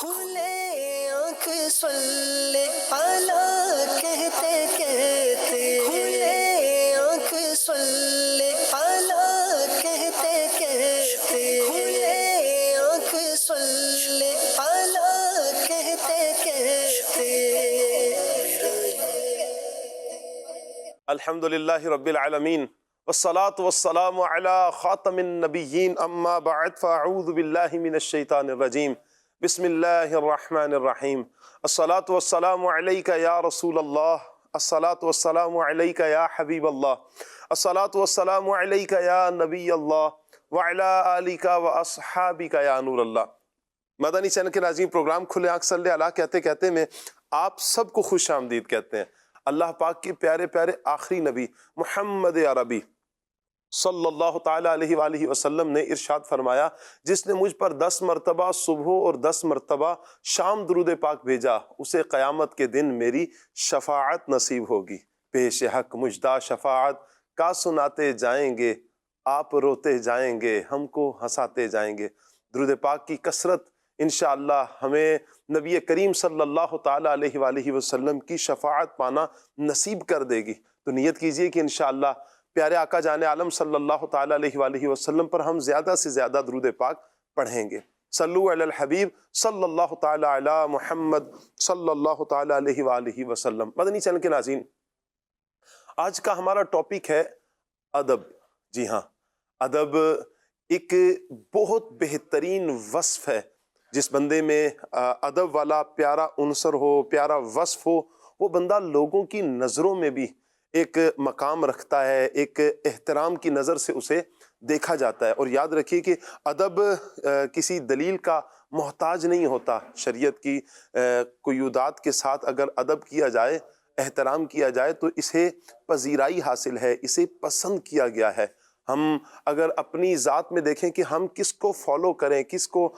کھلے آنکھ صلی اعلیٰ کہتے کہتے، کھلے آنکھ صلی اعلیٰ کہتے کہتے، کھلے آنکھ صلی اعلیٰ کہتے کہتے۔ الحمد للہ رب العالمین والصلاة والسلام علی خاتم النبیین اما بعد فاعوذ باللہ من الشیطان الرجیم بسم اللہ الرحمن الرحیم الصلاة والسلام علیک یا رسول اللہ، الصلاة والسلام علیک یا حبیب اللہ، الصلاة والسلام علیک یا نبی اللہ وعلی آلک واصحابک یا نور اللہ۔ مدنی چینل کے ناظرین، پروگرام کھلے آنکھ صلی اللہ کہتے کہتے میں آپ سب کو خوش آمدید کہتے ہیں۔ اللہ پاک کے پیارے پیارے آخری نبی محمد عربی صلی اللہ تعالیٰ علیہ وآلہ وسلم نے ارشاد فرمایا، جس نے مجھ پر 10 مرتبہ صبح اور 10 مرتبہ شام درود پاک بھیجا، اسے قیامت کے دن میری شفاعت نصیب ہوگی۔ پیش حق مجدہ شفاعت کا سناتے جائیں گے، آپ روتے جائیں گے، ہم کو ہنساتے جائیں گے۔ درود پاک کی کثرت انشاءاللہ ہمیں نبی کریم صلی اللہ تعالیٰ علیہ وآلہ وسلم کی شفاعت پانا نصیب کر دے گی۔ تو نیت کیجئے کہ انشاءاللہ پیارے آقا جان عالم صلی اللہ تعالیٰ علیہ وآلہ وسلم پر ہم زیادہ سے زیادہ درود پاک پڑھیں گے۔ صلو علی الحبیب صلی اللہ تعالیٰ علی محمد صلی اللہ تعالیٰ علیہ وآلہ وسلم۔ مدنی چینل کے ناظرین، آج کا ہمارا ٹاپک ہے ادب۔ جی ہاں، ادب ایک بہت بہترین وصف ہے۔ جس بندے میں ادب والا پیارا عنصر ہو، پیارا وصف ہو، وہ بندہ لوگوں کی نظروں میں بھی ایک مقام رکھتا ہے، ایک احترام کی نظر سے اسے دیکھا جاتا ہے۔ اور یاد رکھیے کہ ادب کسی دلیل کا محتاج نہیں ہوتا۔ شریعت کی قیودات کے ساتھ اگر ادب کیا جائے، احترام کیا جائے تو اسے پذیرائی حاصل ہے، اسے پسند کیا گیا ہے۔ ہم اگر اپنی ذات میں دیکھیں کہ ہم کس کو فالو کریں، کس کو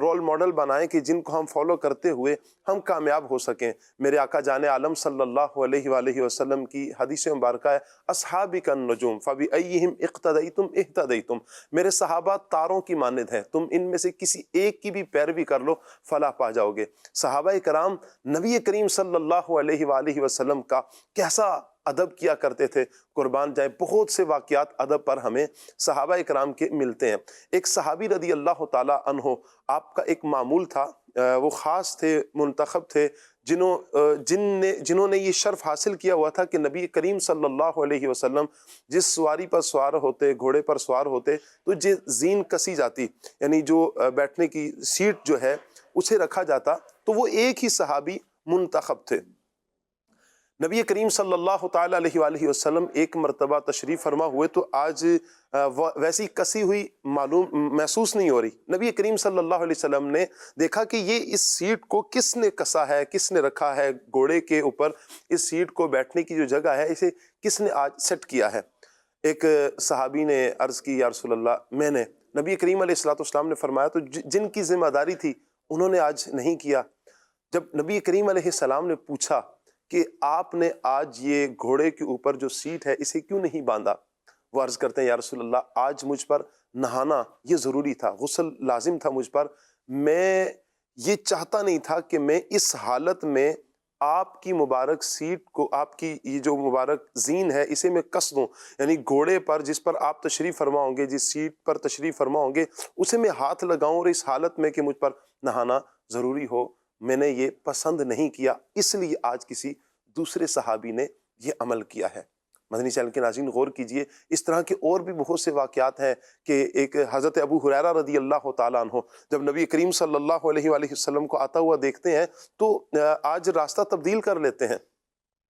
رول ماڈل بنائیں کہ جن کو ہم فالو کرتے ہوئے ہم کامیاب ہو سکیں۔ میرے آقا جان عالم صلی اللہ علیہ وآلہ وسلم کی حدیث مبارکہ ہے، اصحابک النجوم فبأیہم اقتدیتم اہتدیتم، میرے صحابہ تاروں کی مانند ہیں، تم ان میں سے کسی ایک کی بھی پیروی کر لو فلاح پا جاؤ گے۔ صحابہ کرام نبی کریم صلی اللہ علیہ وآلہ وسلم کا کیسا ادب کیا کرتے تھے، قربان جائیں۔ بہت سے واقعات ادب پر ہمیں صحابہ اکرام کے ملتے ہیں۔ ایک صحابی رضی اللہ تعالیٰ عنہ، آپ کا ایک معمول تھا، وہ خاص تھے، منتخب تھے، جنہوں نے یہ شرف حاصل کیا ہوا تھا کہ نبی کریم صلی اللہ علیہ وسلم جس سواری پر سوار ہوتے، گھوڑے پر سوار ہوتے تو زین کسی جاتی، یعنی جو بیٹھنے کی سیٹ جو ہے اسے رکھا جاتا، تو وہ ایک ہی صحابی منتخب تھے۔ نبی کریم صلی اللہ تعالیٰ علیہ وآلہ وسلم ایک مرتبہ تشریف فرما ہوئے تو آج ویسی کسی ہوئی محسوس نہیں ہو رہی۔ نبی کریم صلی اللہ علیہ وسلم نے دیکھا کہ یہ اس سیٹ کو کس نے کسا ہے، کس نے رکھا ہے گھوڑے کے اوپر، اس سیٹ کو بیٹھنے کی جو جگہ ہے اسے کس نے آج سیٹ کیا ہے۔ ایک صحابی نے عرض کی، یا رسول اللہ میں نے۔ نبی کریم علیہ السلام نے فرمایا تو جن کی ذمہ داری تھی انہوں نے آج نہیں کیا۔ جب نبی کریم علیہ السلام نے پوچھا کہ آپ نے آج یہ گھوڑے کے اوپر جو سیٹ ہے اسے کیوں نہیں باندھا، وہ عرض کرتے ہیں، یا رسول اللہ آج مجھ پر نہانا یہ ضروری تھا، غسل لازم تھا مجھ پر، میں یہ چاہتا نہیں تھا کہ میں اس حالت میں آپ کی مبارک سیٹ کو، آپ کی یہ جو مبارک زین ہے اسے میں کس دوں، یعنی گھوڑے پر جس پر آپ تشریف فرما ہوں گے، جس سیٹ پر تشریف فرما ہوں گے اسے میں ہاتھ لگاؤں، اور اس حالت میں کہ مجھ پر نہانا ضروری ہو، میں نے یہ پسند نہیں کیا، اس لیے آج کسی دوسرے صحابی نے یہ عمل کیا ہے۔ مدنی چینل کے ناظرین غور کیجئے، اس طرح کے اور بھی بہت سے واقعات ہیں کہ ایک حضرت ابو ہریرہ رضی اللہ تعالیٰ عنہ جب نبی کریم صلی اللہ علیہ وآلہ وسلم کو آتا ہوا دیکھتے ہیں تو آج راستہ تبدیل کر لیتے ہیں۔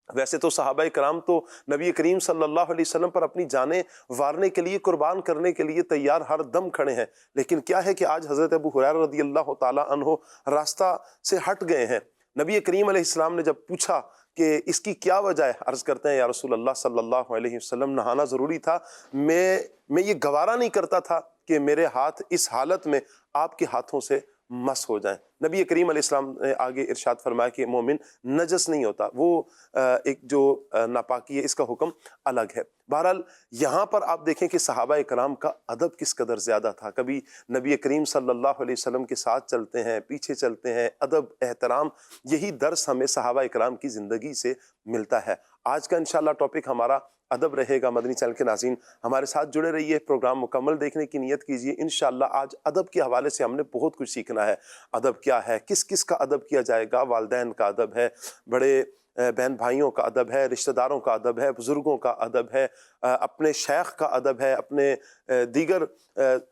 ویسے تو صحابہ کرام تو نبی کریم صلی اللہ علیہ وسلم پر اپنی جانیں وارنے کے لیے، قربان کرنے کے لیے تیار ہر دم کھڑے ہیں، لیکن کیا ہے کہ آج حضرت ابو ہریرہ رضی اللہ تعالیٰ عنہ راستہ سے ہٹ گئے ہیں۔ نبی کریم علیہ السلام نے جب پوچھا کہ اس کی کیا وجہ ہے، عرض کرتے ہیں، یا رسول اللہ صلی اللہ علیہ وسلم نہانا ضروری تھا، میں یہ گوارا نہیں کرتا تھا کہ میرے ہاتھ اس حالت میں آپ کے ہاتھوں سے مس ہو جائیں۔ نبی کریم علیہ السلام نے آگے ارشاد فرمایا کہ مومن نجس نہیں ہوتا، وہ ایک جو ناپاکی ہے اس کا حکم الگ ہے۔ بہرحال یہاں پر آپ دیکھیں کہ صحابہ کرام کا ادب کس قدر زیادہ تھا۔ کبھی نبی کریم صلی اللہ علیہ وسلم کے ساتھ چلتے ہیں، پیچھے چلتے ہیں، ادب احترام، یہی درس ہمیں صحابہ کرام کی زندگی سے ملتا ہے۔ آج کا انشاءاللہ ٹاپک ہمارا ادب رہے گا۔ مدنی چینل کے ناظرین ہمارے ساتھ جڑے رہیے، پروگرام مکمل دیکھنے کی نیت کیجیے۔ انشاءاللہ آج ادب کے حوالے سے ہم نے بہت کچھ سیکھنا ہے۔ ادب کیا ہے، کس کس کا ادب کیا جائے گا؟ والدین کا ادب ہے، بڑے بہن بھائیوں کا ادب ہے، رشتہ داروں کا ادب ہے، بزرگوں کا ادب ہے، اپنے شیخ کا ادب ہے، اپنے دیگر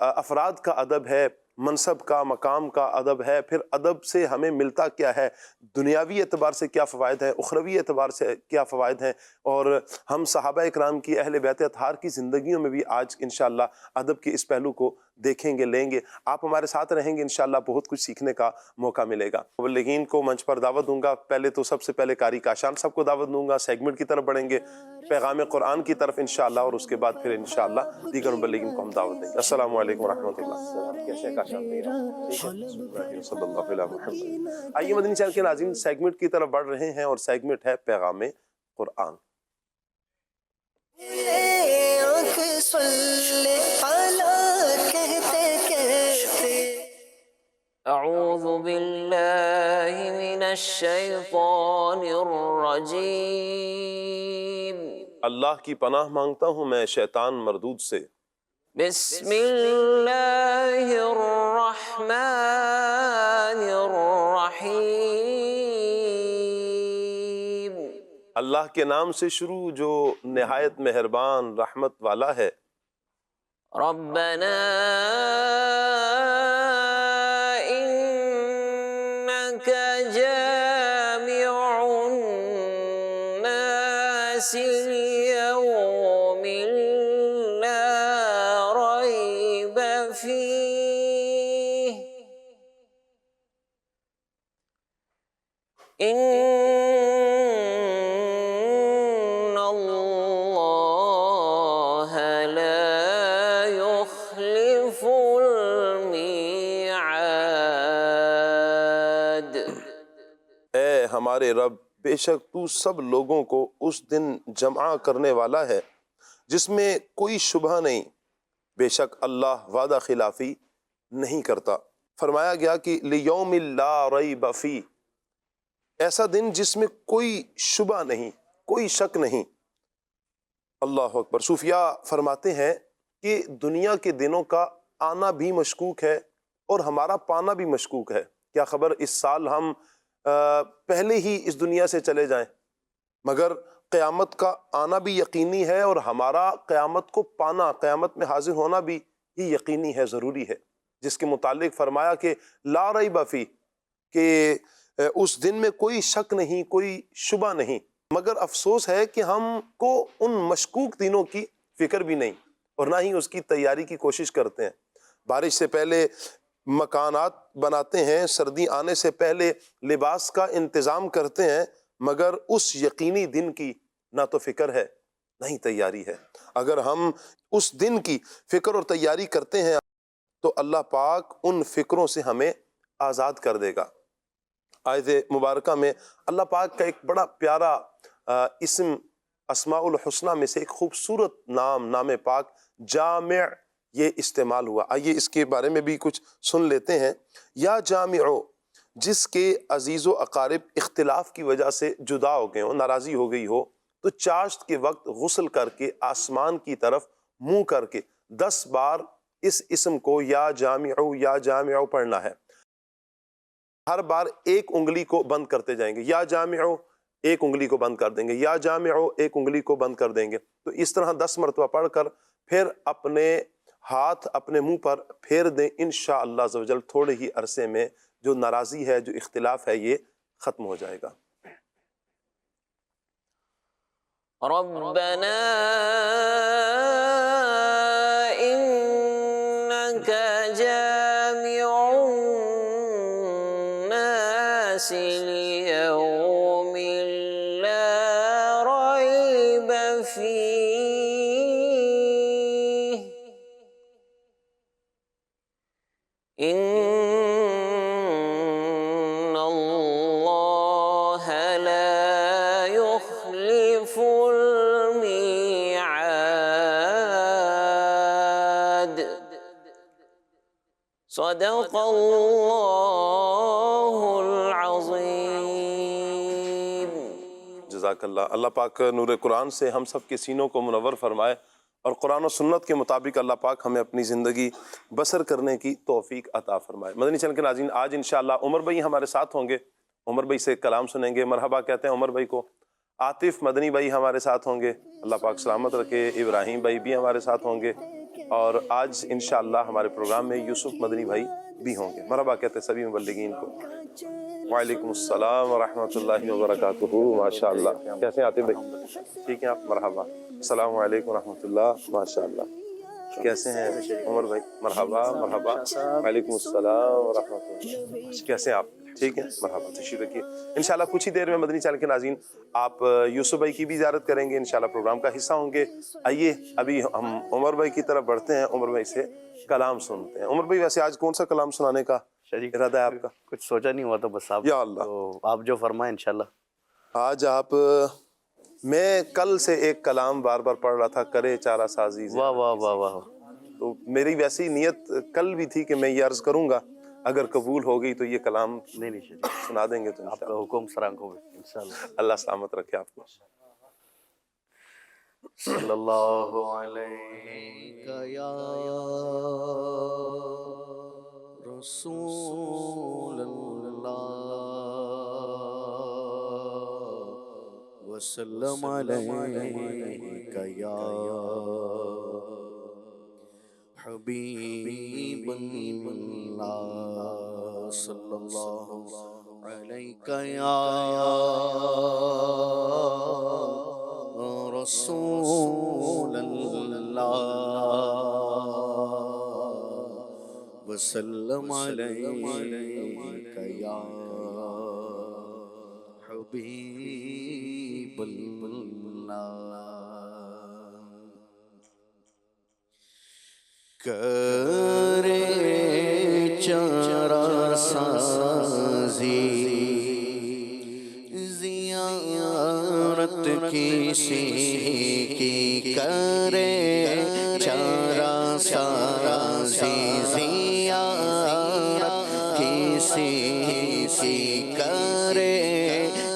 افراد کا ادب ہے، منصب کا مقام کا ادب ہے۔ پھر ادب سے ہمیں ملتا کیا ہے، دنیاوی اعتبار سے کیا فوائد ہیں، اخروی اعتبار سے کیا فوائد ہیں، اور ہم صحابہ اکرام کی اہل بیت اطہار کی زندگیوں میں بھی آج انشاءاللہ ادب کے اس پہلو کو دیکھیں گے، لیں گے۔ آپ ہمارے ساتھ رہیں گے، انشاءاللہ بہت کچھ سیکھنے کا موقع ملے گا۔ مبلغین کو منچ پر دعوت دوں گا۔ پہلے تو سب سے پہلے قاری کاشان صاحب کو دعوت دوں گا، سیگمنٹ کی طرف بڑھیں گے، پیغام قرآن کی طرف انشاءاللہ، اور اس کے بعد پھر انشاءاللہ دیگر مبلغین کو ہم دعوت دیں گے۔ السلام علیکم ورحمۃ اللہ۔ کیسے ہیں کاشان بھائی آپ؟ صلی اللہ علیہ وسلم۔ آئیے مدنی چینل کے ناظرین سیگمنٹ کی طرف بڑھ رہے ہیں، اور سیگمنٹ ہے پیغام قرآن۔ آنکھ سلے پالا کہتے کہتے اعوذ باللہ من الشیطان الرجیم۔ اللہ کی پناہ مانگتا ہوں میں شیطان مردود سے۔ بسم اللہ الرحمن الرحیم۔ اللہ کے نام سے شروع جو نہایت مہربان رحمت والا ہے۔ ربنا انک جامع الناس لیوم لا ریب فیہ ان اللہ لا یخلف المیعاد۔ اے ہمارے رب، بے شک تو سب لوگوں کو اس دن جمع کرنے والا ہے جس میں کوئی شبہ نہیں، بے شک اللہ وعدہ خلافی نہیں کرتا۔ فرمایا گیا کہ لیوم لا ریب فیہ، ایسا دن جس میں کوئی شبہ نہیں، کوئی شک نہیں۔ اللہ اکبر۔ صوفیاء فرماتے ہیں کہ دنیا کے دنوں کا آنا بھی مشکوک ہے اور ہمارا پانا بھی مشکوک ہے۔ کیا خبر اس سال ہم پہلے ہی اس دنیا سے چلے جائیں، مگر قیامت کا آنا بھی یقینی ہے، اور ہمارا قیامت کو پانا، قیامت میں حاضر ہونا بھی یہ یقینی ہے، ضروری ہے، جس کے متعلق فرمایا کہ لا ریب فیہ، کہ اس دن میں کوئی شک نہیں، کوئی شبہ نہیں۔ مگر افسوس ہے کہ ہم کو ان مشکوک دنوں کی فکر بھی نہیں، اور نہ ہی اس کی تیاری کی کوشش کرتے ہیں۔ بارش سے پہلے مکانات بناتے ہیں، سردی آنے سے پہلے لباس کا انتظام کرتے ہیں، مگر اس یقینی دن کی نہ تو فکر ہے نہ ہی تیاری ہے۔ اگر ہم اس دن کی فکر اور تیاری کرتے ہیں تو اللہ پاک ان فکروں سے ہمیں آزاد کر دے گا۔ آیت مبارکہ میں اللہ پاک کا ایک بڑا پیارا اسم اسماء الحسنہ میں سے ایک خوبصورت نام پاک جامع یہ استعمال ہوا۔ آئیے اس کے بارے میں بھی کچھ سن لیتے ہیں۔ یا جامعو، جس کے عزیز و اقارب اختلاف کی وجہ سے جدا ہو گئے ہو، ناراضی ہو گئی ہو، تو چاشت کے وقت غسل کر کے آسمان کی طرف منہ کر کے 10 بار اس اسم کو یا جامعو پڑھنا ہے۔ ہر بار ایک انگلی کو بند کرتے جائیں گے، یا جامعو ایک انگلی کو بند کر دیں گے، یا جامعو ایک انگلی کو بند کر دیں گے۔ تو اس طرح 10 مرتبہ پڑھ کر پھر اپنے ہاتھ اپنے منہ پر پھیر دیں، انشاءاللہ عز و جل تھوڑے ہی عرصے میں جو ناراضی ہے، جو اختلاف ہے، یہ ختم ہو جائے گا۔ ربنا انک جامع الناس لیوم لا ریب فیہ ان صدق اللہ العظیم۔ جزاک اللہ۔ اللہ پاک نور قرآن سے ہم سب کے سینوں کو منور فرمائے، اور قرآن و سنت کے مطابق اللہ پاک ہمیں اپنی زندگی بسر کرنے کی توفیق عطا فرمائے۔ مدنی چینل کے ناظرین، آج انشاءاللہ عمر بھائی ہمارے ساتھ ہوں گے، عمر بھائی سے کلام سنیں گے، مرحبا کہتے ہیں عمر بھائی کو۔ عاطف مدنی بھائی ہمارے ساتھ ہوں گے، اللہ پاک سلامت رکھے۔ ابراہیم بھائی بھی ہمارے ساتھ ہوں گے، اور آج انشاءاللہ ہمارے پروگرام میں یوسف مدنی بھائی بھی ہوں گے۔ مرحبا کہتے ہیں سبھی مبلغین کو۔ وعلیکم السلام ورحمۃ اللہ وبرکاتہ۔ ماشاءاللہ، کیسے ہیں عاطف بھائی؟ ٹھیک ہیں آپ؟ مرحبا۔ السلام علیکم ورحمۃ اللہ۔ ماشاءاللہ، کیسے ہیں عمر بھائی؟ مرحبا مرحبا۔ وعلیکم السلام ورحمۃ اللہ۔ کیسے ہیں آپ؟ ٹھیک ہے، مرحبا، تشریف رکھیے۔ انشاءاللہ کچھ ہی دیر میں مدنی چینل کے ناظرین آپ یوسف بھائی کی بھی زیارت کریں گے، انشاءاللہ پروگرام کا حصہ ہوں گے۔ آئیے ابھی ہم عمر بھائی کی طرف بڑھتے ہیں، عمر بھائی سے کلام سنتے ہیں۔ عمر بھائی ویسے آج کون سا کلام سنانے کا ارادہ ہے آپ کا؟ کچھ سوچا نہیں ہوا، تو بس آپ یا اللہ، تو آپ جو فرمائیں انشاءاللہ۔ آج آپ، میں کل سے ایک کلام بار بار پڑھ رہا تھا، کرے چارہ سازی۔ واہ واہ واہ واہ۔ تو میری ویسی نیت کل بھی تھی کہ میں یہ عرض کروں گا، اگر قبول ہو گئی تو یہ کلام نہیں سنا دیں گے تو آپ کا حکم سرانکھوں میں انشاءاللہ۔ اللہ سلامت رکھے آپ کو۔ صلی اللہ علیہ یا رسول اللہ وسلم علیہ یا حبیب اللہ صلی اللہ علیہ یا رسول اللہ وسلم علیک یا حبیب اللہ۔ کرے چارہ سازی زیارت کسی کی، کرے چارہ سازی زیارت کسی کی، کرے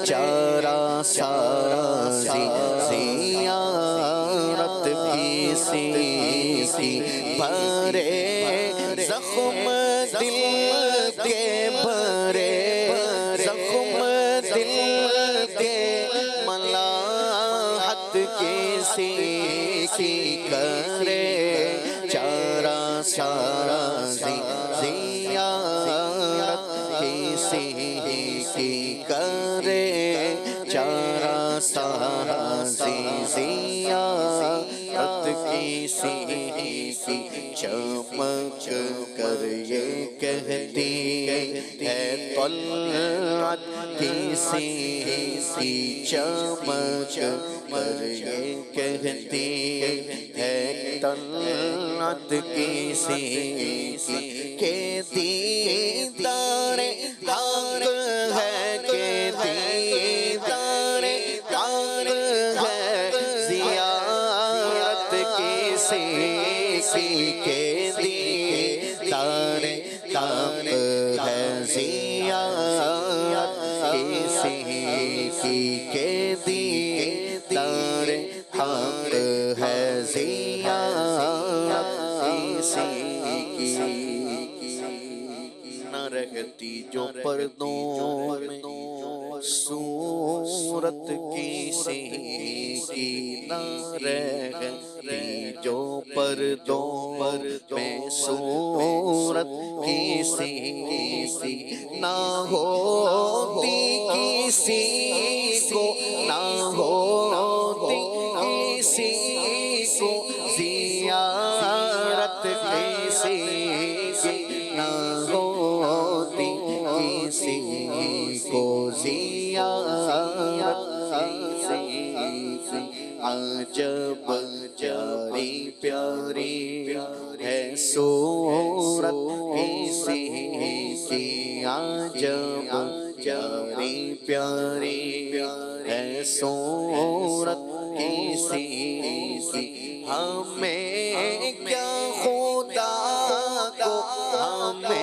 چارہ سازی زیارت کسی کی، بھرے زخم دل کے، بھرے زخم دل کے، ملاحت کسی کی، کرے چارہ سازی زیارت کسی کی، کرے چارہ سازی زیارت کسی کی، چمک کر یہ کہتی ہے طلعت کسی کی، چمک کر یہ کہتی ہے طلعت کسی کی، کہ دیدار حق ہے، کہ دیدار حق ہے، زیارت کسی کی، کہ دیدار حق ہے، زیارت کسی کی، کہ دیدار حق ہے، زیارت کسی کی، نہ رہتی جو پردوں میں صورت کسی کی، نہ رہتی جو پردوں میں صورت کسی کی، نہ ہوتی کسی کو، نہ ہوتی کسی کو زیارت کسی کی، نہ ہوتی کسی کو زیارت کسی کی، عجب جاری پیاری ہے صورت کسی کی، عجب جاری پیاری ہے صورت کسی کی، ہمیں کیا خدا کو، ہمیں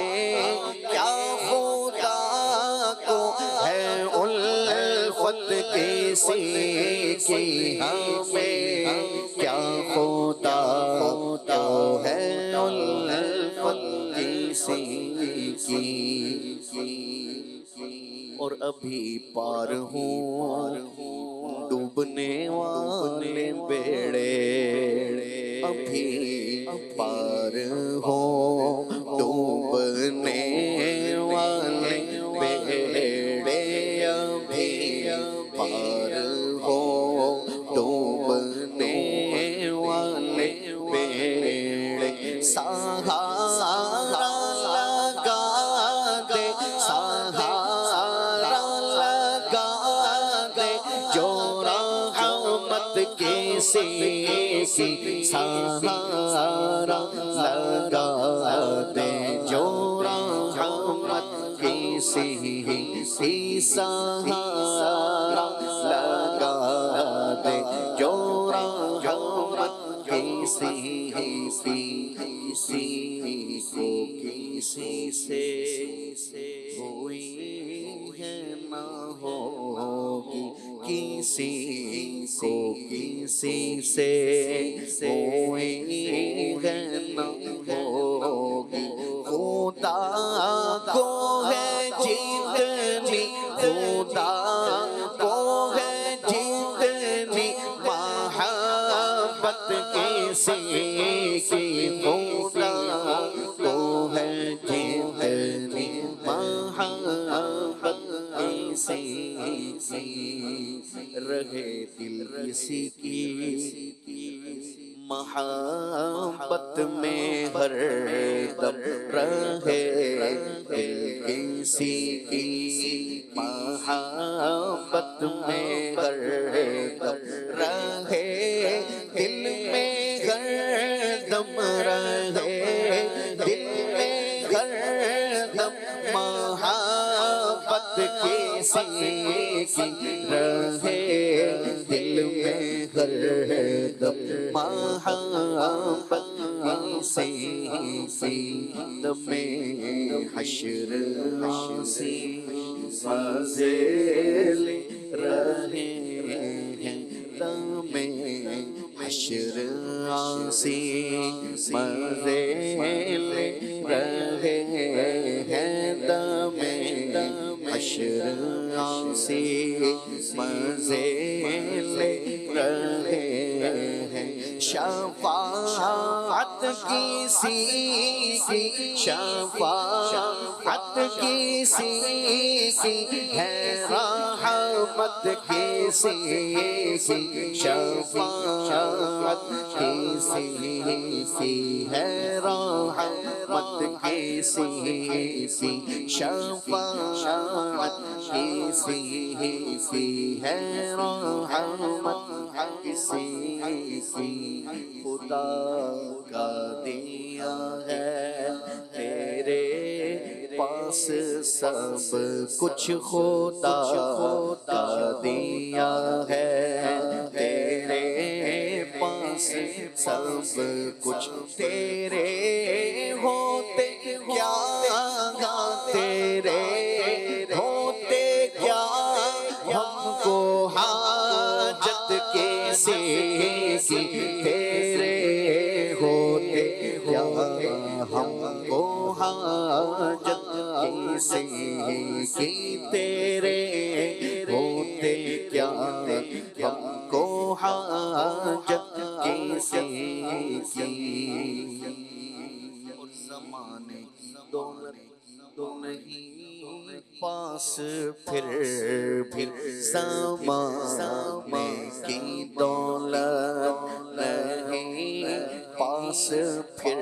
کسی کی ہمیں کیا خدا تو ہے الفت کسی کی اور ابھی پار ہوں ڈوبنے والے بیڑے ابھی پار ہوں ڈوبنے والے بیڑے ابھی پار ہوں ڈوبنے والے بیڑے سہارا لگا دے سہارا لگا دے جو رحمت کسی کی سہارا لگا دے جو رحمت کسی کی سہارا لگا دے جو رحمت کسی کو کسی سے ہوئی ہے نہ ہوگی کسی کو کسی سے ہوئی ہے نہ ہوگی خدا کو ہے جتنی خدا کو ہے جتنی محبت کسی کی خدا کو ہے جتنی محبت کسی کی رہے دل کسی کی محبت میں ہر دم رہے دل کسی کی محبت میں ہر دم رہے دل میں ہر دم رہے دل میں ہر دم محبت کسی کی رہے دل میں ہر دم محبت کسی کی دم حشر آسی فضل رہے ہیں دم حشر آسی فضل رہے ہیں دم حشر آسی فضل رہے ہیں شفاعت کسی کی شفاعت کسی کی ہے رحمت کسی کی شفاعت کسی کی ہے رحمت کسی کی شفاعت کسی کی ہے رحمت کسی کی خدا کا دیا ہے تیرے پاس سب کچھ خدا کا دیا ہے تیرے پاس سب کچھ تیرے ہوتے کیا تیرے ہوتے کیا ہم کو حاجت کسی کی تیرے ہوتے کیا ہم کو حاجت کسی کی تیرے ہوتے کیا ہم کو حاجت کسی کی اور زمانے کی دولت تو نہیں پاس پھر بھی زمانے کی دولت نہیں پاس پھر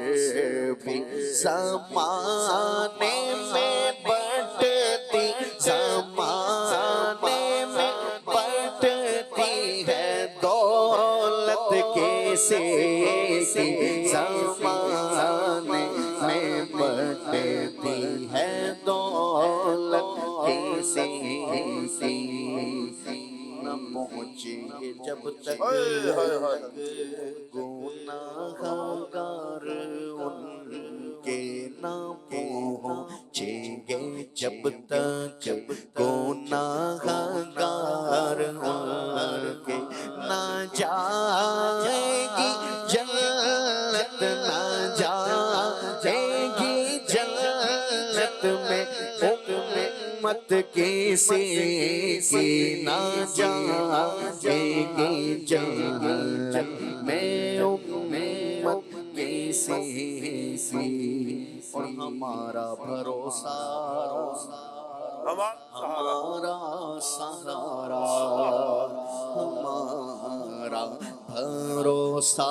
بھی زمانے میں بڑھتی زمانے میں بڑھتی ہے دولت کسی کی زمانے میں بڑھتی ہے دولت کسی کی نہ پہنچے جب تک گناہگار ان کے نہ پہنچیں گے جب تک گناہگار امت کیسے کی نہ جائے گی جہنم میں امت کیسے کی اور ہمارا بھروسہ ہمارا سہارا ہمارا بھروسہ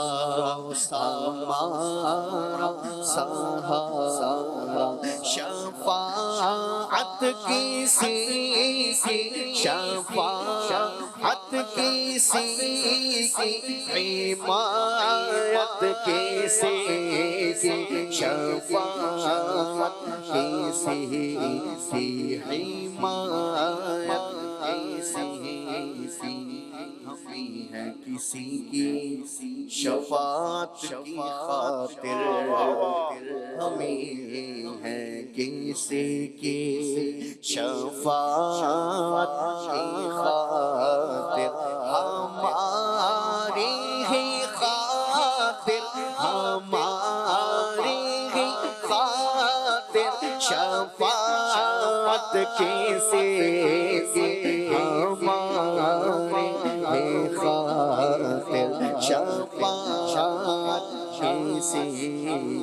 ہمارا سہارا شفاعت کسی کی شفاعت کسی کی حمایت کسی کی شفاعت کسی کی حمایت کسی ہمیں ہے کسی کی شفاعت کی خاطر ہمیں ہے کسی کی شفاعت کی خاطر ہماری ہی خاطر ہماری ہی خاطر شفاعت کسی کی ہماری ہی خاطر شفاعت کسی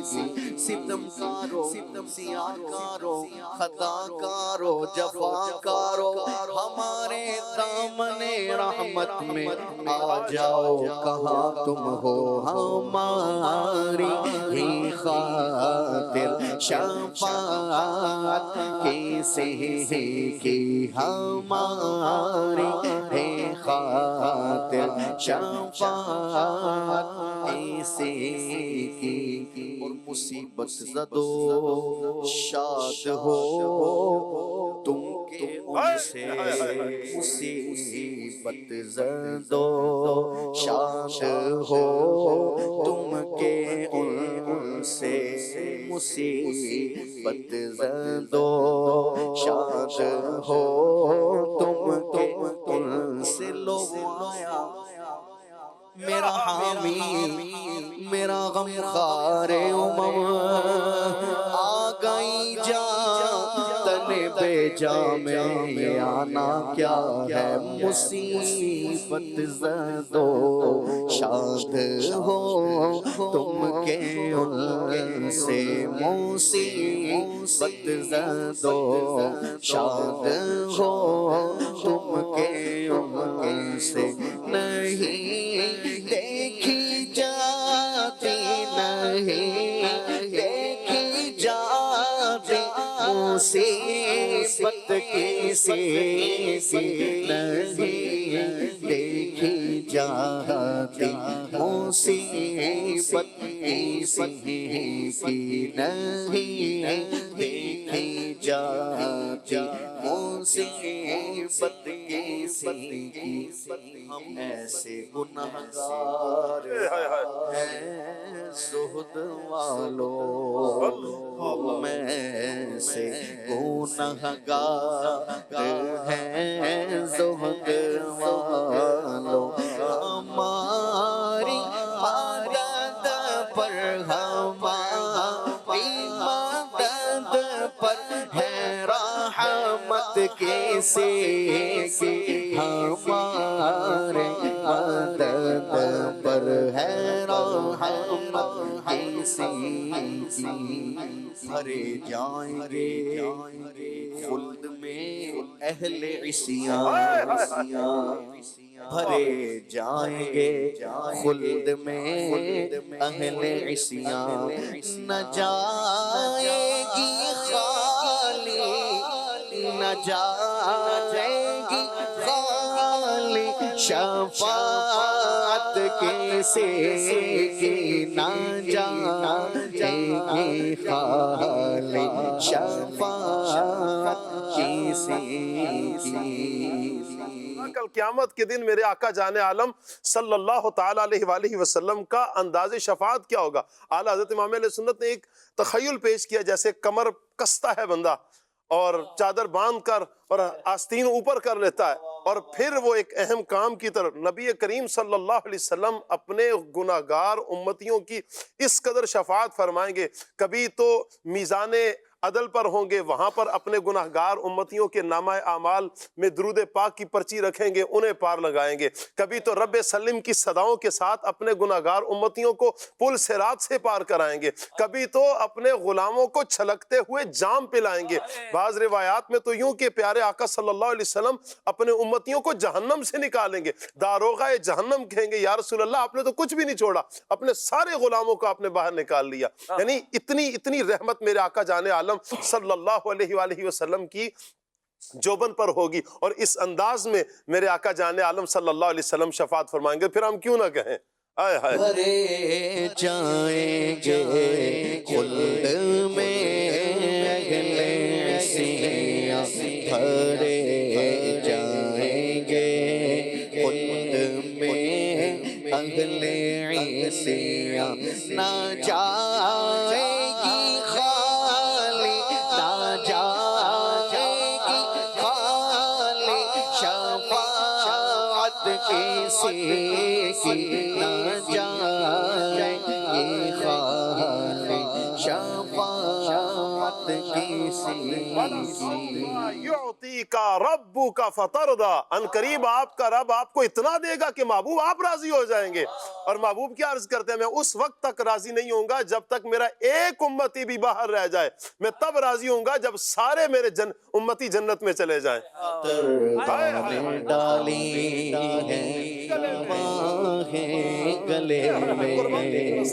کی ستم کارو سیاہ کارو خطا کارو جفا کارو ہمارے دامن رحمت میں آ جاؤ کہاں تم ہو ہماری ہی خاطر شفاعت کسی کی ہماری ہی خاطر شفاعت کسی کی اور مصیبت زدو شاد ہو تم کے ان سے مصیبت زدو شاد ہو تم کے ان سے مصیبت زدو شاد ہو تم کے ان سے لوگ آیا میرا حامی میرا غم خار امم آ گئی جا تن بے جا میں آنا کیا ہے مصیبت زدو شاد ہو تم کے ان سے مصیبت زدو شاد ہو تم کے ان سے نہیں دیکھی جاتی نہیں دیکھی جاتی مصیبت کسی کی نہیں دیکھی جاتی مصیبت کسی کی نہیں دیکھی جاتی مصیبت کسی کی ہم ایسے گنہگار ہیں زہد والو ہم ایسے گنہگار ہیں زہد والو ہماری مدد پر ہماری مدد پر ہے رحمت کسی کی ہمارے مدد پر ہے رحمت کسی کی بھرے جائیں گے خلد میں اہل عصیان بھرے جائیں گے خلد میں اہل عصیان نہ جائے گی خالی نہ جائے گی خالی شفاعت کسی کی نہ جائے گی خالی شفاعت کسی کی کل قیامت کے دن میرے آقا جان عالم صلی اللہ تعالیٰ علیہ وآلہ وسلم کا انداز شفاعت کیا ہوگا؟ اعلیٰ حضرت امام علیہ سنت نے ایک تخیل پیش کیا جیسے کمر کستا ہے بندہ اور چادر باندھ کر اور آستین اوپر کر لیتا ہے اور پھر وہ ایک اہم کام کی طرف نبی کریم صلی اللہ علیہ وسلم اپنے گناہگار امتیوں کی اس قدر شفاعت فرمائیں گے کبھی تو میزان عدل پر ہوں گے، وہاں پر اپنے گناہگار امتیوں کے نامہ اعمال میں درود پاک کی پرچی رکھیں گے، انہیں پار لگائیں گے۔ کبھی تو رب سلم کی صداؤں کے ساتھ اپنے گناہگار امتیوں کو پل صراط سے پار کرائیں گے، کبھی تو اپنے غلاموں کو چھلکتے ہوئے جام پلائیں گے۔ بعض روایات میں تو یوں کہ پیارے آقا صلی اللہ علیہ وسلم اپنے امتیوں کو جہنم سے نکالیں گے، داروغہ جہنم کہیں گے یا رسول اللہ آپ نے تو کچھ بھی نہیں چھوڑا، اپنے سارے غلاموں کو آپ نے باہر نکال لیا۔ یعنی اتنی رحمت میرے آقا جان عالم صلی اللہ علیہ وآلہ وسلم کی جوبن پر ہوگی، اور اس انداز میں میرے آقا جان عالم صلی اللہ علیہ وسلم شفاعت فرمائیں گے، پھر ہم کیوں نہ کہیں آئے ہائے۔ بھرے جائیں گے خلد میں اہل سیاہ، بھرے جائیں گے خلد میں اہل سیاہ، نہ جائے گی خالی، نہ جائے گی خالی شفاعت کسی کی، نہ جائے گی خالی شفاعت کسی کی۔ یعطیک ربک فترضی، ان قریب آپ کا رب آپ کو اتنا دے گا کہ محبوب آپ راضی ہو جائیں گے۔ اور محبوب کیا عرض کرتے ہیں، میں اس وقت تک راضی نہیں ہوں گا جب تک میرا ایک امتی بھی باہر رہ جائے، میں تب راضی ہوں گا جب سارے میرے امتی جنت میں چلے جائیں۔ ترکانے ڈالی ہیں باہیں گلے میں،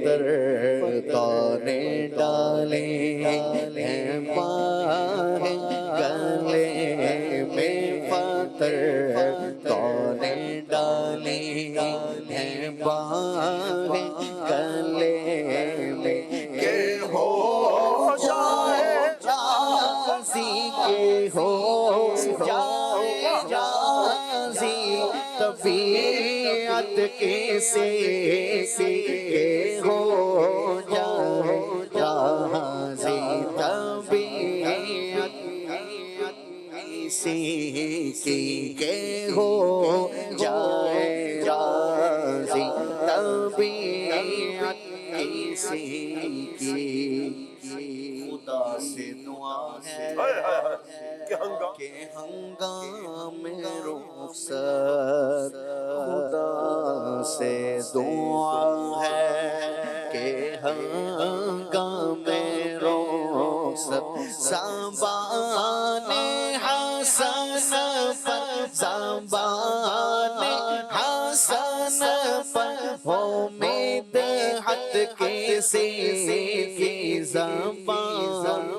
ترکانے ڈالے ہیں باہیں گلے میں، ترکانے ڈالے ہیں باہیں گلے میں، کہ ہو جائے راضی، کہ ہو جائے راضی طبیعت کسی کے، ہو جائے راضی طبیعت کسی کی، کہ ہو جائے راضی طبیعت کسی کی۔ خدا سے دعا ہے کہ ہنگام رخصت، خدا سے دعا ہے کہ ہنگام رخصت، زبان حسن پر، زبان حسن پر ہو مدحت کسی کی، زبان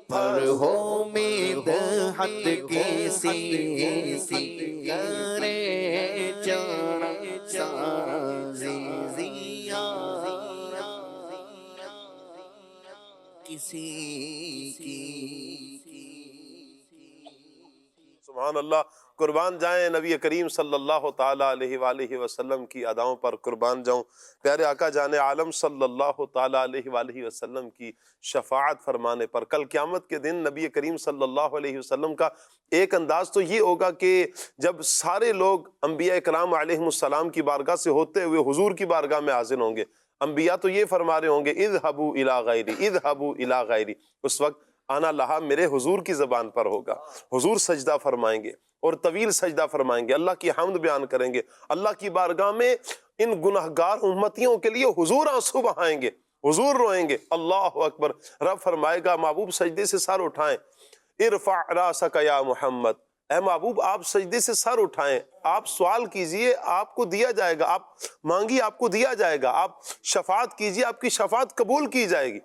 پر ہو مدحت کسی کی، کرے چرا سازی کسی کی۔ سبحان اللہ، قربان جائیں نبی کریم صلی اللہ تعالیٰ علیہ وآلہ وسلم کی اداؤں پر، قربان جاؤں پیارے آقا جان عالم صلی اللہ تعالیٰ علیہ وآلہ وسلم کی شفاعت فرمانے پر۔ کل قیامت کے دن نبی کریم صلی اللہ علیہ وسلم کا ایک انداز تو یہ ہوگا کہ جب سارے لوگ انبیاء کرام علیہم السلام کی بارگاہ سے ہوتے ہوئے حضور کی بارگاہ میں حاضر ہوں گے، انبیاء تو یہ فرما رہے ہوں گے اذهبوا الی غیری، اذهبوا الی غیری، اس وقت آنا لہا میرے حضور کی زبان پر ہوگا، حضور سجدہ فرمائیں گے اور طویل سجدہ فرمائیں گے، اللہ کی حمد بیان کریں گے، اللہ کی بارگاہ میں ان گناہگار امتیوں کے لیے حضور آنسو بہائیں گے، حضور روئیں گے، اللہ اکبر۔ رب فرمائے گا محبوب سجدے سے سر اٹھائیں، ارفع راسک یا محمد، اے محبوب آپ سجدے سے سر اٹھائیں، آپ سوال کیجئے آپ کو دیا جائے گا، آپ مانگی آپ کو دیا جائے گا، آپ شفاعت کیجئے آپ کی شفاعت قبول کی جائے گی۔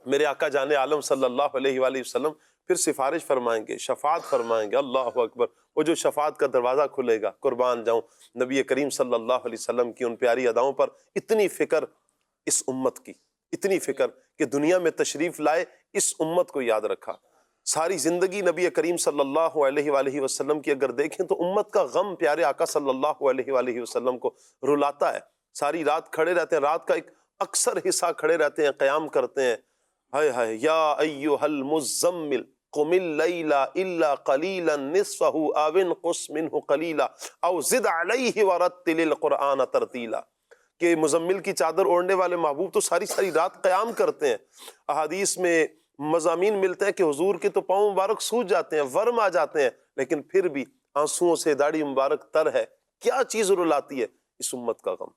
میرے آقا جان عالم صلی اللہ علیہ وآلہ وسلم پھر سفارش فرمائیں گے، شفاعت فرمائیں گے، اللہ اکبر۔ وہ جو شفاعت کا دروازہ کھلے گا، قربان جاؤں نبی کریم صلی اللہ علیہ وسلم کی ان پیاری اداؤں پر اتنی فکر اس امت کی، اتنی فکر کہ دنیا میں تشریف لائے اس امت کو یاد رکھا۔ ساری زندگی نبی کریم صلی اللہ علیہ وآلہ وسلم کی اگر دیکھیں تو امت کا غم پیارے آقا صلی اللہ علیہ وآلہ وسلم کو رلاتا ہے۔ ساری رات کھڑے رہتے ہیں، رات کا ایک اکثر حصہ کھڑے رہتے ہیں، قیام کرتے ہیں، ہائے ہائے یا ایھا المزمل قم اللیل الا قلیلا نصفہ او انقص منہ قلیلا او زد علیہ ورتل القرآن ترتیلا، کہ مزمل کی چادر اوڑھنے والے محبوب تو ساری ساری رات قیام کرتے ہیں۔ احادیث میں مضامین ملتے ہیں کہ حضور کے تو پاؤں مبارک سوج جاتے ہیں، ورم آ جاتے ہیں، لیکن پھر بھی آنسوؤں سے داڑھی مبارک تر ہے۔ کیا چیز رلاتی ہے؟ اس امت کا غم،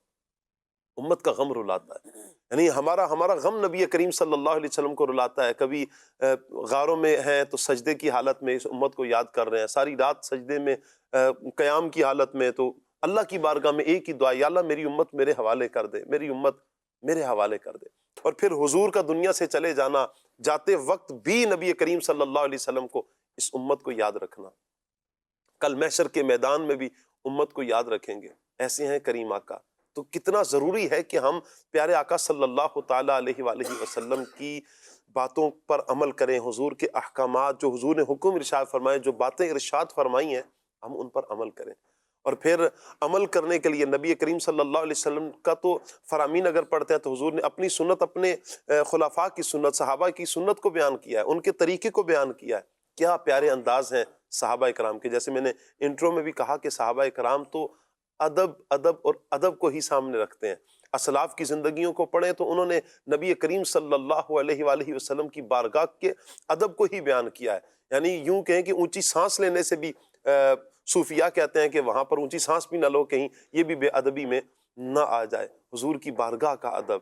امت کا غم رلاتا ہے۔ یعنی ہمارا غم نبی کریم صلی اللہ علیہ وسلم کو رلاتا ہے۔ کبھی غاروں میں ہیں تو سجدے کی حالت میں اس امت کو یاد کر رہے ہیں، ساری رات سجدے میں، قیام کی حالت میں، تو اللہ کی بارگاہ میں ایک ہی دعا، یا اللہ میری امت میرے حوالے کر دے، میری امت میرے حوالے کر دے۔ اور پھر حضور کا دنیا سے چلے جانا، جاتے وقت بھی نبی کریم صلی اللہ علیہ وسلم کو، اس امت کو یاد رکھنا، کل محشر کے میدان میں بھی امت کو یاد رکھیں گے۔ ایسے ہیں کریم آقا، تو کتنا ضروری ہے کہ ہم پیارے آقا صلی اللہ تعالیٰ علیہ وآلہ وسلم کی باتوں پر عمل کریں، حضور کے احکامات جو حضور نے حکم ارشاد فرمائے، جو باتیں ارشاد فرمائی ہیں، ہم ان پر عمل کریں۔ اور پھر عمل کرنے کے لیے نبی کریم صلی اللہ علیہ وسلم کا تو فرامین اگر پڑھتے ہیں تو حضور نے اپنی سنت، اپنے خلفاء کی سنت، صحابہ کی سنت کو بیان کیا ہے، ان کے طریقے کو بیان کیا ہے۔ کیا پیارے انداز ہیں صحابہ کرام کے، جیسے میں نے انٹرو میں بھی کہا کہ صحابہ کرام تو ادب کو ہی سامنے رکھتے ہیں۔ اسلاف کی زندگیوں کو پڑھیں تو انہوں نے نبی کریم صلی اللہ علیہ وآلہ وسلم کی بارگاہ کے ادب کو ہی بیان کیا ہے۔ یعنی یوں کہیں کہ اونچی سانس لینے سے بھی صوفیاء کہتے ہیں کہ وہاں پر اونچی سانس بھی نہ لو، کہیں یہ بھی بے ادبی میں نہ آ جائے۔ حضور کی بارگاہ کا ادب،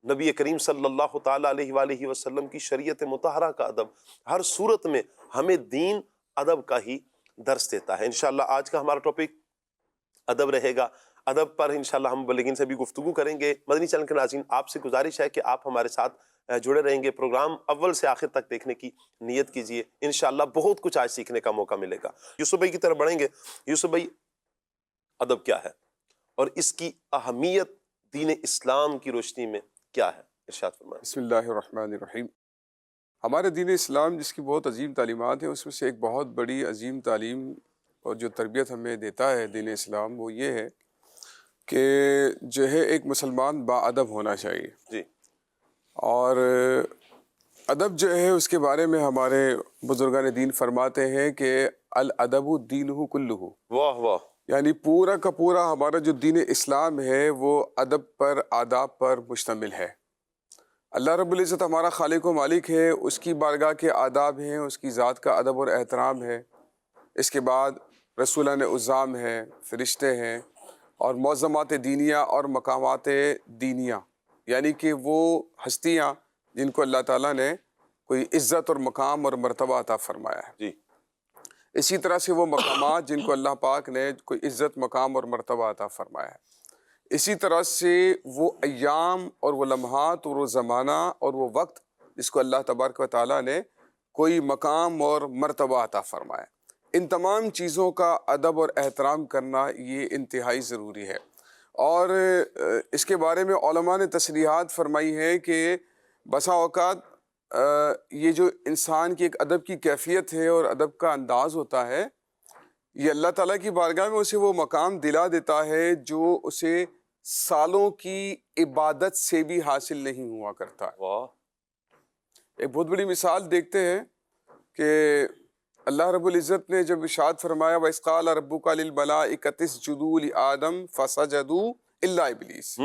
نبی کریم صلی اللہ تعالیٰ علیہ وآلہ وسلم کی شریعت مطہرہ کا ادب، ہر صورت میں ہمیں دین ادب کا ہی درس دیتا ہے۔ انشاءاللہ آج کا ہمارا ٹاپک ادب رہے گا۔ ادب پر انشاءاللہ ہم مبلغین سے بھی گفتگو کریں گے۔ مدنی چینل کے ناظرین، آپ سے گزارش ہے کہ آپ ہمارے ساتھ جڑے رہیں گے، پروگرام اول سے آخر تک دیکھنے کی نیت کیجئے۔ انشاءاللہ بہت کچھ آج سیکھنے کا موقع ملے گا۔ یوسف بھائی کی طرف بڑھیں گے۔ یوسف بھائی، ادب کیا ہے اور اس کی اہمیت دین اسلام کی روشنی میں کیا ہے؟ ارشاد فرمائیں۔ بسم اللہ الرحمن الرحیم۔ ہمارے دین اسلام جس کی بہت عظیم تعلیمات ہیں، اس میں سے ایک بہت بڑی عظیم تعلیم اور جو تربیت ہمیں دیتا ہے دین اسلام، وہ یہ ہے کہ جو ہے ایک مسلمان باادب ہونا چاہیے۔ جی۔ اور ادب جو ہے اس کے بارے میں ہمارے بزرگان دین فرماتے ہیں کہ الادب دینہ کلہ، واہ واہ۔ یعنی پورا کا پورا ہمارا جو دین اسلام ہے وہ ادب پر، آداب پر مشتمل ہے۔ اللہ رب العزت ہمارا خالق و مالک ہے، اس کی بارگاہ کے آداب ہیں، اس کی ذات کا ادب اور احترام ہے۔ اس کے بعد رسولان عظام ہیں، فرشتے ہیں، اور معظمات دینیہ اور مقامات دینیہ، یعنی کہ وہ ہستیاں جن کو اللہ تعالیٰ نے کوئی عزت اور مقام اور مرتبہ عطا فرمایا ہے۔ جی۔ اسی طرح سے وہ مقامات جن کو اللہ پاک نے کوئی عزت، مقام اور مرتبہ عطا فرمایا ہے۔ اسی طرح سے وہ ایام اور وہ لمحات اور وہ زمانہ اور وہ وقت جس کو اللہ تبارک و تعالیٰ نے کوئی مقام اور مرتبہ عطا فرمایا ہے۔ ان تمام چیزوں کا ادب اور احترام کرنا یہ انتہائی ضروری ہے۔ اور اس کے بارے میں علماء نے تصریحات فرمائی ہے کہ بسا اوقات یہ جو انسان کی ایک ادب کی کیفیت ہے اور ادب کا انداز ہوتا ہے، یہ اللہ تعالیٰ کی بارگاہ میں اسے وہ مقام دلا دیتا ہے جو اسے سالوں کی عبادت سے بھی حاصل نہیں ہوا کرتا۔ واہ۔ ایک بہت بڑی مثال دیکھتے ہیں کہ اللہ رب العزت نے جب ارشاد فرمایا وَإِذْ قَالَ رَبُّكَ لِلْمَلَائِكَةِ اسْجُدُوا لِآدَمَ فَسَجَدُوا إِلَّا إِبْلِيسَ۔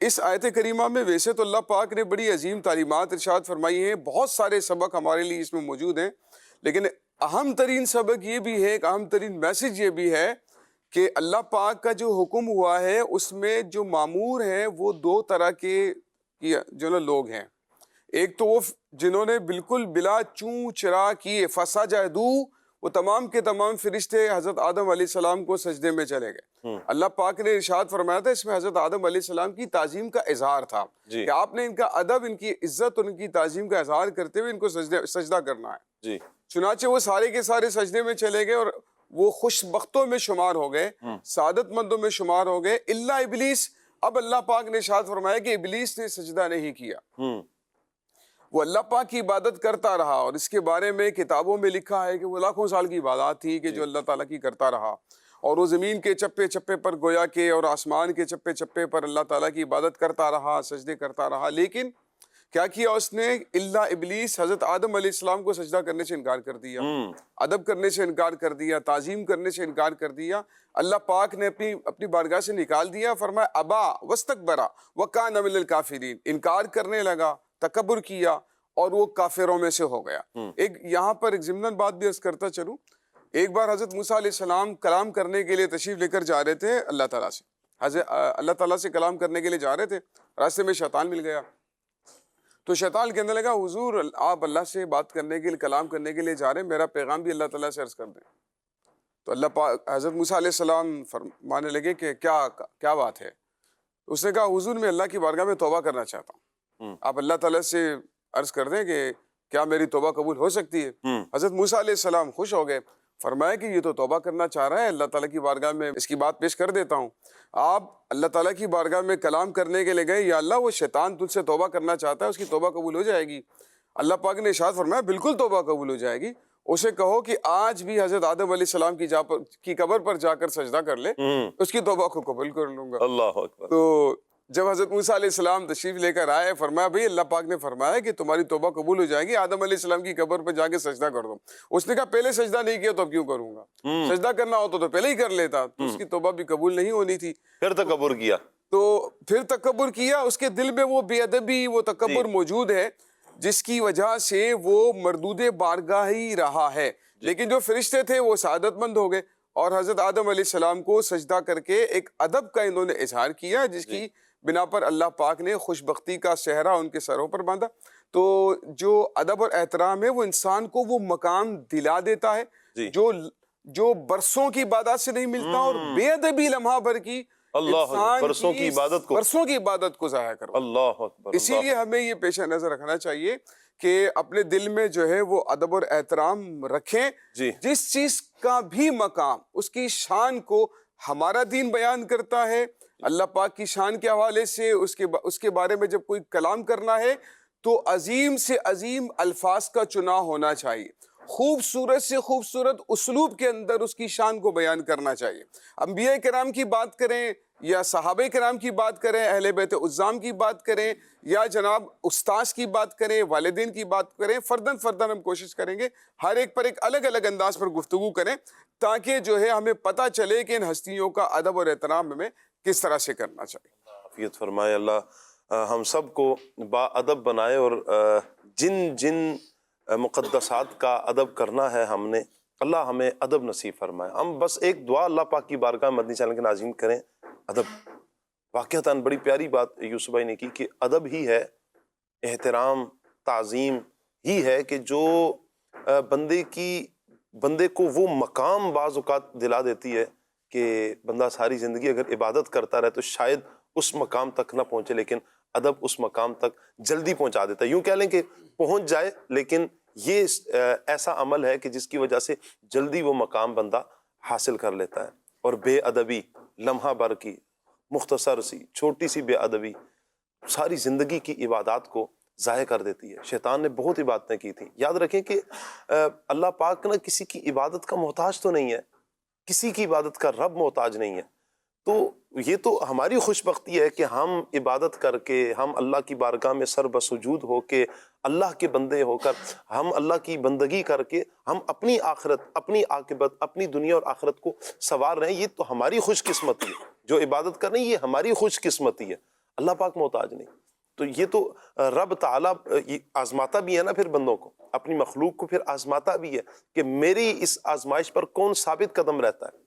اس آیت کریمہ میں ویسے تو اللہ پاک نے بڑی عظیم تعلیمات ارشاد فرمائی ہیں، بہت سارے سبق ہمارے لیے اس میں موجود ہیں، لیکن اہم ترین سبق یہ بھی ہے، ایک اہم ترین میسج یہ بھی ہے کہ اللہ پاک کا جو حکم ہوا ہے اس میں جو مامور ہیں وہ دو طرح کے جو لوگ ہیں۔ ایک تو وہ جنہوں نے بالکل بلا چوں چرا کیے فسجدوا، وہ تمام کے تمام فرشتے حضرت آدم علیہ السلام کو سجدے میں چلے گئے۔ اللہ پاک نے ارشاد فرمایا تھا، اس میں حضرت آدم علیہ السلام کی تعظیم کا اظہار تھا کہ آپ نے ان کا ادب، ان کی عزت اور ان کی تعظیم کا اظہار کرتے ہوئے ان کو سجدہ کرنا ہے۔ جی۔ چنانچہ وہ سارے کے سارے سجدے میں چلے گئے اور وہ خوش بختوں میں شمار ہو گئے، سعادت مندوں میں شمار ہو گئے، الا ابلیس۔ اب اللہ پاک نے ارشاد فرمایا کہ ابلیس نے سجدہ نہیں کیا، وہ اللہ پاک کی عبادت کرتا رہا، اور اس کے بارے میں کتابوں میں لکھا ہے کہ وہ لاکھوں سال کی عبادات تھی کہ جو اللہ تعالیٰ کی کرتا رہا، اور وہ زمین کے چپے چپے پر گویا کہ اور آسمان کے چپے چپے پر اللہ تعالیٰ کی عبادت کرتا رہا، سجدے کرتا رہا، لیکن کیا کیا اس نے؟ اللہ ابلیس حضرت آدم علیہ السلام کو سجدہ کرنے سے انکار کر دیا، ادب کرنے سے انکار کر دیا، تعظیم کرنے سے انکار کر دیا۔ اللہ پاک نے اپنی بارگاہ سے نکال دیا، فرمایا ابا واستکبر وکان من الکافرین، انکار کرنے لگا، تکبر کیا اور وہ کافروں میں سے ہو گیا۔ ایک یہاں پر ایک ضمناً بات بھی عرض کرتا چلوں، ایک بار حضرت موسیٰ علیہ السلام کلام کرنے کے لیے تشریف لے کر جا رہے تھے اللہ تعالیٰ سے، اللہ تعالیٰ سے کلام کرنے کے لیے جا رہے تھے، راستے میں شیطان مل گیا، تو شیطان کہنے لگا حضور آپ اللہ سے بات کرنے کے لیے کلام کرنے کے لیے جا رہے ہیں، میرا پیغام بھی اللہ تعالیٰ سے عرض کر دیں۔ تو اللہ پاک حضرت موسیٰ علیہ السلام فرمانے لگے کہ کیا بات ہے؟ اس نے کہا حضور میں اللہ کی بارگاہ میں توبہ کرنا چاہتا ہوں، آپ اللہ تعالیٰ سے عرض کر دیں کہ کیا میری توبہ قبول ہو سکتی ہے؟ حضرت موسیٰ علیہ السلام خوش ہو گئے، فرمایا کہ یہ تو توبہ کرنا چاہ رہا ہے، اللہ تعالیٰ کی بارگاہ میں اس کی بات پیش کر دیتا ہوں۔ آپ اللہ تعالیٰ کی بارگاہ میں کلام کرنے کے لیے گئے، یا اللہ وہ شیطان تجھ سے توبہ کرنا چاہتا ہے، اس کی توبہ قبول ہو جائے گی؟ اللہ پاک نے ارشاد فرمایا بالکل توبہ قبول ہو جائے گی، اسے کہو کہ آج بھی حضرت آدم علیہ السلام کی قبر پر جا کر سجدہ کر لے، اس کی توبہ کو قبول کر لوں گا۔ اللہ اکبر۔ تو جب حضرت موسیٰ علیہ السلام تشریف لے کر آئے، فرمایا بھئی اللہ پاک نے فرمایا کہ تمہاری توبہ قبول ہو جائے گی، آدم علیہ السلام کی قبر پر جا کے سجدہ کر دو۔ اس نے کہا پہلے سجدہ نہیں کیا تو اب کیوں کروں گا؟ سجدہ کرنا ہوتا تو پہلے ہی کر لیتا، تو اس کی توبہ بھی قبول نہیں ہونی تھی۔ پھر تکبر کیا، تو پھر تکبر کیا، اس کے دل میں وہ بے ادبی، وہ تکبر موجود ہے جس کی وجہ سے وہ مردود بارگاہ ہی رہا ہے۔ لیکن جو فرشتے تھے وہ سعادت مند ہو گئے اور حضرت آدم علیہ السلام کو سجدہ کر کے ایک ادب کا انہوں نے اظہار کیا، جس کی بنا پر اللہ پاک نے خوش بختی کا صحرا ان کے سروں پر باندھا۔ تو جو ادب اور احترام ہے وہ انسان کو وہ مقام دلا دیتا ہے جو برسوں کی عبادت سے نہیں ملتا، اور بے ادبی لمحہ بھر کی برسوں کی عبادت کو ضائع کرو۔ اللہ اکبر۔ اسی لیے ہمیں یہ پیش نظر رکھنا چاہیے کہ اپنے دل میں جو ہے وہ ادب اور احترام رکھیں، جس چیز کا بھی مقام، اس کی شان کو ہمارا دین بیان کرتا ہے، اللہ پاک کی شان کے حوالے سے اس کے بارے میں جب کوئی کلام کرنا ہے تو عظیم سے عظیم الفاظ کا چناؤ ہونا چاہیے، خوبصورت سے خوبصورت اسلوب کے اندر اس کی شان کو بیان کرنا چاہیے۔ انبیاء کرام کی بات کریں یا صحابہ کرام کی بات کریں، اہل بیت عظام کی بات کریں یا جناب استاذ کی بات کریں، والدین کی بات کریں، فرداً فرداً ہم کوشش کریں گے ہر ایک پر ایک الگ الگ انداز پر گفتگو کریں، تاکہ جو ہے ہمیں پتہ چلے کہ ان ہستیوں کا ادب اور احترام ہمیں کس طرح سے کرنا چاہیے۔ عافیت فرمائے اللہ ہم سب کو با ادب بنائے، اور جن مقدسات کا ادب کرنا ہے ہم نے، اللہ ہمیں ادب نصیب فرمائے۔ ہم بس ایک دعا اللہ پاک کی بارگاہ مدنی چینل کے ناظرین کریں، ادب۔ واقعتاً بڑی پیاری بات یوسف بھائی نے کی کہ ادب ہی ہے، احترام تعظیم ہی ہے کہ جو بندے کو وہ مقام بعض اوقات دلا دیتی ہے کہ بندہ ساری زندگی اگر عبادت کرتا رہے تو شاید اس مقام تک نہ پہنچے، لیکن ادب اس مقام تک جلدی پہنچا دیتا ہے۔ یوں کہہ لیں کہ پہنچ جائے، لیکن یہ ایسا عمل ہے کہ جس کی وجہ سے جلدی وہ مقام بندہ حاصل کر لیتا ہے۔ اور بے ادبی لمحہ بھر کی مختصر سی چھوٹی سی بے ادبی ساری زندگی کی عبادات کو ضائع کر دیتی ہے۔ شیطان نے بہت عبادتیں کی تھیں۔ یاد رکھیں کہ اللہ پاک نہ کسی کی عبادت کا محتاج تو نہیں ہے، کسی کی عبادت کا رب محتاج نہیں ہے۔ تو یہ تو ہماری خوش بختی ہے کہ ہم عبادت کر کے، ہم اللہ کی بارگاہ میں سر بسجود ہو کے، اللہ کے بندے ہو کر، ہم اللہ کی بندگی کر کے ہم اپنی آخرت، اپنی عاقبت، اپنی دنیا اور آخرت کو سنوار رہے ہیں۔ یہ تو ہماری خوش قسمتی ہے، جو عبادت کر رہے ہیں یہ ہماری خوش قسمتی ہے، اللہ پاک محتاج نہیں۔ تو یہ تو رب تعالیٰ آزماتا بھی ہے نا پھر بندوں کو، اپنی مخلوق کو پھر آزماتا بھی ہے کہ میری اس آزمائش پر کون ثابت قدم رہتا ہے۔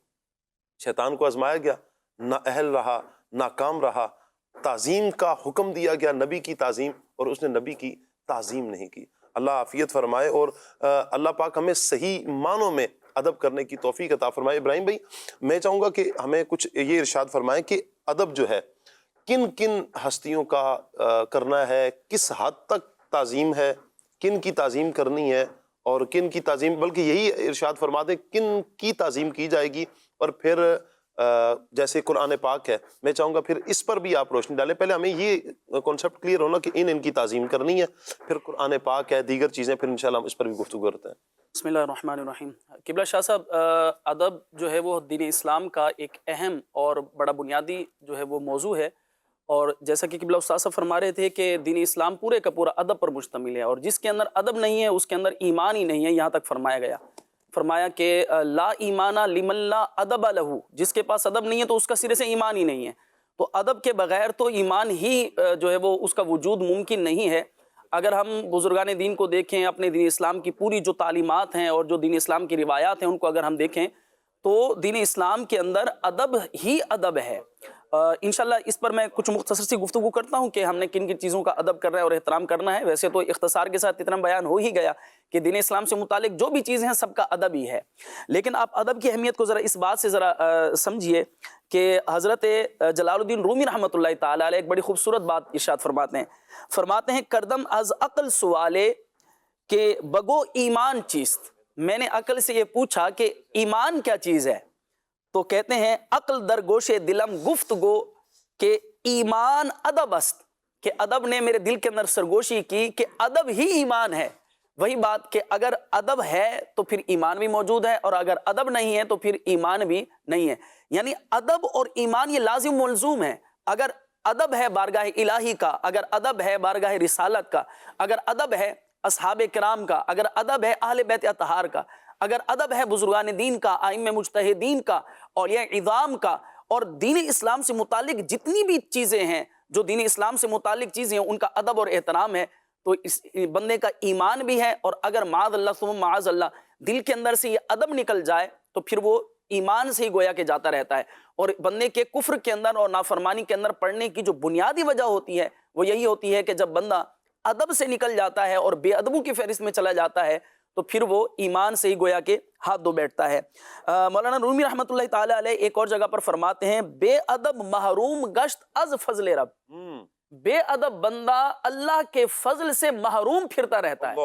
شیطان کو آزمایا گیا، نہ اہل رہا، ناکام رہا، تعظیم کا حکم دیا گیا، نبی کی تعظیم، اور اس نے نبی کی تعظیم نہیں کی۔ اللہ عافیت فرمائے، اور اللہ پاک ہمیں صحیح معنوں میں ادب کرنے کی توفیق عطا فرمائے۔ ابراہیم بھائی میں چاہوں گا کہ ہمیں کچھ یہ ارشاد فرمائیں کہ ادب جو ہے کن کن ہستیوں کا کرنا ہے، کس حد تک تعظیم ہے، کن کی تعظیم کرنی ہے اور کن کی تعظیم، بلکہ یہی ارشاد فرما دیں کن کی تعظیم کی جائے گی، اور پھر جیسے قرآن پاک ہے میں چاہوں گا پھر اس پر بھی آپ روشنی ڈالیں۔ پہلے ہمیں یہ کانسیپٹ کلیئر ہونا کہ ان کی تعظیم کرنی ہے، پھر قرآن پاک ہے، دیگر چیزیں، پھر انشاءاللہ ہم اس پر بھی گفتگو کرتے ہیں۔ بسم اللہ الرحمن الرحیم۔ قبلہ شاہ صاحب، ادب جو ہے وہ دین اسلام کا ایک اہم اور بڑا بنیادی جو ہے وہ موضوع ہے، اور جیسا کہ قبلہ استاد صاحب فرما رہے تھے کہ دین اسلام پورے کا پورا ادب پر مشتمل ہے، اور جس کے اندر ادب نہیں ہے اس کے اندر ایمان ہی نہیں ہے، یہاں تک فرمایا گیا، فرمایا کہ لا ایمان لمن لا ادب لہو، جس کے پاس ادب نہیں ہے تو اس کا سرے سے ایمان ہی نہیں ہے۔ تو ادب کے بغیر تو ایمان ہی جو ہے وہ اس کا وجود ممکن نہیں ہے۔ اگر ہم بزرگان دین کو دیکھیں، اپنے دین اسلام کی پوری جو تعلیمات ہیں اور جو دین اسلام کی روایات ہیں ان کو اگر ہم دیکھیں تو دین اسلام کے اندر ادب ہی ادب ہے۔ انشاءاللہ اس پر میں کچھ مختصر سی گفتگو کرتا ہوں کہ ہم نے کن کن چیزوں کا ادب کرنا ہے اور احترام کرنا ہے۔ ویسے تو اختصار کے ساتھ اتنا بیان ہو ہی گیا کہ دین اسلام سے متعلق جو بھی چیزیں ہیں سب کا ادب ہی ہے، لیکن آپ ادب کی اہمیت کو ذرا اس بات سے ذرا سمجھیے کہ حضرت جلال الدین رومی رحمۃ اللہ تعالی علیہ ایک بڑی خوبصورت بات ارشاد فرماتے ہیں کردم از عقل سوالے کہ بگو ایمان چیست، میں نے عقل سے یہ پوچھا کہ ایمان کیا چیز ہے، تو کہتے ہیں عقل در گوش دلم گفتگو کہ ایمان ادب است، کہ ادب نے میرے دل کے اندر سرگوشی کی کہ ادب ہی ایمان ہے۔ وہی بات کہ اگر ادب ہے تو پھر ایمان بھی موجود ہے، اور اگر ادب نہیں ہے تو پھر ایمان بھی نہیں ہے، یعنی ادب اور ایمان یہ لازم ملزوم ہے۔ اگر ادب ہے بارگاہ الہی کا، اگر ادب ہے بارگاہ رسالت کا، اگر ادب ہے اصحاب کرام کا، اگر ادب ہے اہل بیت اطہار کا، اگر ادب ہے بزرگان دین کا، ائمہ مجتہدین کا، اولیاء عظام کا، اور دین اسلام سے متعلق جتنی بھی چیزیں ہیں، جو دین اسلام سے متعلق چیزیں ہیں ان کا ادب اور احترام ہے، تو اس بندے کا ایمان بھی ہے۔ اور اگر معاذ اللہ ثم معاذ اللہ دل کے اندر سے یہ ادب نکل جائے تو پھر وہ ایمان سے ہی گویا کہ جاتا رہتا ہے، اور بندے کے کفر کے اندر اور نافرمانی کے اندر پڑنے کی جو بنیادی وجہ ہوتی ہے وہ یہی ہوتی ہے کہ جب بندہ ادب سے نکل جاتا ہے اور بے ادبوں کی فہرست میں چلا جاتا ہے تو پھر وہ ایمان سے ہی گویا کہ ہاتھ دھو بیٹھتا ہے۔ مولانا رومی رحمۃ اللہ تعالی علیہ ایک اور جگہ پر فرماتے ہیں بے ادب محروم گشت از فضل رب، بے ادب بندہ اللہ کے فضل سے محروم پھرتا رہتا ہے،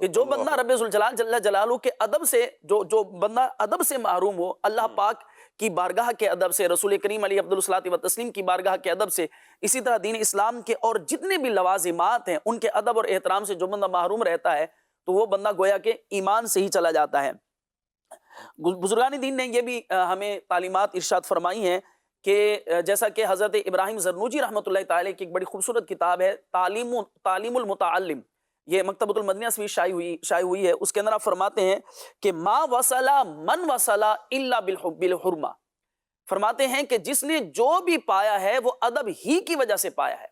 کہ جو بندہ رب ذوالجلال جل جلالہ کے ادب سے جو بندہ ادب سے محروم ہو، اللہ پاک کی بارگاہ کے ادب سے، رسول کریم علیہ افضل و تسلیم کی بارگاہ کے ادب سے، اسی طرح دین اسلام کے اور جتنے بھی لوازمات ہیں ان کے ادب اور احترام سے جو بندہ محروم رہتا ہے تو وہ بندہ گویا کہ ایمان سے ہی چلا جاتا ہے۔ بزرگان دین نے یہ بھی ہمیں تعلیمات ارشاد فرمائی ہیں کہ جیسا کہ حضرت ابراہیم زرنوجی رحمۃ اللہ تعالی کی ایک بڑی خوبصورت کتاب ہے تعلیم المتعلم، یہ مکتبۃ المدینہ سے شائع ہوئی ہے، اس کے اندر آپ فرماتے ہیں کہ ما وصلا من وصلا الا بالحرمہ، فرماتے ہیں کہ جس نے جو بھی پایا ہے وہ ادب ہی کی وجہ سے پایا ہے،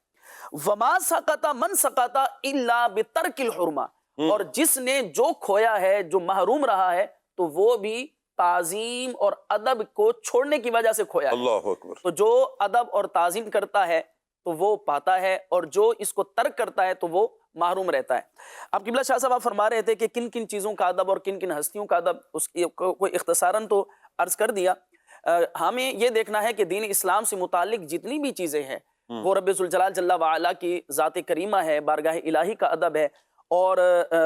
وما سقط من سقط الا بترک الحرمہ، اور جس نے جو کھویا ہے، جو محروم رہا ہے، تو وہ بھی تعظیم اور ادب کو چھوڑنے کی وجہ سے کھویا ہے۔ اللہ اکبر۔ تو جو ادب اور تعظیم کرتا ہے تو وہ پاتا ہے، اور جو اس کو ترک کرتا ہے تو وہ محروم رہتا ہے۔ اب قبلہ شاہ صاحب آپ فرما رہے تھے کہ کن کن چیزوں کا ادب اور کن کن ہستیوں کا ادب، اس کو اختصاراً تو عرض کر دیا۔ ہمیں یہ دیکھنا ہے کہ دین اسلام سے متعلق جتنی بھی چیزیں ہیں وہ رب ذوالجلال جل وعلا کی ذات کریمہ ہے، بارگاہ الہی کا ادب ہے، اور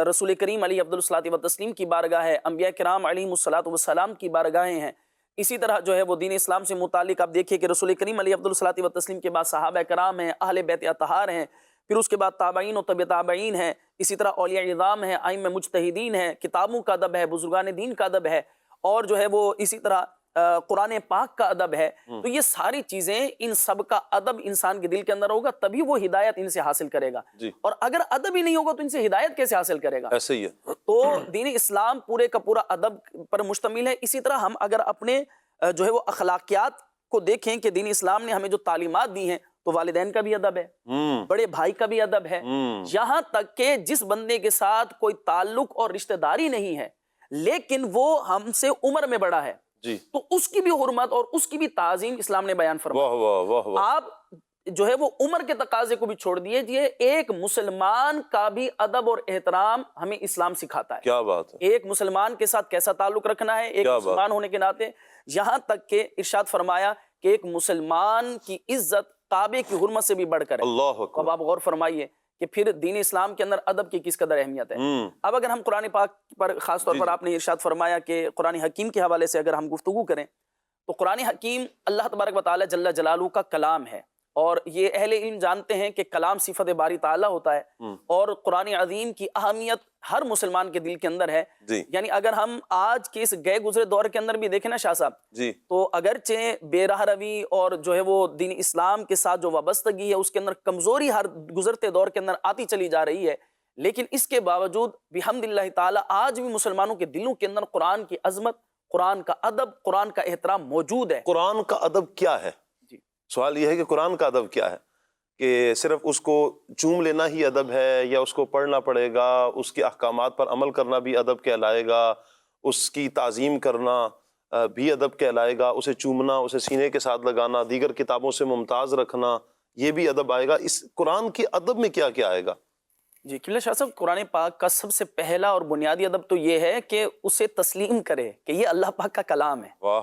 رسول کریم علیہ افضل و تسلیم کی بارگاہ ہے، انبیاء کرام علیہم الصلاۃ والسلام کی بارگاہیں ہیں۔ اسی طرح جو ہے وہ دین اسلام سے متعلق آپ دیکھیے کہ رسول کریم علیہ افضل و تسلیم کے بعد صحابہ کرام ہیں، اہل بیت اطہار ہیں، پھر اس کے بعد تابعین و تبع تابعین ہیں، اسی طرح اولیاء اعظام ہیں، ائمہ مجتہدین ہیں، کتابوں کا ادب ہے، بزرگان دین کا ادب ہے، اور جو ہے وہ اسی طرح قرآن پاک کا ادب ہے۔ تو یہ ساری چیزیں، ان سب کا ادب انسان کے دل کے اندر ہوگا تبھی وہ ہدایت ان سے حاصل کرے گا، اور اگر ادب ہی نہیں ہوگا تو ان سے ہدایت کیسے حاصل کرے گا؟ ایسے ہی ہے۔ تو دین اسلام پورے کا پورا ادب پر مشتمل ہے۔ اسی طرح ہم اگر اپنے جو ہے وہ اخلاقیات کو دیکھیں کہ دین اسلام نے ہمیں جو تعلیمات دی ہیں تو والدین کا بھی ادب ہے، بڑے بھائی کا بھی ادب ہے، یہاں تک کہ جس بندے کے ساتھ کوئی تعلق اور رشتہ داری نہیں ہے لیکن وہ ہم سے عمر میں بڑا ہے تو اس کی بھی حرمت اور اس کی بھی تعظیم اسلام نے بیان فرمایا۔ آپ جو ہے وہ عمر کے تقاضے کو بھی چھوڑ دیجئے، ایک مسلمان کا بھی ادب اور احترام ہمیں اسلام سکھاتا ہے۔ کیا بات ہے! ایک مسلمان کے ساتھ کیسا تعلق رکھنا ہے ایک مسلمان ہونے کے ناطے، یہاں تک کہ ارشاد فرمایا کہ ایک مسلمان کی عزت کعبے کی حرمت سے بھی بڑھ کر ہے۔ اللہ اکبر۔ اب آپ غور فرمائیے کہ پھر دین اسلام کے اندر ادب کی کس قدر اہمیت ہے۔ اب اگر ہم قرآن پاک پر خاص طور پر آپ نے ارشاد فرمایا کہ قرآن حکیم کے حوالے سے اگر ہم گفتگو کریں تو قرآن حکیم اللہ تبارک و تعالی جل جلالہ کا کلام ہے، اور یہ اہل علم جانتے ہیں کہ کلام صفت باری تعالیٰ ہوتا ہے اور قرآن عظیم کی اہمیت ہر مسلمان کے دل کے اندر ہے. یعنی اگر ہم آج کے اس گئے گزرے دور کے اندر بھی دیکھیں نا شاہ صاحب, تو اگرچہ بے راہ روی اور جو ہے وہ دین اسلام کے ساتھ جو وابستگی ہے اس کے اندر کمزوری ہر گزرتے دور کے اندر آتی چلی جا رہی ہے, لیکن اس کے باوجود بحمد اللہ تعالیٰ آج بھی مسلمانوں کے دلوں کے اندر قرآن کی عظمت, قرآن کا ادب, قرآن کا احترام موجود ہے. قرآن کا ادب کیا ہے؟ سوال یہ ہے کہ قرآن کا ادب کیا ہے, کہ صرف اس کو چوم لینا ہی ادب ہے, یا اس کو پڑھنا پڑے گا, اس کے احکامات پر عمل کرنا بھی ادب کہلائے گا, اس کی تعظیم کرنا بھی ادب کہلائے گا, اسے چومنا, اسے سینے کے ساتھ لگانا, دیگر کتابوں سے ممتاز رکھنا, یہ بھی ادب آئے گا؟ اس قرآن کے ادب میں کیا کیا آئے گا؟ جی قبلہ شاہ صاحب, قرآن پاک کا سب سے پہلا اور بنیادی ادب تو یہ ہے کہ اسے تسلیم کرے کہ یہ اللہ پاک کا کلام ہے. واہ,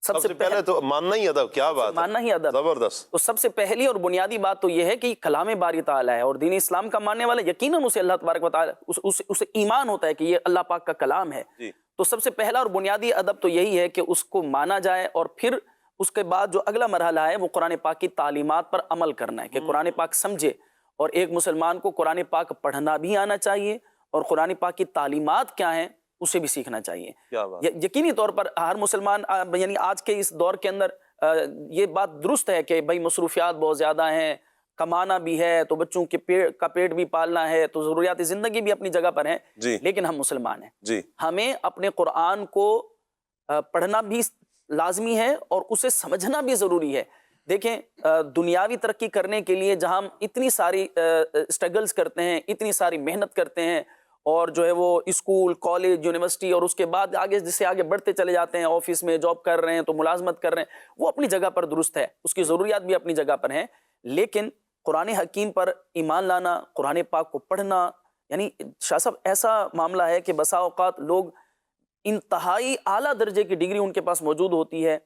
سب سے پہلے تو ماننا ہی ادب. کیا بات ہے, ماننا ہی ادب, زبردست. تو سب سے پہلی اور بنیادی بات تو یہ ہے کہ یہ کلام باری تعالیٰ ہے, اور دین اسلام کا ماننے والا یقیناً اسے اللہ تبارک و تعالی اسے ایمان ہوتا ہے کہ یہ اللہ پاک کا کلام ہے. تو سب سے پہلا اور بنیادی ادب تو یہی ہے کہ اس کو مانا جائے, اور پھر اس کے بعد جو اگلا مرحلہ ہے وہ قرآن پاک کی تعلیمات پر عمل کرنا ہے, کہ قرآن پاک سمجھے. اور ایک مسلمان کو قرآن پاک پڑھنا بھی آنا چاہیے, اور قرآن پاک کی تعلیمات کیا ہیں اسے بھی سیکھنا چاہیے. یقینی طور پر ہر مسلمان, یعنی آج کے اس دور کے اندر یہ بات درست ہے کہ بھائی مصروفیات بہت زیادہ ہیں, کمانا بھی ہے, تو بچوں کے پیٹ بھی پالنا ہے, تو ضروریات زندگی بھی اپنی جگہ پر ہیں, لیکن ہم مسلمان ہیں. ہمیں اپنے قرآن کو پڑھنا بھی لازمی ہے اور اسے سمجھنا بھی ضروری ہے. دیکھیں دنیاوی ترقی کرنے کے لیے جہاں ہم اتنی ساری اسٹرگلز کرتے ہیں, اتنی ساری محنت کرتے ہیں, اور جو ہے وہ اسکول, کالج, یونیورسٹی, اور اس کے بعد آگے جس سے آگے بڑھتے چلے جاتے ہیں, آفس میں جاب کر رہے ہیں تو ملازمت کر رہے ہیں, وہ اپنی جگہ پر درست ہے, اس کی ضروریات بھی اپنی جگہ پر ہیں, لیکن قرآن حکیم پر ایمان لانا, قرآن پاک کو پڑھنا, یعنی شاہ صاحب ایسا معاملہ ہے کہ بسا اوقات لوگ انتہائی اعلیٰ درجے کی ڈگری ان کے پاس موجود ہوتی ہے,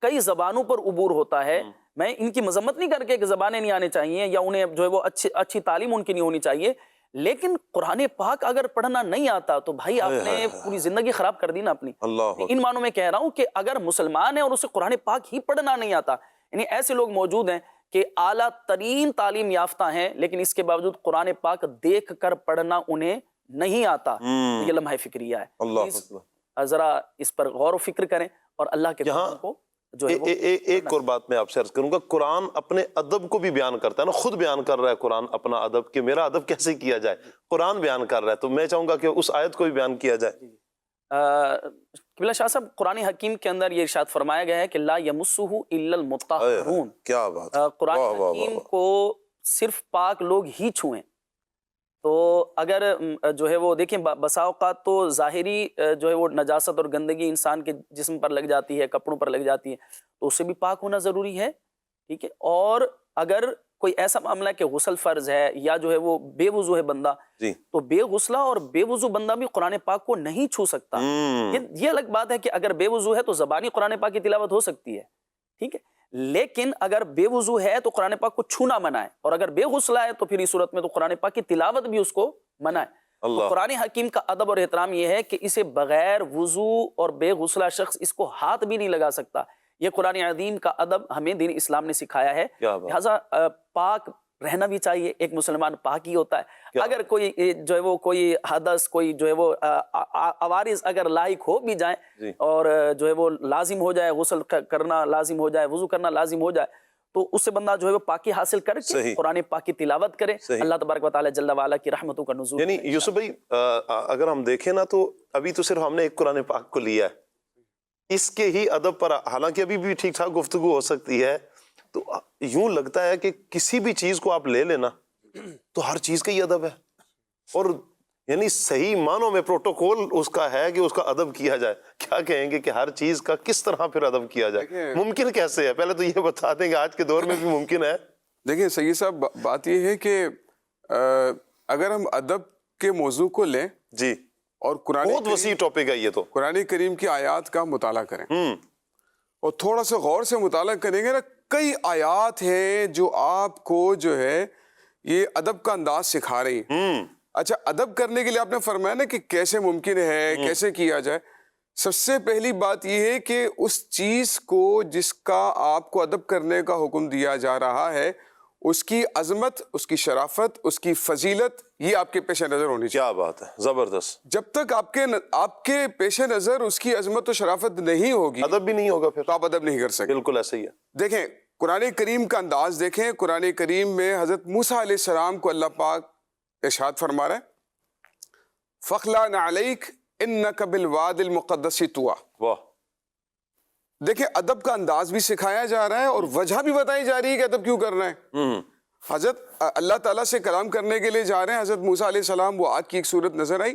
کئی زبانوں پر عبور ہوتا ہے. میں ان کی مذمت نہیں کر کے کہ زبانیں نہیں آنے چاہیے یا انہیں جو ہے وہ اچھی تعلیم ان کی نہیں ہونی چاہیے, لیکن قرآن پاک اگر پڑھنا نہیں آتا تو بھائی آپ نے پوری زندگی خراب کر دی نا اپنی. ان معنوں میں کہہ رہا ہوں کہ اگر مسلمان ہے اور اسے قرآن پاک ہی پڑھنا نہیں آتا, یعنی ایسے لوگ موجود ہیں کہ اعلیٰ ترین تعلیم یافتہ ہیں لیکن اس کے باوجود قرآن پاک دیکھ کر پڑھنا انہیں نہیں آتا. یہ لمحہ فکریہ ہے, ذرا اس پر غور و فکر کریں اور اللہ کے قرآن کو جو ہے ایک اور بات میں آپ سے عرض کروں گا. قرآن اپنے ادب کو بھی بیان کرتا ہے نا, خود بیان کر رہا ہے قرآن اپنا ادب, کہ میرا ادب کیسے کیا جائے, قرآن بیان کر رہا ہے. تو میں چاہوں گا کہ اس آیت کو بھی بیان کیا جائے. قبلہ شاہ صاحب, قرآن حکیم کے اندر یہ ارشاد فرمایا گیا ہے کہ لا یمسہ الا المطہرون. کیا بات, قرآن حکیم کو صرف پاک لوگ ہی چھوئیں. تو اگر جو ہے وہ دیکھیں بسا اوقات تو ظاہری جو ہے وہ نجاست اور گندگی انسان کے جسم پر لگ جاتی ہے, کپڑوں پر لگ جاتی ہے, تو اس سے بھی پاک ہونا ضروری ہے, ٹھیک ہے. اور اگر کوئی ایسا معاملہ ہے کہ غسل فرض ہے یا جو ہے وہ بے وضو ہے بندہ, تو بے غسلہ اور بے وضو بندہ بھی قرآن پاک کو نہیں چھو سکتا. یہ الگ بات ہے کہ اگر بے وضو ہے تو زبانی قرآن پاک کی تلاوت ہو سکتی ہے, ٹھیک ہے, لیکن اگر بے وضو ہے تو قرآن پاک کو چھونا منع ہے, اور اگر بے غسلہ ہے تو پھر اس صورت میں تو قرآن پاک کی تلاوت بھی اس کو منع ہے. تو قرآن حکیم کا ادب اور احترام یہ ہے کہ اسے بغیر وضو اور بے غسلہ شخص اس کو ہاتھ بھی نہیں لگا سکتا. یہ قرآن عظیم کا ادب ہمیں دین اسلام نے سکھایا ہے, لہذا پاک رہنا بھی چاہیے. ایک مسلمان پاک ہی ہوتا ہے. اگر کوئی جو ہے وہ کوئی حدث, کوئی جو ہے وہ عوارض اگر لاحق ہو بھی جائیں اور جو ہے وہ لازم ہو جائے, غسل کرنا لازم ہو جائے, وضو کرنا لازم ہو جائے, تو اس سے بندہ جو ہے وہ پاکی حاصل کر کے قرآن پاک کی تلاوت کرے, اللہ تبارک و تعالی جل وعلا کی رحمتوں کا نزول. یعنی یوسف بھائی اگر ہم دیکھیں نا تو ابھی تو صرف ہم نے ایک قرآن پاک کو لیا ہے, اس کے ہی ادب پر حالانکہ ابھی بھی ٹھیک ٹھاک گفتگو ہو سکتی ہے, تو یوں لگتا ہے کہ کسی بھی چیز کو آپ لے لینا تو ہر چیز کا ہی ادب ہے, اور یعنی صحیح معنوں میں پروٹوکول اس کا ہے کہ اس کا ادب کیا جائے. کیا کہیں گے کہ ہر چیز کا کس طرح پھر ادب کیا جائے, ممکن کیسے ہے؟ پہلے تو یہ بتا دیں کہ آج کے دور میں بھی ممکن ہے. دیکھیں سید صاحب, بات یہ ہے کہ اگر ہم ادب کے موضوع کو لیں جی, اور قرآن بہت وسیع ٹاپک ہے یہ, تو قرآن کریم کی آیات کا مطالعہ کریں اور تھوڑا سا غور سے مطالعہ کریں گے نا, کئی آیات ہیں جو آپ کو جو ہے یہ ادب کا انداز سکھا رہی ہیں. اچھا, ادب کرنے کے لیے آپ نے فرمایا نا کہ کیسے ممکن ہے, کیسے کیا جائے. سب سے پہلی بات یہ ہے کہ اس چیز کو جس کا آپ کو ادب کرنے کا حکم دیا جا رہا ہے، اس کی عظمت، اس کی شرافت، اس کی فضیلت، یہ آپ کے پیش نظر ہونی چاہیے۔ کیا بات ہے، زبردست۔ جب تک آپ کے پیش نظر اس کی عظمت و شرافت نہیں ہوگی ادب بھی نہیں ہوگا پھر، تو آپ ادب نہیں کر سکتے۔ بالکل ایسا ہی ہے۔ دیکھیں قرآن کریم کا انداز دیکھیں، قرآن کریم میں حضرت موسیٰ علیہ السلام کو اللہ پاک ارشاد فرما رہا ہے فَخْلَعْنَ عَلَيْكَ إِنَّكَ بِالْوَادِ الْمُقَدَّسِ طُوًى۔ واہ، دیکھیں ادب کا انداز بھی سکھایا جا رہا ہے اور وجہ بھی بتائی جا رہی ہے کہ ادب کیوں کرنا ہے۔ حضرت اللہ تعالیٰ سے کلام کرنے کے لیے جا رہے ہیں، حضرت موسیٰ علیہ السلام، وہ آگ کی ایک صورت نظر آئی،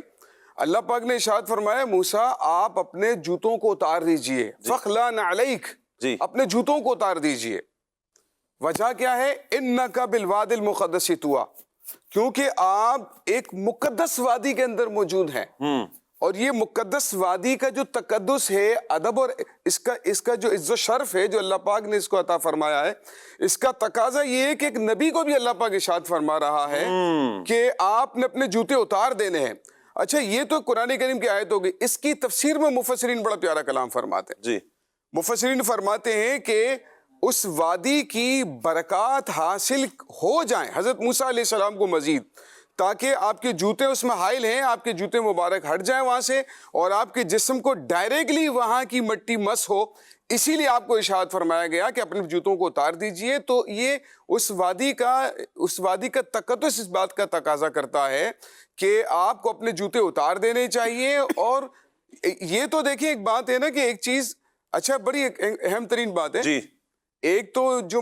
اللہ پاک نے ارشاد فرمایا موسیٰ آپ اپنے جوتوں کو اتار دیجئے، فَخْلَعْنَ عَلَيْكَ، جی، اپنے جوتوں کو اتار دیجئے۔ وجہ کیا ہے؟ اِنَّكَ بِالْوَادِ الْمُقَدَّسِ طُوًى، کیونکہ آپ ایک مقدس وادی کے اندر موجود ہیں، اور یہ مقدس وادی کا جو تقدس ہے، ادب اور اس کا جو عز و شرف ہے جو اللہ پاک نے اس کو عطا فرمایا ہے، اس کا تقاضا یہ ہے کہ ایک نبی کو بھی اللہ پاک ارشاد فرما رہا ہے کہ آپ نے اپنے جوتے اتار دینے ہیں۔ اچھا یہ تو قرآن کریم کی آیت ہوگی، اس کی تفسیر میں مفسرین بڑا پیارا کلام فرماتے ہیں۔ جی، مفسرین فرماتے ہیں کہ اس وادی کی برکات حاصل ہو جائیں حضرت موسیٰ علیہ السلام کو مزید، تاکہ آپ کے جوتے اس میں حائل ہیں، آپ کے جوتے مبارک ہٹ جائیں وہاں سے اور آپ کے جسم کو ڈائریکٹلی وہاں کی مٹی مس ہو، اسی لیے آپ کو ارشاد فرمایا گیا کہ اپنے جوتوں کو اتار دیجئے۔ تو یہ اس وادی کا تقدس اس بات کا تقاضا کرتا ہے کہ آپ کو اپنے جوتے اتار دینے چاہیے۔ اور یہ تو دیکھیں ایک بات ہے نا کہ ایک چیز، اچھا بڑی اہم ترین بات ہے، جی، ایک تو جو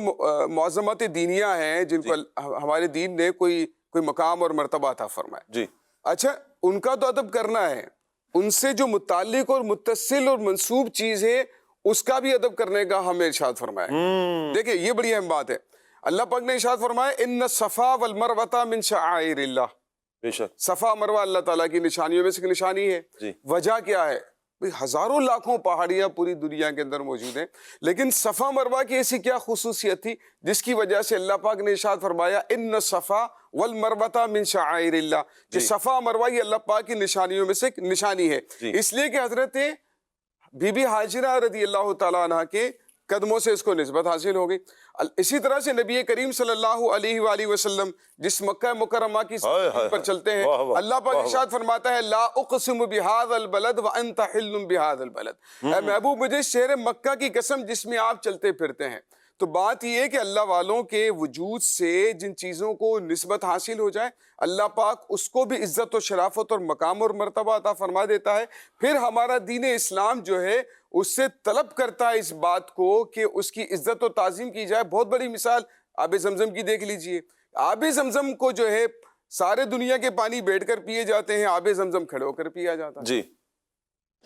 معظمات دینیہ ہیں جن کو ہمارے دین نے کوئی مقام اور مرتبہ عطا فرمایا، جی، اچھا ان کا تو ادب کرنا ہے، ان سے جو متعلق اور متصل اور منسوب چیز ہے اس کا بھی ادب کرنے کا ہمیں ارشاد فرمایا ہے۔ دیکھیں یہ بڑی اہم بات ہے، اللہ پاک نے ارشاد فرمایا ان الصفا والمروہ من شعائر اللہ، بے شک، صفا مروہ اللہ تعالیٰ کی نشانیوں میں سے ایک نشانی ہے۔ جی، وجہ کیا ہے؟ ہزاروں لاکھوں پہاڑیاں پوری دنیا کے اندر موجود ہیں، لیکن صفا مروہ کی ایسی کیا خصوصیت تھی جس کی وجہ سے اللہ پاک نے ارشاد فرمایا ان الصفا والمروہ من شعائر اللہ، کہ صفا مروہ یہ اللہ پاک کی نشانیوں میں سے ایک نشانی ہے، اس لیے کہ حضرت بی بی ہاجرہ رضی اللہ تعالیٰ عنہ کے قدموں سے اس کو نسبت حاصل ہو گئی۔ اسی طرح سے نبی کریم صلی اللہ علیہ وآلہ وسلم جس مکہ مکرمہ کی سرزمین پر چلتے ہیں، اللہ پاک ارشاد فرماتا ہے لا اقسم بہذا البلد وانت حل بہذا البلد، اے محبوب مجھے شہر مکہ کی قسم جس میں آپ چلتے پھرتے ہیں۔ تو بات یہ ہے کہ اللہ والوں کے وجود سے جن چیزوں کو نسبت حاصل ہو جائے اللہ پاک اس کو بھی عزت و شرافت اور مقام اور مرتبہ عطا فرما دیتا ہے۔ پھر ہمارا دین اسلام جو ہے اس سے طلب کرتا ہے اس بات کو کہ اس کی عزت و تعظیم کی جائے۔ بہت بڑی مثال آب زمزم کی دیکھ لیجئے، آب زمزم کو جو ہے سارے دنیا کے پانی بیٹھ کر پیے جاتے ہیں، آب زمزم کھڑے ہو کر پیا جاتا ہے۔ جی،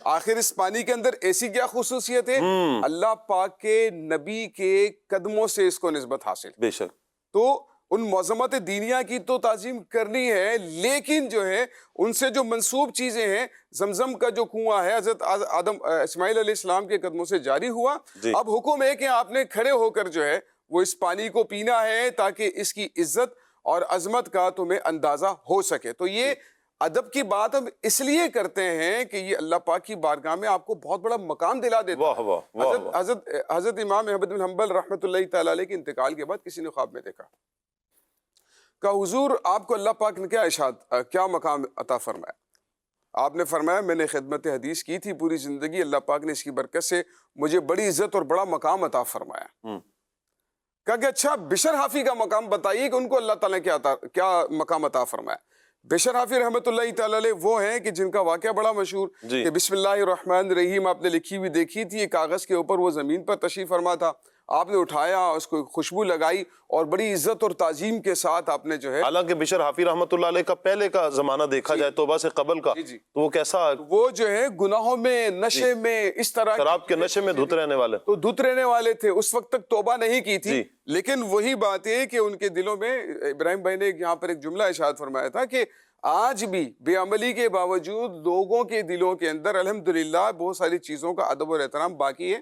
آخر اس پانی کے اندر ایسی کیا خصوصیت ہے؟ اللہ پاک کے نبی کے قدموں سے اس کو نسبت حاصل۔ بے شک، تو ان معظمات دینیہ کی تو تعظیم کرنی ہے، لیکن جو ہے ان سے جو منسوب چیزیں ہیں، زمزم کا جو کنواں ہے حضرت اسماعیل علیہ السلام کے قدموں سے جاری ہوا، اب حکم ہے کہ آپ نے کھڑے ہو کر جو ہے وہ اس پانی کو پینا ہے تاکہ اس کی عزت اور عظمت کا تمہیں اندازہ ہو سکے۔ تو یہ ادب کی بات ہم اس لیے کرتے ہیں کہ یہ اللہ پاک کی بارگاہ میں آپ کو بہت بڑا مقام دلا دیتا ہے۔ واہ واہ واہ، حضرت امام احمد بن حنبل رحمۃ اللہ تعالیٰ علیہ کے انتقال کے بعد کسی نے خواب میں دیکھا، کہا حضور آپ کو اللہ پاک نے کیا مقام عطا فرمایا؟ آپ نے فرمایا میں نے خدمت حدیث کی تھی پوری زندگی، اللہ پاک نے اس کی برکت سے مجھے بڑی عزت اور بڑا مقام عطا فرمایا۔ کہا کہ اچھا بشر حافی کا مقام بتائیے کہ ان کو اللہ تعالیٰ نے کیا مقام عطا فرمایا۔ بشر حافی رحمۃ اللہ تعالیٰ علیہ وہ ہیں کہ جن کا واقعہ بڑا مشہور کہ بسم اللہ الرحمن الرحیم آپ نے لکھی ہوئی دیکھی تھی، ایک کاغذ کے اوپر وہ زمین پر تشریف فرما تھا، آپ نے اٹھایا، اس کو خوشبو لگائی اور بڑی عزت اور تعظیم کے ساتھ آپ نے جو ہے، حالانکہ بشر حافی رحمۃ اللہ علیہ کا پہلے کا زمانہ دیکھا جائے توبہ سے قبل کا، تو وہ کیسا، وہ جو ہے گناہوں میں، نشے میں، اس طرح شراب کے نشے میں دھت رہنے والے، تو دھت رہنے والے تھے، اس وقت تک توبہ نہیں کی تھی۔ لیکن وہی بات ہے کہ ان کے دلوں میں، ابراہیم بھائی نے یہاں پر ایک جملہ ارشاد فرمایا تھا کہ آج بھی بے عملی کے باوجود لوگوں کے دلوں کے اندر الحمدللہ بہت ساری چیزوں کا ادب اور احترام باقی ہے۔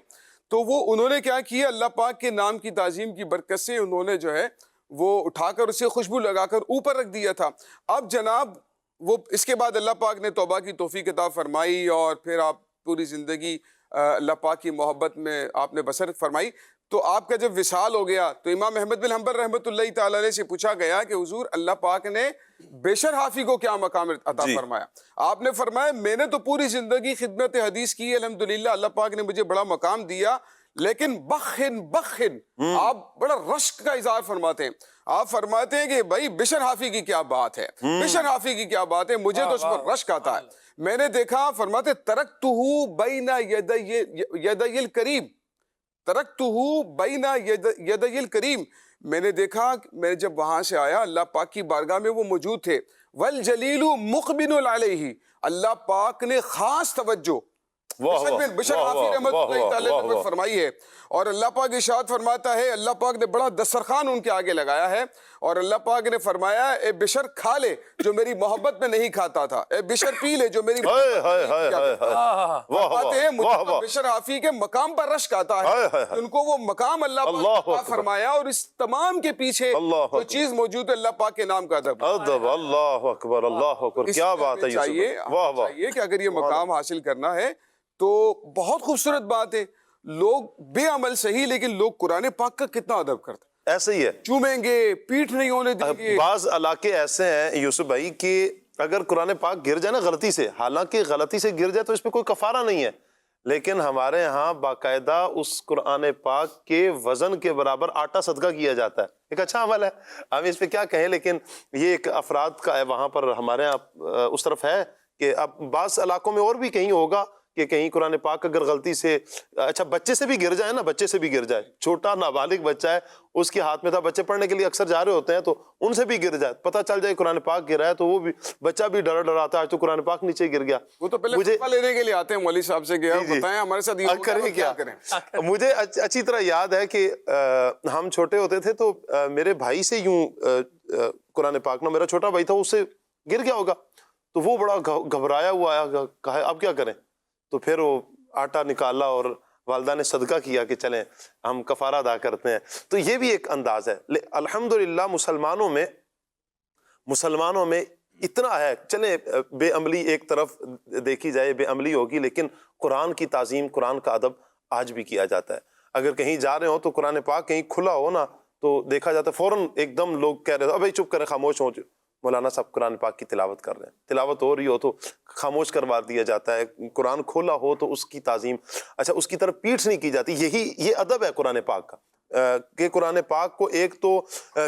تو وہ انہوں نے کیا کیا، اللہ پاک کے نام کی تعظیم کی برکت سے انہوں نے جو ہے وہ اٹھا کر اسے خوشبو لگا کر اوپر رکھ دیا تھا۔ اب جناب وہ اس کے بعد اللہ پاک نے توبہ کی توفیق عطا فرمائی اور پھر آپ پوری زندگی اللہ پاک کی محبت میں آپ نے بسر فرمائی. تو آپ کا جب وصال ہو گیا تو امام احمد بن حنبل رحمۃ اللہ تعالی علیہ سے پوچھا گیا کہ حضور اللہ پاک نے بشر حافی کو کیا مقام عطا فرمایا؟ آپ نے فرمایا میں نے تو پوری زندگی خدمت حدیث کی الحمدللہ، اللہ پاک نے مجھے بڑا مقام دیا، لیکن بخن آپ بڑا رشک کا اظہار فرماتے ہیں. آپ فرماتے ہیں کہ بھائی بشر حافی کی کیا بات ہے، بشر حافی کی کیا بات ہے، مجھے تو اس پر رشک آتا ہے. میں نے دیکھا فرماتے ترکتہ بین یدی الکریم، ترکتہ بین یدی الکریم. میں نے دیکھا، میں جب وہاں سے آیا اللہ پاک کی بارگاہ میں وہ موجود تھے. والجلیل مقبل علیہ، اللہ پاک نے خاص توجہ بشر حافی رحمۃ اللہ تعالی پر فرمائی ہے. اور اللہ پاک ارشاد فرماتا ہے، اللہ پاک نے بڑا دسترخوان ان کے آگے لگایا ہے اور اللہ پاک نے فرمایا اے بشر کھا لے جو میری محبت میں نہیں کھاتا تھا، اے بشر پی لے جو میری فرماتے ہیں. مجھے بشر حافی کے مقام پر رشک آتا ہے، ان کو وہ مقام اللہ پاک نے فرمایا. اور اس تمام کے پیچھے جو چیز موجود ہے اللہ پاک کے نام کا ادب. اللہ اکبر، اللہ اکبر، کیا بات ہے. چاہیے کہ اگر یہ مقام حاصل کرنا ہے تو بہت خوبصورت بات ہے. لوگ بے عمل صحیح، لیکن لوگ قرآن پاک کا کتنا ادب کرتے ہیں. ایسے ہی ہے، چومیں گے، پیٹھ نہیں ہونے دیں گے. بعض علاقے ایسے ہیں یوسف بھائی کہ اگر قرآن پاک گر جائے نا غلطی سے، حالانکہ غلطی سے گر جائے تو اس پہ کوئی کفارہ نہیں ہے، لیکن ہمارے ہاں باقاعدہ اس قرآن پاک کے وزن کے برابر آٹا صدقہ کیا جاتا ہے. ایک اچھا عمل ہے، ہم اس پہ کیا کہیں، لیکن یہ ایک افراد کا ہے وہاں پر، ہمارے یہاں اس طرف ہے کہ اب بعض علاقوں میں اور بھی کہیں ہوگا کہ کہیں قرآن پاک اگر غلطی سے، اچھا بچے سے بھی گر جائے نا، بچے سے بھی گر جائے، چھوٹا نابالغ بچہ ہے اس کے ہاتھ میں تھا، بچے پڑھنے کے لیے اکثر جا رہے ہوتے ہیں تو ان سے بھی گر جائے، پتہ چل جائے قرآن پاک گرا ہے تو وہ بھی بچہ بھی ڈراتا ہے تو قرآن پاک نیچے گر گیا. وہ تو پہلے فتویٰ لینے کے لیے آتے ہیں مولوی صاحب سے، گیا بتائیں ہمارے ساتھ یہ کریں کیا کریں. مجھے اچھی طرح یاد ہے کہ ہم چھوٹے ہوتے تھے تو میرے بھائی سے یوں قرآن پاک نا، میرا چھوٹا بھائی تھا، اس سے گر گیا ہوگا تو وہ بڑا گھبرایا ہوا آیا، کہا اب کیا کریں. تو پھر وہ آٹا نکالا اور والدہ نے صدقہ کیا کہ چلیں ہم کفارہ ادا کرتے ہیں. تو یہ بھی ایک انداز ہے. الحمدللہ مسلمانوں میں اتنا ہے، چلیں بے عملی ایک طرف دیکھی جائے، بے عملی ہوگی، لیکن قرآن کی تعظیم، قرآن کا ادب آج بھی کیا جاتا ہے. اگر کہیں جا رہے ہو تو قرآن پاک کہیں کھلا ہو نا تو دیکھا جاتا ہے فوراً ایک دم لوگ کہہ رہے تھے ابھی چپ کریں، خاموش ہو، مولانا صاحب قرآن پاک کی تلاوت کر رہے ہیں، تلاوت ہو رہی ہو تو خاموش کروا دیا جاتا ہے. قرآن کھولا ہو تو اس کی تعظیم، اچھا اس کی طرف پیٹھ نہیں کی جاتی. یہ ادب ہے قرآن پاک کا کہ قرآن پاک کو ایک تو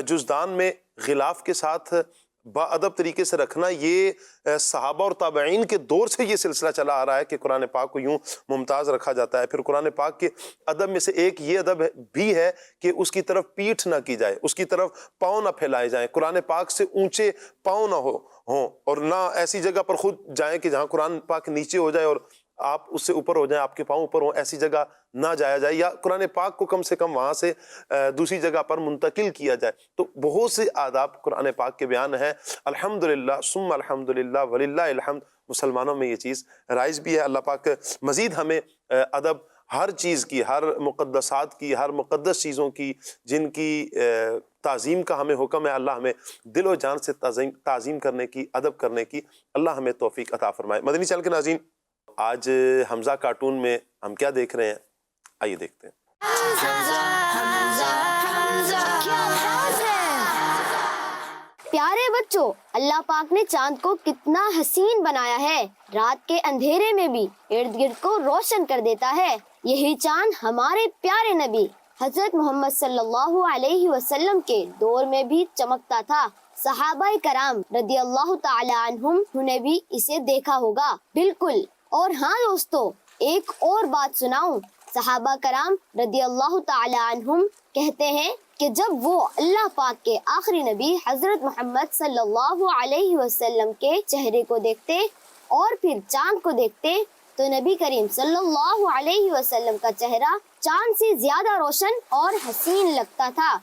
جزدان میں غلاف کے ساتھ با ادب طریقے سے رکھنا، یہ صحابہ اور تابعین کے دور سے یہ سلسلہ چلا آ رہا ہے کہ قرآن پاک کو یوں ممتاز رکھا جاتا ہے. پھر قرآن پاک کے ادب میں سے ایک یہ ادب بھی ہے کہ اس کی طرف پیٹھ نہ کی جائے، اس کی طرف پاؤں نہ پھیلائے جائیں، قرآن پاک سے اونچے پاؤں نہ ہوں اور نہ ایسی جگہ پر خود جائیں کہ جہاں قرآن پاک نیچے ہو جائے اور آپ اس سے اوپر ہو جائیں، آپ کے پاؤں اوپر ہوں، ایسی جگہ نہ جایا جائے، یا قرآن پاک کو کم سے کم وہاں سے دوسری جگہ پر منتقل کیا جائے. تو بہت سے آداب قرآن پاک کے بیان ہیں. الحمدللہ ثم الحمدللہ وللہ الحمد. مسلمانوں میں یہ چیز رائج بھی ہے. اللہ پاک مزید ہمیں ادب ہر چیز کی، ہر مقدسات کی، ہر مقدس چیزوں کی جن کی تعظیم کا ہمیں حکم ہے، اللہ ہمیں دل و جان سے تعظیم کرنے کی، ادب کرنے کی اللہ ہمیں توفیق عطا فرمائے. مدنی چینل کے ناظرین، آج حمزہ کارٹون میں ہم کیا دیکھ رہے ہیں، آئیے دیکھتے ہیں. پیارے بچوں، اللہ پاک نے چاند کو کتنا حسین بنایا ہے، رات کے اندھیرے میں بھی ارد گرد کو روشن کر دیتا ہے. یہی چاند ہمارے پیارے نبی حضرت محمد صلی اللہ علیہ وسلم کے دور میں بھی چمکتا تھا. صحابہ کرام رضی اللہ تعالی عنہم نے بھی اسے دیکھا ہوگا. بالکل. اور ہاں دوستو، ایک اور بات سناؤں. صحابہ کرام رضی اللہ تعالی عنہم کہتے ہیں کہ جب وہ اللہ پاک کے آخری نبی حضرت محمد صلی اللہ علیہ وسلم کے چہرے کو دیکھتے اور پھر چاند کو دیکھتے تو نبی کریم صلی اللہ علیہ وسلم کا چہرہ چاند سے زیادہ روشن اور حسین لگتا تھا.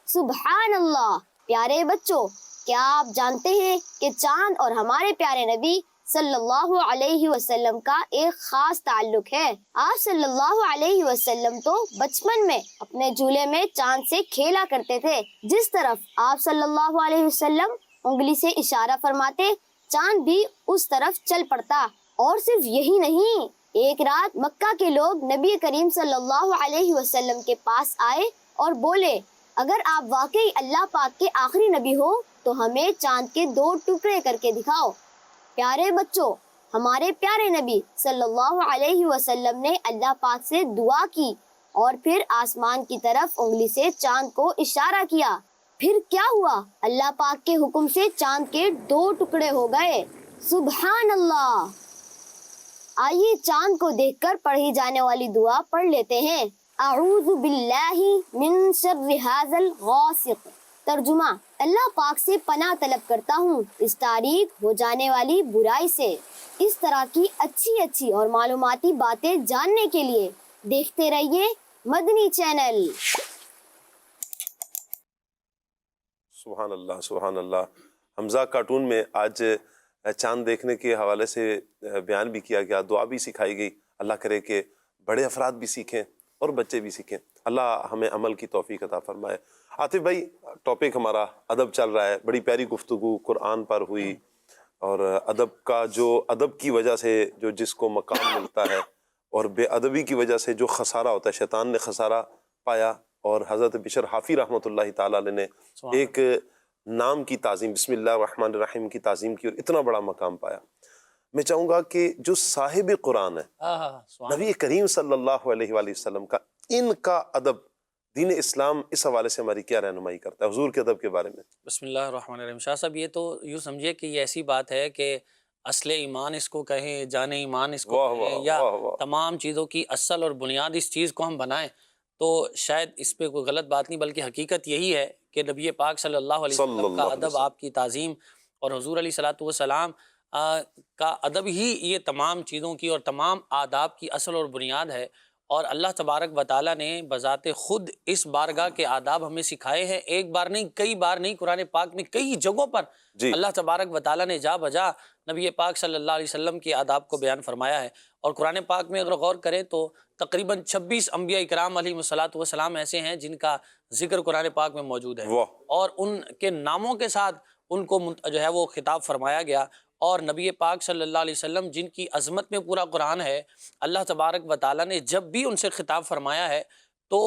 سبحان اللہ. پیارے بچوں، کیا آپ جانتے ہیں کہ چاند اور ہمارے پیارے نبی صلی اللہ علیہ وسلم کا ایک خاص تعلق ہے. آپ صلی اللہ علیہ وسلم تو بچپن میں اپنے جھولے میں چاند سے کھیلا کرتے تھے. جس طرف آپ صلی اللہ علیہ وسلم انگلی سے اشارہ فرماتے، چاند بھی اس طرف چل پڑتا. اور صرف یہی نہیں، ایک رات مکہ کے لوگ نبی کریم صلی اللہ علیہ وسلم کے پاس آئے اور بولے اگر آپ واقعی اللہ پاک کے آخری نبی ہو تو ہمیں چاند کے 2 ٹکڑے کر کے دکھاؤ۔ پیارے بچوں، ہمارے پیارے نبی صلی اللہ علیہ وسلم نے اللہ پاک سے دعا کی اور پھر آسمان کی طرف انگلی سے چاند کو اشارہ کیا۔ پھر کیا ہوا؟ اللہ پاک کے حکم سے چاند کے 2 ٹکڑے ہو گئے۔ سبحان اللہ۔ آئیے چاند کو دیکھ کر پڑھی جانے والی دعا پڑھ لیتے ہیں۔ اعوذ باللہ من شر ھذا الغاسق۔ ترجمہ: اللہ پاک سے پناہ طلب کرتا ہوں اس تاریک ہو جانے والی برائی سے۔ اس طرح کی اچھی اور معلوماتی باتیں جاننے کے لیے دیکھتے رہیے مدنی چینل۔ سبحان اللہ، سبحان اللہ۔ حمزہ کارٹون میں آج چاند دیکھنے کے حوالے سے بیان بھی کیا گیا، دعا بھی سکھائی گئی۔ اللہ کرے کہ بڑے افراد بھی سیکھیں اور بچے بھی سیکھیں۔ اللہ ہمیں عمل کی توفیق عطا فرمائے۔ عاطف بھائی، ٹاپک ہمارا ادب چل رہا ہے، بڑی پیاری گفتگو قرآن پر ہوئی، اور ادب کی وجہ سے جس کو مقام ملتا ہے، اور بے ادبی کی وجہ سے جو خسارہ ہوتا ہے، شیطان نے خسارہ پایا، اور حضرت بشر حافی رحمۃ اللہ تعالیٰ علیہ نے ایک نام کی تعظیم، بسم اللہ الرحمن الرحیم کی تعظیم کی، اور اتنا بڑا مقام پایا۔ میں چاہوں گا کہ جو صاحب قرآن ہے، نبی کریم صلی اللہ علیہ وآلہ وسلم کا، ان کا ادب دین اسلام اس حوالے سے ہماری کیا رہنمائی کرتا ہے حضور کے ادب کے بارے میں؟ بسم اللہ الرحمن الرحیم۔ شاہ صاحب، یہ تو یوں سمجھیے کہ یہ ایسی بات ہے کہ اصل ایمان اس کو کہیں، جان ایمان اس کو کہیں، یا تمام چیزوں کی اصل اور بنیاد اس چیز کو ہم بنائیں تو شاید اس پہ کوئی غلط بات نہیں، بلکہ حقیقت یہی ہے کہ نبی پاک صلی اللہ علیہ وسلم کا ادب، آپ کی تعظیم، اور حضور علیہ الصلوۃ والسلام کا ادب ہی یہ تمام چیزوں کی اور تمام آداب کی اصل اور بنیاد ہے۔ اور اللہ تبارک و تعالیٰ نے بذات خود اس بارگاہ کے آداب ہمیں سکھائے ہیں، ایک بار نہیں، کئی بار نہیں، قرآن پاک میں کئی جگہوں پر اللہ تبارک و تعالیٰ نے جا بجا نبی پاک صلی اللہ علیہ وسلم کے آداب کو بیان فرمایا ہے۔ اور قرآن پاک میں اگر غور کریں تو تقریباً 26 انبیاء اکرام علیہ الصلوۃ والسلام ایسے ہیں جن کا ذکر قرآن پاک میں موجود ہے، اور ان کے ناموں کے ساتھ ان کو جو ہے وہ خطاب فرمایا گیا۔ اور نبی پاک صلی اللہ علیہ وسلم جن کی عظمت میں پورا قرآن ہے، اللہ تبارک و تعالیٰ نے جب بھی ان سے خطاب فرمایا ہے تو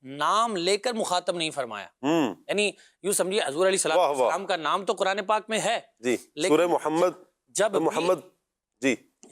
نام لے کر مخاطب نہیں فرمایا، یعنی یوں سمجھیے حضور علیہ السلام کا نام تو قرآن پاک میں ہے، سورہ محمد، جب محمد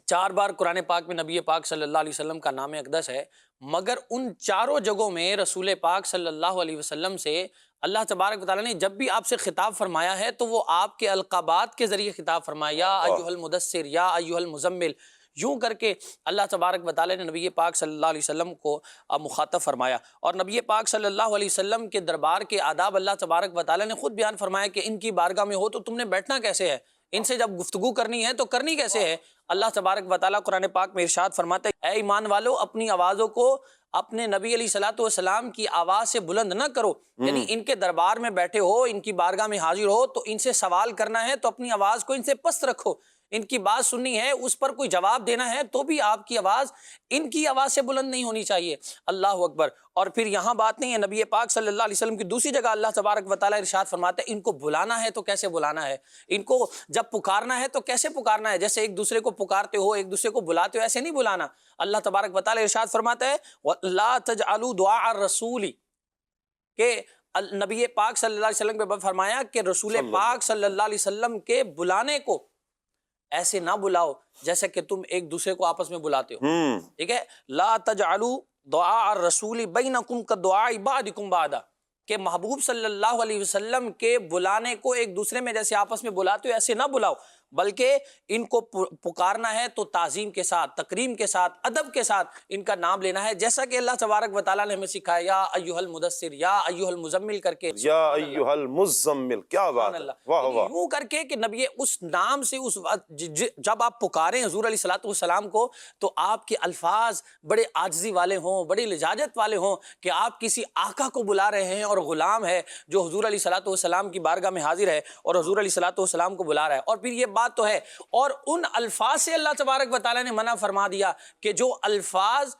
4 بار قرآن پاک میں نبی پاک صلی اللہ علیہ وسلم کا نام اقدس ہے، مگر ان چاروں جگہوں میں رسول پاک صلی اللہ علیہ وسلم سے اللہ تبارک و تعالیٰ نے جب بھی آپ سے خطاب فرمایا ہے تو وہ آپ کے القابات کے ذریعے خطاب فرمایا، یا ایھا المدثر، یا ایھا المزمل، یوں کر کے اللہ تبارک و تعالیٰ نے نبی پاک صلی اللہ علیہ وسلم کو مخاطب فرمایا۔ اور نبی پاک صلی اللہ علیہ وسلم کے دربار کے آداب اللہ تبارک و تعالیٰ نے خود بیان فرمایا کہ ان کی بارگاہ میں ہو تو تم نے بیٹھنا کیسے ہے، ان سے جب گفتگو کرنی ہے تو کرنی کیسے ہے۔ اللہ تبارک و تعالیٰ قرآن پاک میں ارشاد فرماتا ہے، اے ایمان والو، اپنی آوازوں کو اپنے نبی علیہ الصلوۃ والسلام کی آواز سے بلند نہ کرو، یعنی ان کے دربار میں بیٹھے ہو، ان کی بارگاہ میں حاضر ہو تو ان سے سوال کرنا ہے تو اپنی آواز کو ان سے پست رکھو، ان کی بات سننی ہے، اس پر کوئی جواب دینا ہے تو بھی آپ کی آواز ان کی آواز سے بلند نہیں ہونی چاہیے۔ اللہ اکبر۔ اور پھر یہاں بات نہیں ہے، نبی پاک صلی اللہ علیہ وسلم کی دوسری جگہ اللہ تبارک و تعالیٰ ارشاد فرماتا ہے، ان کو بلانا ہے تو کیسے بلانا ہے، ان کو جب پکارنا ہے تو کیسے پکارنا ہے، جیسے ایک دوسرے کو پکارتے ہو، ایک دوسرے کو بلاتے ہو، ایسے نہیں بلانا۔ اللہ تبارک و تعالیٰ ارشاد فرماتا ہے، وَلَا تَجْعَلُوا دُعَاءَ الرَّسُولِ، کہ نبی پاک صلی اللہ علیہ وسلم پہ فرمایا کہ رسول پاک صلی اللہ علیہ وسلم کے بلانے کو ایسے نہ بلاؤ جیسے کہ تم ایک دوسرے کو آپس میں بلاتے ہو، ٹھیک ہے۔ لا تجعلوا دعاء الرسول بینکم کدعاء بعضکم بعضا، کہ محبوب صلی اللہ علیہ وسلم کے بلانے کو ایک دوسرے میں جیسے آپس میں بلاتے ہو ایسے نہ بلاؤ، بلکہ ان کو پکارنا ہے تو تعظیم کے ساتھ، تکریم کے ساتھ، ادب کے ساتھ ان کا نام لینا ہے، جیسا کہ اللہ تبارک و تعالیٰ نے ہمیں سکھایا، یا ایھا المدثر، یا ایھا المزمل کر کے، یا ایھا المزمل، کیا بات ہے، واہ واہ، یوں کر کے کہ نبی اس نام سے اس جب آپ پکاریں حضور علیہ الصلوۃ والسلام کو تو آپ کے الفاظ بڑے عاجزی والے ہوں، بڑی لجاجت والے ہوں، کہ آپ کسی آقا کو بلا رہے ہیں اور غلام ہے جو حضور علیہ الصلوۃ والسلام کی بارگاہ میں حاضر ہے اور حضور علیہ الصلوۃ والسلام کو بلا رہا ہے۔ اور پھر یہ بات تو ہے، اور ان الفاظ سے اللہ تبارک و تعالیٰ نے منع فرما دیا کہ جو الفاظ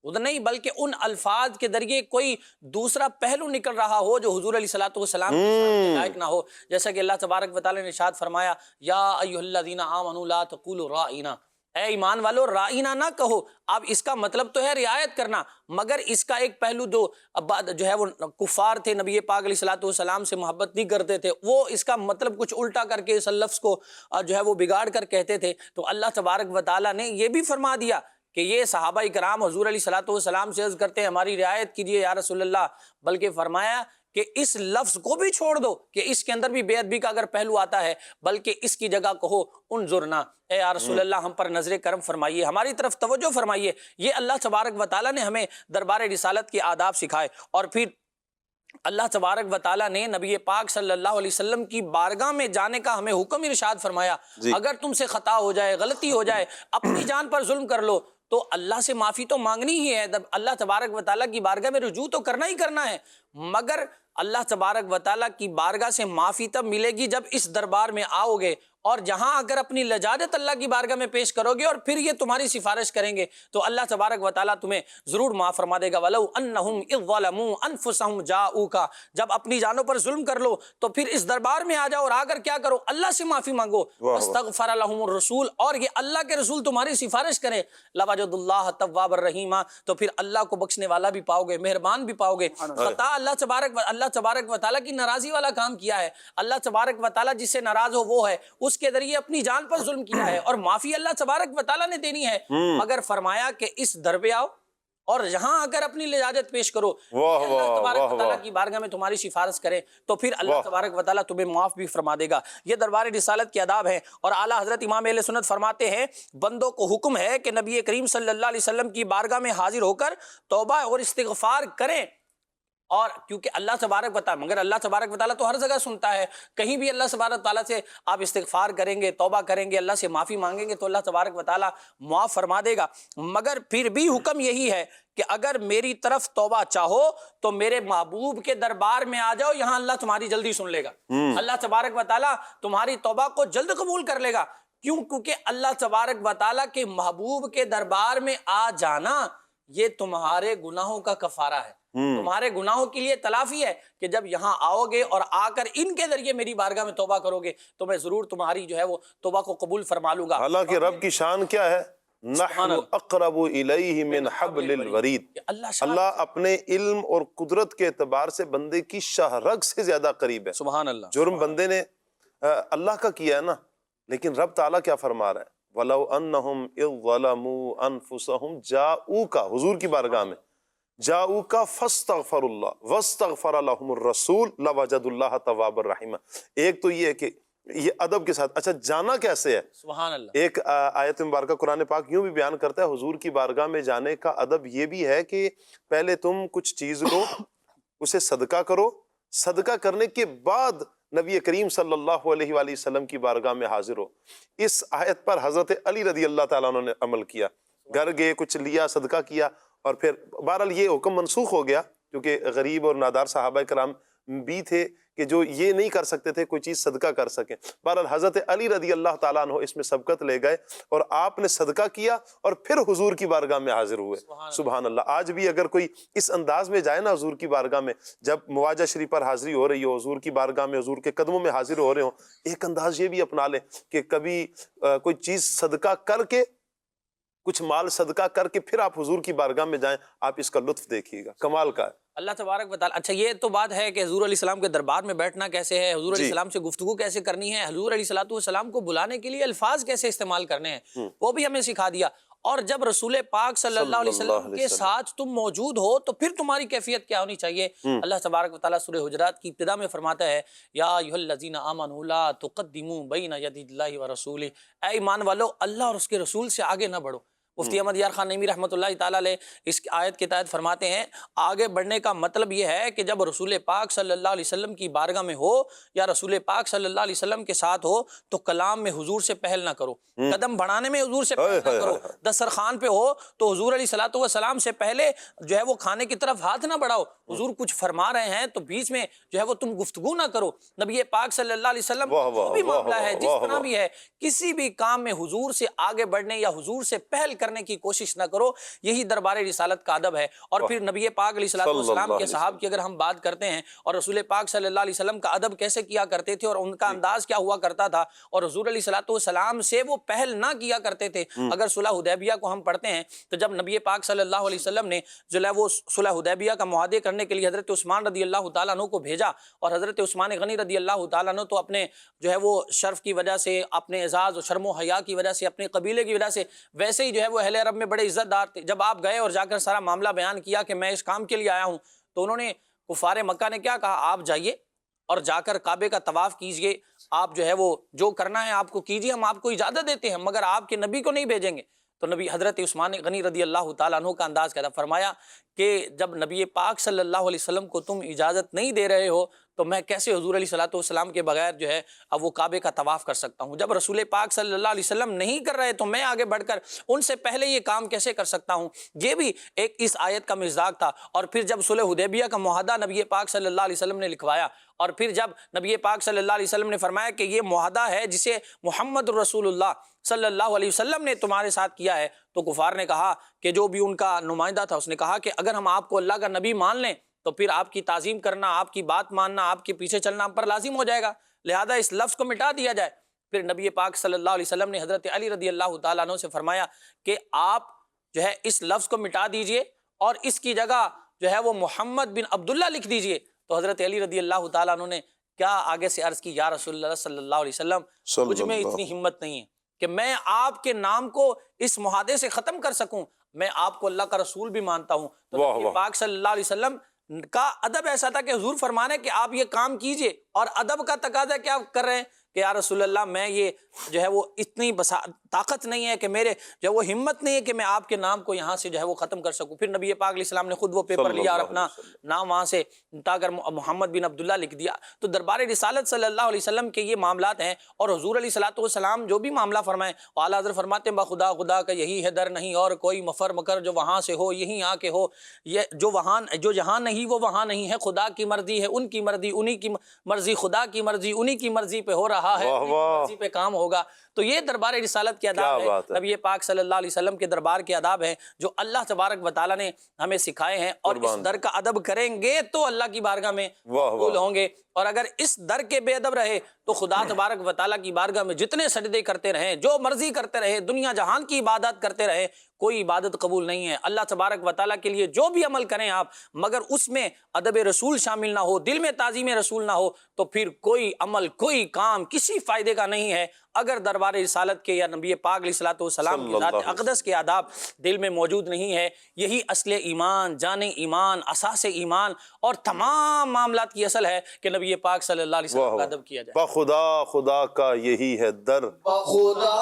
نہیں بلکہ ان الفاظ کے ذریعے کوئی دوسرا پہلو نکل رہا ہو جو حضور علیہ الصلوۃ والسلام کے لائق نہ ہو، جیسا کہ اللہ تبارک و تعالیٰ نے ارشاد فرمایا، یا ایھا الذین آمنوا لا تقولوا رائنا، اے ایمان والو رائنا نہ کہو. اب اس کا مطلب تو ہے رعایت کرنا، مگر اس کا ایک پہلو جو ہے وہ کفار تھے، نبی پاک علیہ الصلوۃ والسلام سے محبت نہیں کرتے تھے، وہ اس کا مطلب کچھ الٹا کر کے اس لفظ کو جو ہے وہ بگاڑ کر کہتے تھے. تو اللہ تبارک و تعالیٰ نے یہ بھی فرما دیا کہ یہ صحابہ کرام حضور علیہ الصلوۃ والسلام سے عرض کرتے ہیں ہماری رعایت کیجیے یا رسول اللہ، بلکہ فرمایا کہ اس لفظ کو بھی چھوڑ دو کہ اس کے اندر بھی بے ادبی کا اگر پہلو آتا ہے، بلکہ اس کی جگہ کہو انظرنا، اے یا رسول اللہ ہم پر نظر کرم فرمائیے، ہماری طرف توجہ فرمائیے. یہ اللہ تبارک و تعالیٰ نے ہمیں دربار رسالت کے آداب سکھائے. اور پھر اللہ تبارک و تعالیٰ نے نبی پاک صلی اللہ علیہ وسلم کی بارگاہ میں جانے کا ہمیں حکم ارشاد فرمایا. اگر تم سے خطا ہو جائے، غلطی ہو جائے، اپنی جان پر ظلم کر لو تو اللہ سے معافی تو مانگنی ہی ہے، اللہ تبارک و تعالیٰ کی بارگاہ میں رجوع تو کرنا ہی کرنا ہے. مگر اللہ تبارک و تعالیٰ کی بارگاہ سے معافی تب ملے گی جب اس دربار میں آؤ گے، اور جہاں اگر اپنی لجاجت اللہ کی بارگاہ میں پیش کرو گے اور پھر یہ تمہاری سفارش کریں گے تو اللہ تبارک و تعالیٰ تمہیں ضرور معاف فرما دے گا. وَلَوْ أَنَّهُمْ إِذْ ظَلَمُوا أَنفُسَهُمْ جَاءُوكَ، جب اپنی جانوں پر ظلم کر لو تو پھر اس دربار میں آ جاؤ اور آ کر کیا کرو؟ اللہ سے معافی مانگو. وَاسْتَغْفَرَ لَهُمُ الرَّسُولُ، اور یہ اللہ کے رسول تمہاری سفارش کریں. لَوَجَدُوا اللَّهَ تَوَّابًا رَحِيمًا، تو پھر اللہ کو بخشنے والا بھی پاؤ گے، مہربان بھی پاؤ گے. خطا اللہ تبارک و تعالیٰ کی ناراضی والا کام کیا ہے. اللہ تبارک و تعالیٰ جس سے ناراض ہو وہ ہے، اس کے ذریعے اپنی جان پر ظلم کیا ہے، اور معافی اللہ تبارک و تعالیٰ نے دینی ہے. مگر فرمایا کہ اس در پہ آؤ اور یہاں اگر اپنی لجاجت پیش کرو، اللہ تبارک و تعالیٰ کی بارگاہ میں تمہاری سفارش کرے تو پھر اللہ تبارک و تعالیٰ تمہیں معاف بھی فرما دے گا. یہ دربار رسالت کے آداب ہیں. اور اعلیٰ حضرت امام اہل سنت فرماتے ہیں بندوں کو حکم ہے کہ نبی کریم صلی اللہ علیہ وسلم کی بارگاہ میں حاضر ہو کر توبہ اور استغفار کریں. اور کیونکہ اللہ تبارک و تعالیٰ، مگر اللہ تبارک و تعالیٰ تو ہر جگہ سنتا ہے، کہیں بھی اللہ تبارک و تعالیٰ سے آپ استغفار کریں گے، توبہ کریں گے، اللہ سے معافی مانگیں گے تو اللہ تبارک و تعالیٰ معاف فرما دے گا. مگر پھر بھی حکم یہی ہے کہ اگر میری طرف توبہ چاہو تو میرے محبوب کے دربار میں آ جاؤ، یہاں اللہ تمہاری جلدی سن لے گا. اللہ تبارک و تعالیٰ تمہاری توبہ کو جلد قبول کر لے گا. کیوں؟ کیونکہ اللہ تبارک و تعالیٰ کے محبوب کے دربار میں آ جانا یہ تمہارے گناہوں کا کفارہ ہے، تمہارے گناہوں کے لیے تلافی ہے کہ جب یہاں آؤ گے اور آ کر ان کے ذریعے میری بارگاہ میں توبہ کرو گے تو میں ضرور تمہاری جو ہے وہ توبہ کو قبول فرما لوں گا. حالانکہ رب کی شان کیا ہے؟ نحن اقرب الیہ من حبل الورید. اللہ اپنے علم اور قدرت کے اعتبار سے بندے کی شاہ رگ سے زیادہ قریب ہے. سبحان اللہ. جرم بندے نے اللہ کا کیا ہے نا، لیکن رب تعالیٰ کیا فرما رہا ہے؟ وَلَوْ أَنَّهُمْ إِذْ ظَلَمُوا أَنفُسَهُمْ جَاءُوكَ، حضور کی بارگاہ میں جاؤکا فاستغفر اللہ واستغفر لهم الرسول لوجد اللہ توابا رحیما. ایک تو یہ ہے کہ یہ ادب کے ساتھ، اچھا جانا کیسے ہے؟ سبحان اللہ. ایک آیت مبارکہ قرآن پاک یوں بھی بیان کرتا ہے حضور کی بارگاہ میں جانے کا ادب یہ بھی ہے کہ پہلے تم کچھ چیز لو، اسے صدقہ کرو، صدقہ کرنے کے بعد نبی کریم صلی اللہ علیہ وآلہ وسلم کی بارگاہ میں حاضر ہو. اس آیت پر حضرت علی رضی اللہ تعالیٰ عنہ نے عمل کیا، گھر گئے، کچھ لیا، صدقہ کیا، اور پھر بہرحال یہ حکم منسوخ ہو گیا کیونکہ غریب اور نادار صحابہ کرام بھی تھے کہ جو یہ نہیں کر سکتے تھے کوئی چیز صدقہ کر سکیں. بہرحال حضرت علی رضی اللہ تعالیٰ عنہ اس میں سبقت لے گئے اور آپ نے صدقہ کیا اور پھر حضور کی بارگاہ میں حاضر ہوئے. سبحان اللہ. آج بھی اگر کوئی اس انداز میں جائے نا حضور کی بارگاہ میں، جب مواجہ شریف پر حاضری ہو رہی ہو، حضور کی بارگاہ میں حضور کے قدموں میں حاضر ہو رہے ہوں، ایک انداز یہ بھی اپنا لیں کہ کبھی کوئی چیز صدقہ کر کے، کچھ مال صدقہ کر کے پھر آپ حضور کی بارگاہ میں جائیں، آپ اس کا لطف دیکھیے گا، کمال کا ہے. اللہ تبارک و تعالیٰ. اچھا یہ تو بات ہے کہ حضور علیہ السلام کے دربار میں بیٹھنا کیسے ہے، حضور علیہ السلام سے گفتگو کیسے کرنی ہے، حضور علیہ السلام کو بلانے کے لیے الفاظ کیسے استعمال کرنے ہیں، وہ بھی ہمیں سکھا دیا. اور جب رسول پاک صلی اللہ علیہ وسلم کے ساتھ تم موجود ہو تو پھر تمہاری کیفیت کیا ہونی چاہیے. اللہ تبارک و تعالیٰ سورہ حجرات کی ابتدا میں فرماتا ہے یا ایھا الذین آمنوا لا تقدموا بین یدی اللہ ورسولہ، اے ایمان والو اللہ اور اس کے رسول سے آگے نہ بڑھو. مفتی احمد یار خان نعیمی رحمۃ اللہ تعالیٰ علیہ اس آیت کے تحت فرماتے ہیں آگے بڑھنے کا مطلب یہ ہے کہ جب رسول پاک صلی اللہ علیہ وسلم کی بارگاہ میں ہو یا رسول پاک صلی اللہ علیہ وسلم کے ساتھ ہو تو کلام میں حضور سے پہل نہ کرو، قدم بڑھانے میں حضور سے پہل نہ کرو. دسترخوان پہ ہو تو حضور علیہ الصلوۃ والسلام سے پہلے جو ہے وہ کھانے کی طرف ہاتھ نہ بڑھاؤ. حضور کچھ فرما رہے ہیں تو بیچ میں جو ہے وہ تم گفتگو نہ کرو. نبی پاک صلی اللہ علیہ وسلم جو بھی معاملہ ہے، جس طرح بھی ہے، کسی بھی کام میں حضور سے آگے بڑھنے یا حضور سے پہل کرنے کی کوشش نہ کرو. یہی دربار رسالت کا ادب ہے. اور پھر نبی پاک علیہ الصلوۃ والسلام کے صحابہ کی اگر ہم بات کرتے ہیں اور رسول پاک صلی اللہ علیہ وسلم کا ادب کیسے کیا کرتے تھے اور ان کا انداز کیا ہوا کرتا تھا, اور حضور علیہ الصلوۃ والسلام سے وہ پہل نہ کیا کرتے تھے. اگر صلح حدیبیہ کو ہم پڑھتے ہیں تو جب نبی پاک صلی اللہ علیہ وسلم نے جو ہے وہ صلح حدیبیہ کا معاہدے کرنے کے لیے حضرت عثمان رضی اللہ تعالیٰ عنہ کو بھیجا, اور حضرت عثمان غنی رضی اللہ تعالیٰ عنہ تو اپنے جو ہے وہ شرف کی وجہ سے, اپنے اعزاز و شرم و حیا کی وجہ سے, اپنے قبیلے کی وجہ سے ویسے ہی جو ہے وہ اہل عرب میں بڑے عزت دار تھے. جب آپ گئے اور جا کر سارا معاملہ بیان کیا کہ میں اس کام کے لیے آیا ہوں, تو انہوں نے کفار مکہ نے کیا کہا, آپ جائیے اور جا کر کعبے کا طواف کیجئے, آپ جو ہے وہ جو کرنا ہے آپ کو کیجئے, ہم آپ کو اجازت دیتے ہیں, مگر آپ کے نبی کو نہیں بھیجیں گے. تو نبی حضرت عثمان غنی رضی اللہ تعالیٰ عنہ کا انداز کیا تھا, فرمایا کہ جب نبی پاک صلی اللہ علیہ وسلم کو تم اجازت نہیں دے رہے ہو تو میں کیسے حضور علیہ الصلوۃ والسلام کے بغیر جو ہے اب وہ کعبے کا طواف کر سکتا ہوں. جب رسول پاک صلی اللہ علیہ وسلم نہیں کر رہے تو میں آگے بڑھ کر ان سے پہلے یہ کام کیسے کر سکتا ہوں. یہ بھی ایک اس آیت کا مصداق تھا. اور پھر جب صلح حدیبیہ کا معاہدہ نبی پاک صلی اللہ علیہ وسلم نے لکھوایا, اور پھر جب نبی پاک صلی اللہ علیہ وسلم نے فرمایا کہ یہ معاہدہ ہے جسے محمد رسول اللہ صلی اللہ علیہ وسلم نے تمہارے ساتھ کیا ہے, تو کفار نے کہا کہ جو بھی ان کا نمائندہ تھا اس نے کہا کہ اگر ہم آپ کو اللہ کا نبی مان لیں تو پھر آپ کی تعظیم کرنا, آپ کی بات ماننا, آپ کے پیچھے چلنا ہم پر لازم ہو جائے گا, لہذا اس لفظ کو مٹا دیا جائے. پھر نبی پاک صلی اللہ علیہ وسلم نے حضرت علی رضی اللہ تعالیٰ عنہ سے فرمایا کہ آپ جو ہے اس لفظ کو مٹا دیجئے اور اس کی جگہ جو ہے وہ محمد بن عبداللہ لکھ دیجئے. تو حضرت علی رضی اللہ تعالیٰ عنہ نے کیا آگے سے عرض کی, یا رسول اللہ صلی اللہ علیہ وسلم, مجھ میں اتنی ہمت نہیں ہے کہ میں آپ کے نام کو اس معاہدے سے ختم کر سکوں, میں آپ کو اللہ کا رسول بھی مانتا ہوں. تو نبی پاک صلی اللہ علیہ وسلم کا ادب ایسا تھا کہ حضور فرمانے کہ آپ یہ کام کیجئے, اور ادب کا تقاضا کیا کر رہے ہیں کہ یا رسول اللہ میں یہ جو ہے وہ اتنی طاقت نہیں ہے کہ میرے جو ہے وہ ہمت نہیں ہے کہ میں آپ کے نام کو یہاں سے جو ہے وہ ختم کر سکوں. پھر نبی پاک علیہ السلام نے خود وہ پیپر لیا اور اپنا نام وہاں سے مٹا کر محمد بن عبداللہ لکھ دیا. تو دربار رسالت صلی اللہ علیہ وسلم کے یہ معاملات ہیں, اور حضور علیہ الصلوۃ والسلام جو بھی معاملہ فرمائیں, اعلیٰ حضرت فرماتے ہیں بخدا خدا کا یہی ہے در نہیں اور کوئی مفر مکر جو وہاں سے ہو یہیں آ کے ہو, یہ جو جہاں نہیں وہ وہاں نہیں ہے, خدا کی مرضی ہے ان کی مرضی, انہی کی مرضی خدا کی مرضی, انہی کی مرضی پہ ہو رہا ہے, مرضی پہ کام ہوگا. تو یہ دربار رسالت کے آداب ہے, نبی پاک صلی اللہ علیہ وسلم کے دربار کے آداب ہیں جو اللہ تبارک و تعالیٰ نے ہمیں سکھائے ہیں, اور اس در کا ادب کریں گے تو اللہ کی بارگاہ میں مقبول ہوں گے, اور اگر اس در کے بے ادب رہے تو خدا تبارک و تعالیٰ کی بارگاہ میں جتنے سجدے کرتے رہیں, جو مرضی کرتے رہے, دنیا جہان کی عبادت کرتے رہے, کوئی عبادت قبول نہیں ہے. اللہ تبارک و تعالیٰ کے لیے جو بھی عمل کریں آپ, مگر اس میں ادب رسول شامل نہ ہو, دل میں تعظیم رسول نہ ہو, تو پھر کوئی عمل کوئی کام کسی فائدے کا نہیں ہے. اگر دربار رسالت کے یا نبی پاک علیہ الصلوۃ والسلام کی ذات اقدس کے آداب دل میں موجود نہیں ہے, یہی اصل ایمان, جان ایمان, اساس ایمان اور تمام معاملات کی اصل ہے کہ نبی پاک صلی اللہ علیہ وسلم کا ادب کیا جائے. بخدا خدا کا یہی ہے در, خدا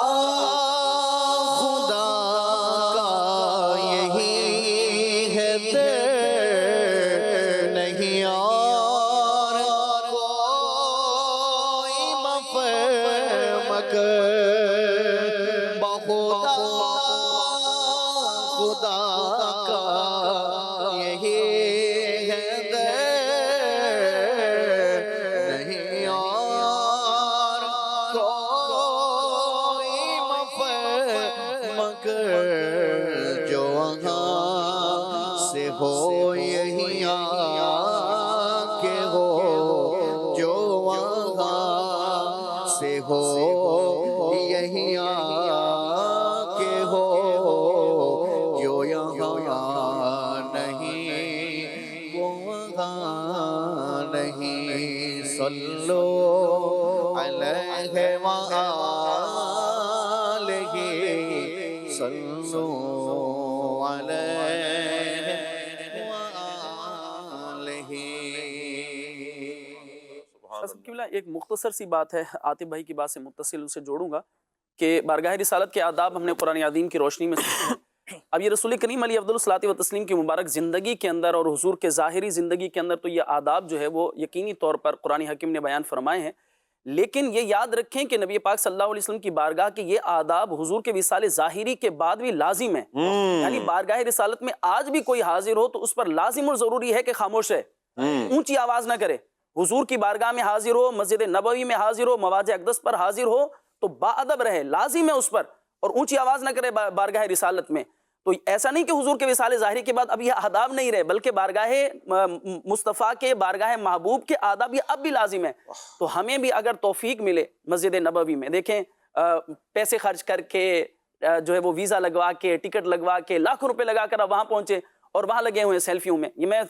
خدا کا یہی ہے در, نہیں اور کوئی مفر مکر, بخدا خدا کا یہی ہے در, نہیں اور کوئی مفر مکر, جو وہاں سے ہو یہی آ کے ہو, جو وہاں سے ہو یہی آ کے ہو, جو یہاں نہیں وہ وہاں نہیں. صلو علیہ وآلہ, صلو علیہ وآلہ. ایک مختصر سی بات ہے, عاطف بھائی کی بات سے متصل اسے جوڑوں گا کہ بارگاہ رسالت کے آداب ہم نے قرآن عظیم کی روشنی میں سیکھے ہیں. اب یہ رسول کریم علیہ افضل الصلاۃ و تسلیم کی مبارک زندگی کے اندر اور حضور کے ظاہری زندگی کے اندر تو یہ آداب جو ہے وہ یقینی طور پر قرآن حکیم نے بیان فرمائے ہیں, لیکن یہ یاد رکھیں کہ نبی پاک صلی اللہ علیہ وسلم کی بارگاہ کے یہ آداب حضور کے وصال ظاہری کے بعد بھی لازم ہیں. یعنی بارگاہ رسالت میں آج بھی کوئی حاضر ہو تو اس پر لازم اور ضروری ہے کہ خاموش ہے, اونچی آواز نہ کرے. حضور کی بارگاہ میں حاضر ہو, مسجد نبوی میں حاضر ہو, مواضع اقدس پر حاضر ہو تو با ادب رہے, لازم ہے اس پر. اور اونچی آواز نہ کرے بارگاہ رسالت میں. تو ایسا نہیں کہ حضور کے وصال ظاہری کے بعد اب یہ آداب نہیں رہے، بلکہ بارگاہ مصطفیٰ کے، بارگاہ محبوب کے آداب یہ اب بھی لازم ہے. تو ہمیں بھی اگر توفیق ملے مسجد نبوی میں، دیکھیں پیسے خرچ کر کے جو ہے وہ ویزا لگوا کے، ٹکٹ لگوا کے، لاکھوں روپے لگا کر اب وہاں پہنچے اور وہاں لگے ہوئے ہیں سیلفیوں میں. یہ میں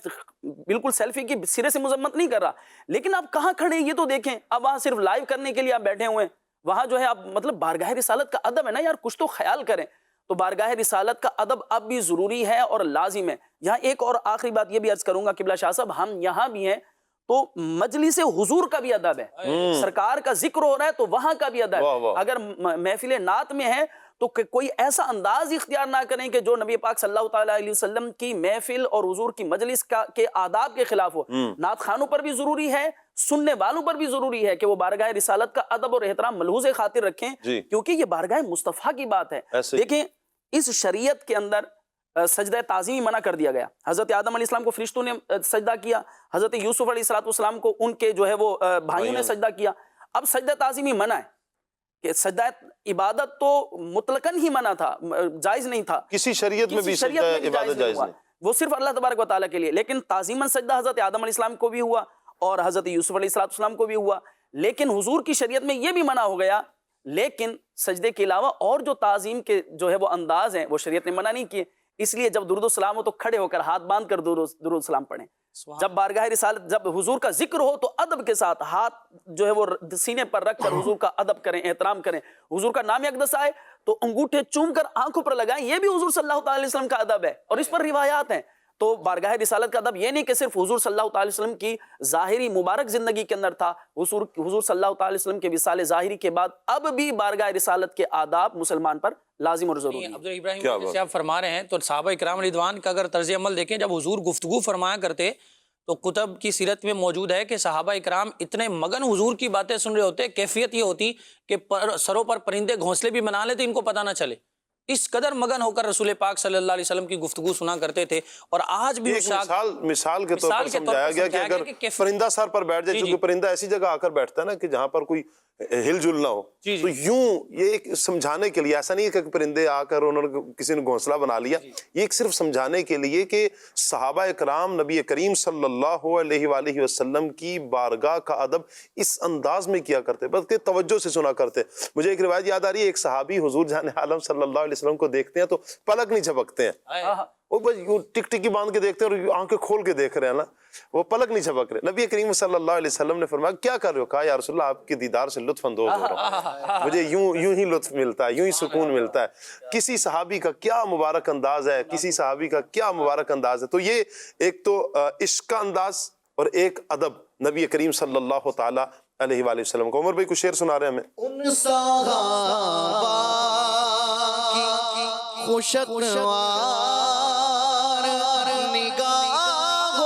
بالکل سیلفی کی سرے سے مذمت نہیں کر رہا، لیکن آپ کہاں کھڑے ہیں یہ تو دیکھیں. اب وہاں صرف لائیو کرنے کے لیے آپ بیٹھے ہوئے ہیں. وہاں جو ہے آپ مطلب بارگاہ رسالت کا ادب ہے نا یار، کچھ تو خیال کریں. تو بارگاہ رسالت کا ادب اب بھی ضروری ہے اور لازم ہے. یہاں ایک اور آخری بات یہ بھی عرض کروں گا قبلہ شاہ صاحب، ہم یہاں بھی ہیں تو مجلس حضور کا بھی ادب ہے. سرکار کا ذکر ہو رہا ہے تو وہاں کا بھی ادب ہے. اگر محفل نعت میں ہے تو کوئی ایسا انداز اختیار نہ کریں کہ جو نبی پاک صلی اللہ تعالیٰ علیہ وسلم کی محفل اور حضور کی مجلس کے آداب کے خلاف ہو. نعت خانوں پر بھی ضروری ہے، سننے والوں پر بھی ضروری ہے کہ وہ بارگاہ رسالت کا ادب اور احترام ملحوظ خاطر رکھیں، کیونکہ یہ بارگاہ مصطفیٰ کی بات ہے. دیکھیں اس شریعت کے اندر سجدہ تعظیمی منع کر دیا گیا. حضرت آدم علیہ السلام کو فرشتوں نے سجدہ کیا، حضرت یوسف علیہ السلام کو ان کے جو ہے وہ بھائیوں نے سجدہ کیا. اب سجدہ تعظیمی منع ہے کہ سجدہ عبادت تو مطلقاً ہی منع تھا، جائز نہیں تھا. کسی شریعت میں بھی سجدہ عبادت جائز نہیں، وہ صرف اللہ تبارک و تعالیٰ کے لیے. لیکن تعظیماً سجدہ حضرت آدم علیہ السلام کو بھی ہوا اور حضرت یوسف علیہ السلام کو بھی ہوا. لیکن حضور کی شریعت میں یہ بھی منع ہو گیا. لیکن سجدے کے علاوہ اور جو تعظیم کے جو ہے وہ انداز ہیں وہ شریعت نے منع نہیں کیے. اس لیے جب درود و سلام ہو تو کھڑے ہو کر ہاتھ باندھ کر درود و سلام پڑھیں. جب بارگاہ رسالت، جب حضور کا ذکر ہو تو ادب کے ساتھ ہاتھ جو ہے وہ سینے پر رکھ کر حضور کا ادب کریں، احترام کریں. حضور کا نام اقدس آئے تو انگوٹھے چوم کر آنکھوں پر لگائیں، یہ بھی حضور صلی اللہ تعالی وسلم کا ادب ہے اور اس پر روایات ہیں. تو بارگاہ رسالت کا ادب یہ نہیں کہ صرف حضور صلی اللہ تعالی وسلم کی ظاہری مبارک زندگی کے اندر تھا. حضور صلی اللہ تعالی وسلم کے وصال ظاہری کے بعد اب بھی بارگاہ رسالت کے آداب مسلمان پر لازم اور ضروری ہیں. عبد ابراہیم جیسے آپ فرما رہے ہیں تو صحابہ کرام رضوان کا اگر طرز عمل دیکھیں، جب حضور گفتگو فرمایا کرتے تو کتب کی سیرت میں موجود ہے کہ صحابہ کرام اتنے مگن حضور کی باتیں سن رہے ہوتے، کیفیت یہ ہوتی کہ سروں پر پرندے گھونسلے بھی بنا لیتے ان کو پتہ نہ چلے. اس قدر مگن ہو کر رسول پاک صلی اللہ علیہ وسلم کی گفتگو سنا کرتے تھے. اور آج بھی مثال کے طور پر سمجھایا گیا کہ اگر پرندہ سر پر بیٹھ جائے، چونکہ پرندہ ایسی جگہ آ کر بیٹھتا ہے نا کہ جہاں پر کوئی ہل جل نہ ہو، تو یوں یہ ایک سمجھانے کے لیے، ایسا نہیں ہے کہ پرندے آ کر انہوں نے کسی نے گھونسلہ بنا لیا، یہ ایک صرف سمجھانے کے لیے کہ صحابہ کرام نبی کریم صلی اللہ علیہ وآلہ وسلم کی بارگاہ کا ادب اس انداز میں کیا کرتے، بلکہ توجہ سے سنا کرتے. مجھے ایک روایت یاد آ رہی ہے، ایک صحابی حضور جان عالم صلی اللہ علیہ وسلم کو دیکھتے ہیں تو پلک نہیں جھپکتے ہیں، وہ بس ٹک ٹکی باندھ کے دیکھتے ہیں اور آنکھیں کھول کے دیکھ رہے ہیں نا، وہ پلک نہیں جھپک رہے. نبی کریم صلی اللہ علیہ وسلم نے فرمایا کیا کر رہے ہو؟ کہا یا رسول اللہ آپ کے دیدار سے لطف اندوز ہو رہا ہوں، مجھے یوں ہی لطف ملتا ہے، یوں ہی سکون ملتا ہے. کسی صحابی کا کیا مبارک انداز ہے، کسی صحابی کا کیا مبارک انداز ہے. تو یہ ایک تو عشق کا انداز اور ایک ادب نبی کریم صلی اللہ تعالیٰ علیہ وآلہ وسلم کو. عمر بھائی کچھ شعر سنا رہے ہیں ہمیں. ان صحابہ کی خوشگوار نگاہوں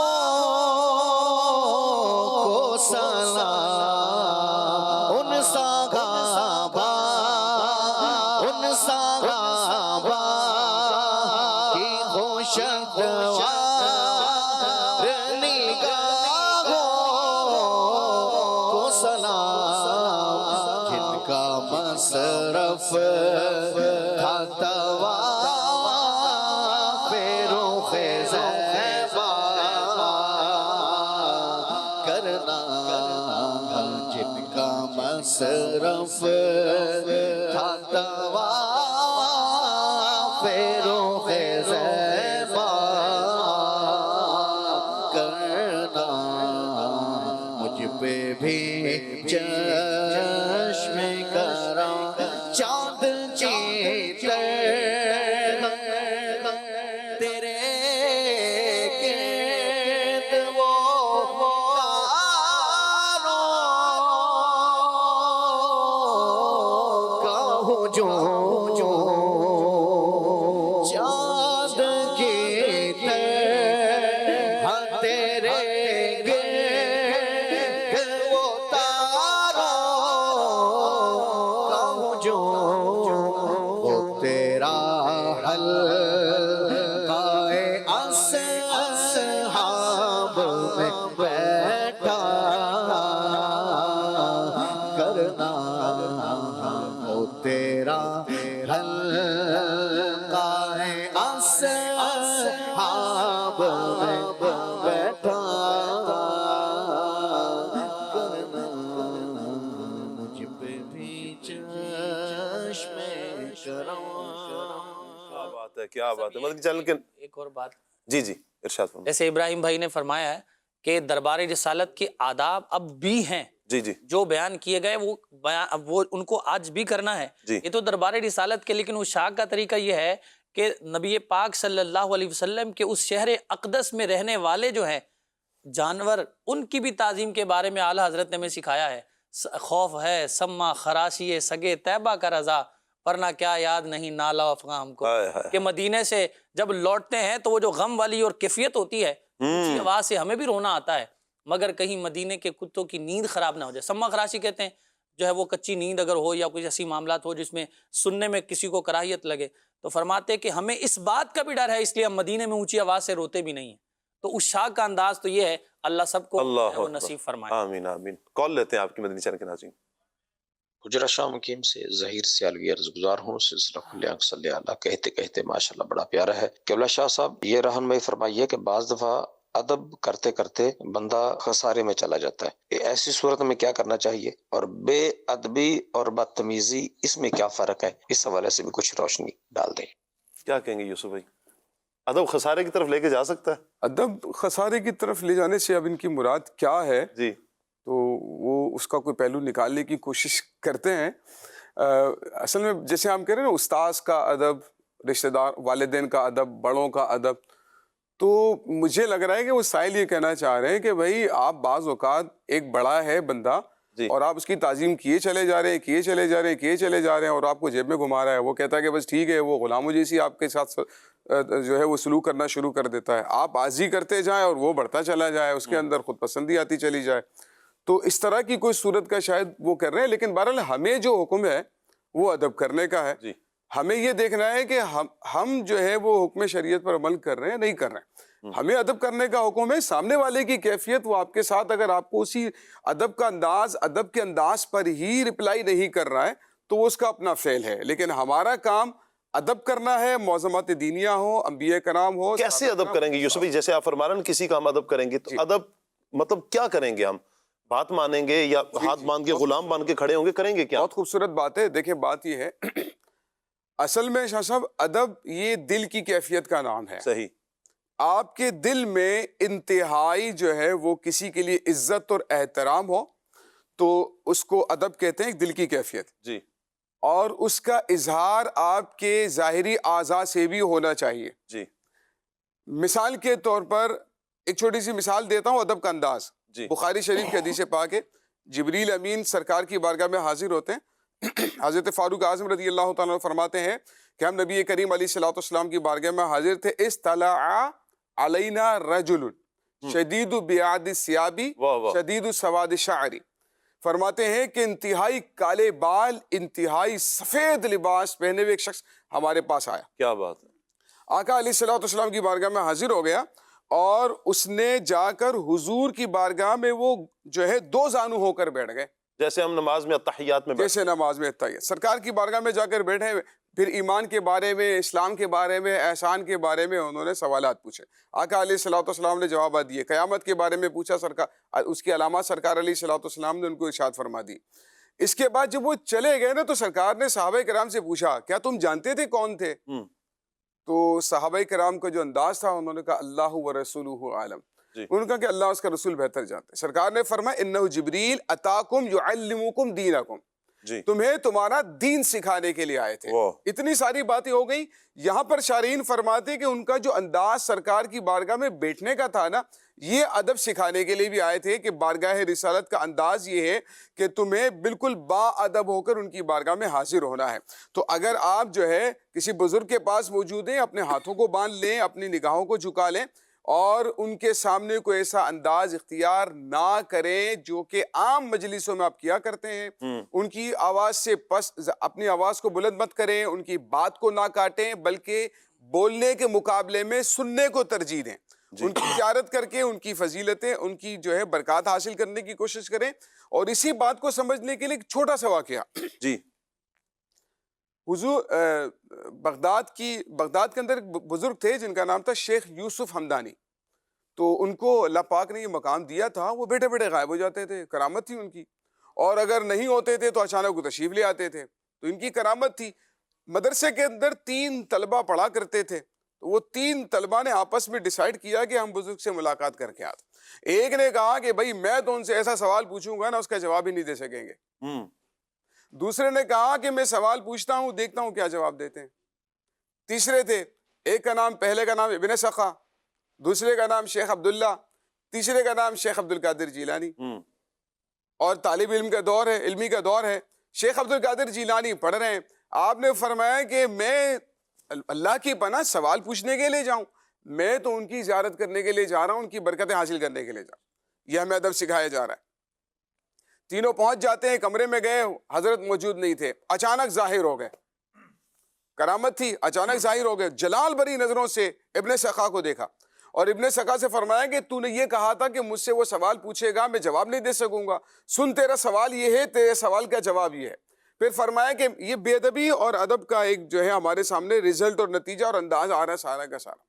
کو سلام. ان صحابہ کی خوشگوار نگاہوں کو سلام، جن کا مصرف تھا طواف رخ زیبا کرنا، جن کا مصرف تھا طواف رخ زیبا کرنا. مجھ پہ بھی چشم کرا چاند چیتے تیرے گرد وہ تاروں کا ہجوم، چاند کی طرح تیرے گرد وہ تاروں محراب میں بیٹھا کرنا مجھ پہ بھی چشم کرم. کیا بات ہے، کیا بات ہے. مدنی چینل کے ایک اور بات، جی جی ارشاد فرمائیں. جیسے ابراہیم بھائی نے فرمایا ہے کہ دربار رسالت کے آداب اب بھی ہیں، جی جی جو بیان کیے گئے وہ ان کو آج بھی کرنا ہے. جی. یہ تو دربار رسالت کے، لیکن اس شاخ کا طریقہ یہ ہے کہ نبی پاک صلی اللہ علیہ وسلم کے اس شہر اقدس میں رہنے والے جو ہیں جانور، ان کی بھی تعظیم کے بارے میں اعلیٰ حضرت نے ہمیں سکھایا ہے. خوف ہے سما خراشی سگے طیبہ کا رضا، ورنہ کیا یاد نہیں نالا افغاں ہم کو. ہائے ہائے. کہ مدینے سے جب لوٹتے ہیں تو وہ جو غم والی اور کیفیت ہوتی ہے، اونچی آواز سے ہمیں بھی رونا آتا ہے، مگر کہیں مدینے کے کتوں کی نیند خراب نہ ہو جائے. سما خراشی کہتے ہیں جو ہے وہ کچی نیند اگر ہو یا کوئی ایسی معاملات ہو جس میں سننے میں کسی کو کراہیت لگے، تو فرماتے ہیں کہ ہمیں اس بات کا بھی ڈر ہے، اس لیے ہم مدینے میں اونچی آواز سے روتے بھی نہیں ہیں. تو اس شاخ کا انداز تو یہ ہے. اللہ سب کو اللہ وہ نصیب فرمائے. آمین آمین. کال لیتے ہیں آپ کی مدنی چینل کے ناظرین. حجرہ شاہ مقیم سے ظہیر سیالوی عرض گزار ہوں. سلسلہ کھلے آنکھ صلی اللہ کہتے کہتے ماشاءاللہ بڑا پیارا ہے. قبلہ شاہ صاحب یہ رہنمائی فرمائیے کہ بعض دفعہ ادب کرتے کرتے بندہ خسارے میں چلا جاتا ہے، ایسی صورت میں کیا کرنا چاہیے، اور بے ادبی اور بدتمیزی اس میں کیا فرق ہے، اس حوالے سے بھی کچھ روشنی ڈال دیں. کیا کہیں گے یوسف بھائی؟ ادب خسارے کی طرف لے کے جا سکتا ہے؟ ادب خسارے کی طرف لے جانے سے اب ان کی مراد کیا ہے جی تو وہ اس کا کوئی پہلو نکالنے کی کوشش کرتے ہیں. اصل میں جیسے ہم کہہ رہے ہیں نا، استاذ کا ادب، رشتہ دار والدین کا ادب، بڑوں کا ادب، تو مجھے لگ رہا ہے کہ وہ سائل یہ کہنا چاہ رہے ہیں کہ بھائی آپ بعض اوقات ایک بڑا ہے بندہ جی. اور آپ اس کی تعظیم کیے چلے جا رہے ہیں، کیے چلے جا رہے ہیں، کیے چلے جا رہے ہیں، اور آپ کو جیب میں گھما رہا ہے. وہ کہتا ہے کہ بس ٹھیک ہے، وہ غلاموں جیسی آپ کے ساتھ جو ہے وہ سلوک کرنا شروع کر دیتا ہے. آپ عاجزی کرتے جائیں اور وہ بڑھتا چلا جائے، اس کے اندر خود پسندی آتی چلی جائے. تو اس طرح کی کوئی صورت کا شاید وہ کر رہے ہیں. لیکن بہرحال ہمیں جو حکم ہے وہ ادب کرنے کا ہے. جی. ہمیں یہ دیکھنا ہے کہ ہم جو ہے وہ حکم شریعت پر عمل کر رہے ہیں نہیں کر رہے ہیں. ہمیں ادب کرنے کا حکم ہے. سامنے والے کی کیفیت وہ آپ کے ساتھ اگر آپ کو اسی ادب کا انداز، ادب کے انداز پر ہی رپلائی نہیں کر رہا ہے تو وہ اس کا اپنا فعل ہے. لیکن ہمارا کام ادب کرنا ہے. معظمات دینیہ ہو، انبیاء کرام ہو. کیسے ادب کریں گے یوسف بھائی؟ جیسے آپ فرما رہے ہیں کسی کا ہم ادب کریں گے، تو ادب مطلب کیا کریں گے؟ ہم بات مانیں گے یا ہاتھ باندھ کے غلام باندھ کے کھڑے ہوں گے؟ کریں گے کیا؟ بہت خوبصورت بات ہے. دیکھیں بات یہ ہے اصل میں شاہ صاحب ادب یہ دل کی کیفیت کا نام ہے. صحیح. آپ کے دل میں انتہائی جو ہے وہ کسی کے لیے عزت اور احترام ہو تو اس کو ادب کہتے ہیں، ایک دل کی کیفیت. جی. اور اس کا اظہار آپ کے ظاہری اعضاء سے بھی ہونا چاہیے. جی. مثال کے طور پر ایک چھوٹی سی مثال دیتا ہوں ادب کا انداز. جی. بخاری شریف کی حدیث پاک ہے، جبریل امین سرکار کی بارگاہ میں حاضر ہوتے ہیں. حضرت فاروق اعظم رضی اللہ تعالیٰ عنہ فرماتے ہیں کہ ہم نبی کریم علیہ الصلوۃ والسلام کی بارگاہ میں حاضر تھے. اطلع علینا رجل شدید بیاض الثیاب شدید سواد الشعر. فرماتے ہیں کہ انتہائی کالے بال، انتہائی سفید لباس پہنے ہوئے ایک شخص ہمارے پاس آیا. کیا بات ہے. آقا علیہ الصلوۃ والسلام کی بارگاہ میں حاضر ہو گیا اور اس نے جا کر حضور کی بارگاہ میں وہ جو ہے دو زانو ہو کر بیٹھ گئے، جیسے ہم نماز میں اتحیات میں جیسے نماز میں اتحیات. سرکار کی بارگاہ میں جا کر بیٹھے، پھر ایمان کے بارے میں، اسلام کے بارے میں، احسان کے بارے میں انہوں نے سوالات پوچھے. آقا علیہ الصلوۃ والسلام نے جوابات دیے. قیامت کے بارے میں پوچھا، سرکار اس کی علامات سرکار علیہ الصلوۃ والسلام نے ان کو ارشاد فرما دی. اس کے بعد جب وہ چلے گئے نا تو سرکار نے صحابہ کرام سے پوچھا کیا تم جانتے تھے کون تھے؟ تو صحابہ کرام کا جو انداز تھا انہوں نے کہا اللہ و رسولہ عالم. انہوں نے کہا کہ اللہ اس کا رسول بہتر جانتے. سرکار نے فرمایا انہ جبریل اتاکم یعلمکم دینکم، تمہیں تمہارا دین سکھانے کے لیے آئے تھے. اتنی ساری باتیں ہو گئی. یہاں پر شارحین فرماتے کہ ان کا جو انداز سرکار کی بارگاہ میں بیٹھنے کا تھا نا، یہ ادب سکھانے کے لیے بھی آئے تھے کہ بارگاہ رسالت کا انداز یہ ہے کہ تمہیں بالکل با ادب ہو کر ان کی بارگاہ میں حاضر ہونا ہے. تو اگر آپ جو ہے کسی بزرگ کے پاس موجود ہیں، اپنے ہاتھوں کو باندھ لیں، اپنی نگاہوں کو جھکا لیں اور ان کے سامنے کوئی ایسا انداز اختیار نہ کریں جو کہ عام مجلسوں میں آپ کیا کرتے ہیں. ان کی آواز سے اپنی آواز کو بلند مت کریں، ان کی بات کو نہ کاٹیں، بلکہ بولنے کے مقابلے میں سننے کو ترجیح دیں. ان کی زیارت کر کے ان کی فضیلتیں، ان کی جو ہے برکات حاصل کرنے کی کوشش کریں. اور اسی بات کو سمجھنے کے لیے ایک چھوٹا سا واقعہ. جی. حضور بغداد کے اندر ایک بزرگ تھے جن کا نام تھا شیخ یوسف ہمدانی. تو ان کو اللہ پاک نے یہ مقام دیا تھا, وہ بیٹھے بیٹھے غائب ہو جاتے تھے, کرامت تھی ان کی. اور اگر نہیں ہوتے تھے تو اچانک وہ تشریف لے آتے تھے, تو ان کی کرامت تھی. مدرسے کے اندر 3 طلبہ پڑھا کرتے تھے, تو وہ 3 طلبہ نے آپس میں ڈیسائیڈ کیا کہ ہم بزرگ سے ملاقات کر کے آتے. ایک نے کہا کہ بھائی میں تو ان سے ایسا سوال پوچھوں گا نا اس کا جواب ہی نہیں دے سکیں گے. دوسرے نے کہا کہ میں سوال پوچھتا ہوں دیکھتا ہوں کیا جواب دیتے ہیں. تیسرے تھے, ایک کا نام, پہلے کا نام ابن سخا, دوسرے کا نام شیخ عبداللہ, تیسرے کا نام شیخ عبد القادر جیلانی. اور طالب علم کا دور ہے, علمی کا دور ہے. شیخ عبد القادر جیلانی پڑھ رہے ہیں. آپ نے فرمایا کہ میں اللہ کی پناہ سوال پوچھنے کے لیے جاؤں, میں تو ان کی زیارت کرنے کے لیے جا رہا ہوں, ان کی برکتیں حاصل کرنے کے لیے جا رہا ہوں. یہ ہمیں ادب سکھایا جا رہا ہے. تینوں پہنچ جاتے ہیں, کمرے میں گئے, حضرت موجود نہیں تھے, اچانک ظاہر ہو گئے. کرامت تھی, اچانک ظاہر ہو گئے. جلال بری نظروں سے ابن سخا کو دیکھا اور ابن سخا سے فرمایا کہ تو نے یہ کہا تھا کہ مجھ سے وہ سوال پوچھے گا, میں جواب نہیں دے سکوں گا. سن, تیرا سوال یہ ہے, تیرے سوال کا جواب یہ ہے. پھر فرمایا کہ یہ بے ادبی اور ادب کا ایک جو ہے ہمارے سامنے رزلٹ اور نتیجہ اور انداز آ رہا ہے سارا کا سارا.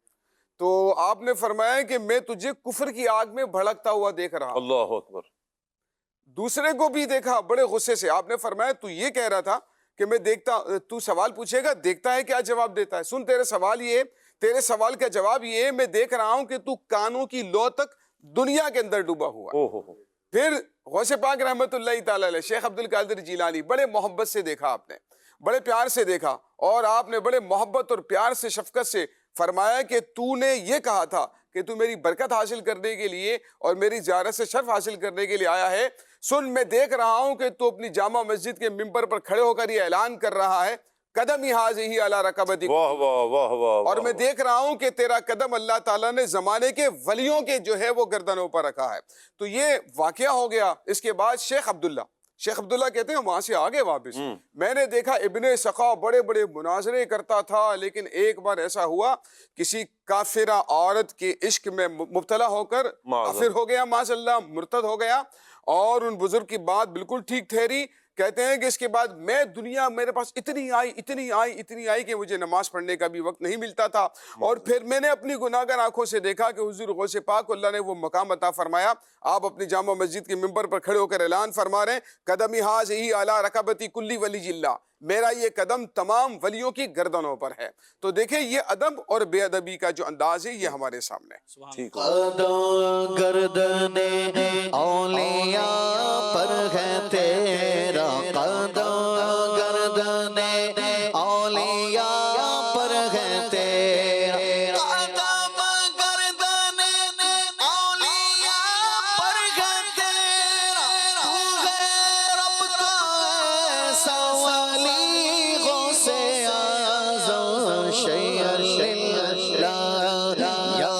تو آپ نے فرمایا کہ میں تجھے کفر کی آگ میں بھڑکتا ہوا دیکھ رہا ہوں. اللہ اکبر. دوسرے کو بھی دیکھا بڑے غصے سے. آپ نے فرمایا تو یہ کہہ رہا تھا کہ میں دیکھتا, تو سوال پوچھے گا دیکھتا ہے کیا جواب دیتا ہے. سن, تیرے سوال یہ, تیرے سوال کا جواب یہ, میں دیکھ رہا ہوں کہ تو کانوں کی لو تک دنیا کے اندر ڈوبا ہوا. پھر غوث پاک رحمت اللہ تعالی علیہ شیخ عبد القادر جیلانی بڑے محبت سے دیکھا, آپ نے بڑے پیار سے دیکھا, اور آپ نے بڑے محبت اور پیار سے شفقت سے فرمایا کہ تو نے یہ کہا تھا کہ تو میری برکت حاصل کرنے کے لیے اور میری زیارت سے شرف حاصل کرنے کے لیے آیا ہے. سن, میں دیکھ رہا ہوں کہ تو اپنی جامع مسجد کے ممبر پر کھڑے ہو کر یہ اعلان کر رہا ہے, قدمی حاضی علی رکبتی, اور میں دیکھ رہا ہوں کہ تیرا قدم اللہ تعالیٰ نے زمانے کے ولیوں کے جو ہے وہ گردنوں پر رکھا ہے. تو یہ واقعہ ہو گیا. اس کے بعد شیخ عبداللہ کہتے ہیں وہاں سے آگے واپس میں نے دیکھا ابن سخا بڑے بڑے مناظرے کرتا تھا, لیکن ایک بار ایسا ہوا کسی کافرہ عورت کے عشق میں مبتلا ہو کر کافر ہو گیا, معاذ اللہ مرتد ہو گیا, اور ان بزرگ کی بات بالکل ٹھیک ٹھہری. کہتے ہیں کہ اس کے بعد میں دنیا میرے پاس اتنی آئی کہ مجھے نماز پڑھنے کا بھی وقت نہیں ملتا تھا. اور پھر میں نے اپنی گناہگار آنکھوں سے دیکھا کہ حضور غوث پاک کو اللہ نے وہ مقام عطا فرمایا. آپ اپنی جامع مسجد کے ممبر پر کھڑے ہو کر اعلان فرما رہے ہیں, قدمی حاذی علی رکبتی کلی ولی اللہ, میرا یہ قدم تمام ولیوں کی گردنوں پر ہے. تو دیکھیں یہ ادب اور بے ادبی کا جو انداز ہے یہ ہمارے سامنے ہے. قدم گردن اولیاء پر ہے تیرا, قدم گردن اولیاء پر ہے تیرا, قدم گردن اولیاء پر ہے تیرا, تو ہے رب کا ایسا ولی غوث اعظم شیء اللہ یا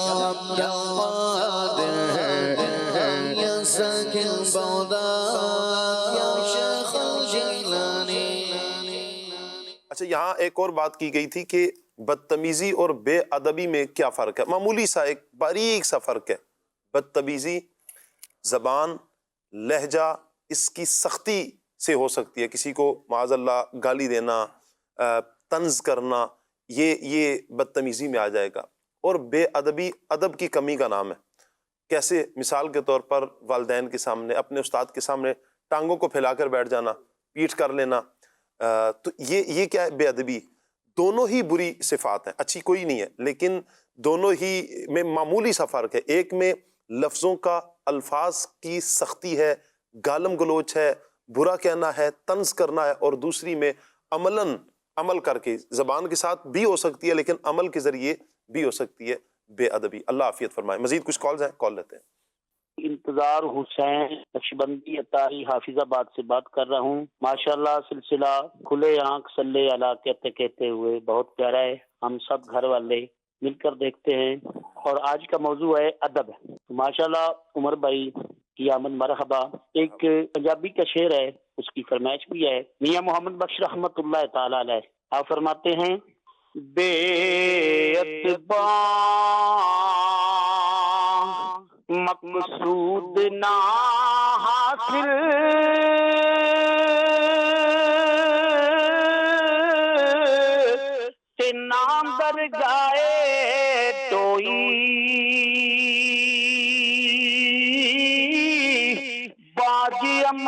قادر یا ساکن بغداد یا شیخ الجیلانی. اچھا, یہاں ایک اور بات کی گئی تھی کہ بدتمیزی اور بے ادبی میں کیا فرق ہے. معمولی سا ایک باریک سا فرق ہے. بدتمیزی زبان لہجہ اس کی سختی سے ہو سکتی ہے, کسی کو معاذ اللہ گالی دینا, طنز کرنا, یہ بدتمیزی میں آ جائے گا. اور بے ادبی ادب کی کمی کا نام ہے. کیسے, مثال کے طور پر والدین کے سامنے, اپنے استاد کے سامنے ٹانگوں کو پھیلا کر بیٹھ جانا, پیٹھ کر لینا, تو یہ کیا ہے, بے ادبی. دونوں ہی بری صفات ہیں, اچھی کوئی نہیں ہے, لیکن دونوں ہی میں معمولی سا فرق ہے. ایک میں لفظوں کا, الفاظ کی سختی ہے, گالم گلوچ ہے, برا کہنا ہے, طنز کرنا ہے, اور دوسری میں عمل کر کے, زبان کے ساتھ بھی ہو سکتی ہے لیکن عمل کے ذریعے بھی ہو سکتی ہے بے ادبی. اللہ عافیت فرمائے. مزید کچھ کالز ہیں, کال لیتے ہیں. انتظار حسین نقشبندی اطاری حافظ آباد سے بات کر رہا ہوں. ماشاءاللہ سلسلہ کھلے آنکھ صلی اللہ کہتے ہوئے بہت پیارا ہے. ہم سب گھر والے مل کر دیکھتے ہیں, اور آج کا موضوع ہے ادب. ماشاءاللہ عمر بھائی کی آمد مرحبا. ایک پنجابی کا شعر ہے, اس کی فرمائش بھی ہے. میاں محمد بخش رحمت اللہ تعالی علیہ آپ فرماتے ہیں, بے اتباع مقصود نہ حاصل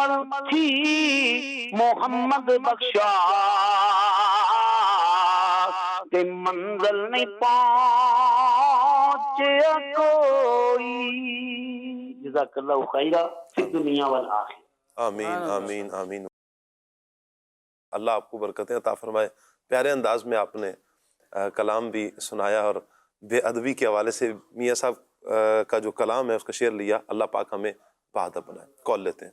عمل تھی محمد بخشا کہ منزل نہیں پہنچے کوئی. جزاک اللہ خیرہ فی الدنیا والآخرہ. آمین آمین آمین. اللہ آپ کو برکتیں عطا فرمائے. پیارے انداز میں آپ نے کلام بھی سنایا اور بے ادبی کے حوالے سے میاں صاحب کا جو کلام ہے اس کا شعر لیا. اللہ پاک ہمیں باادب بنائے. کال لیتے ہیں.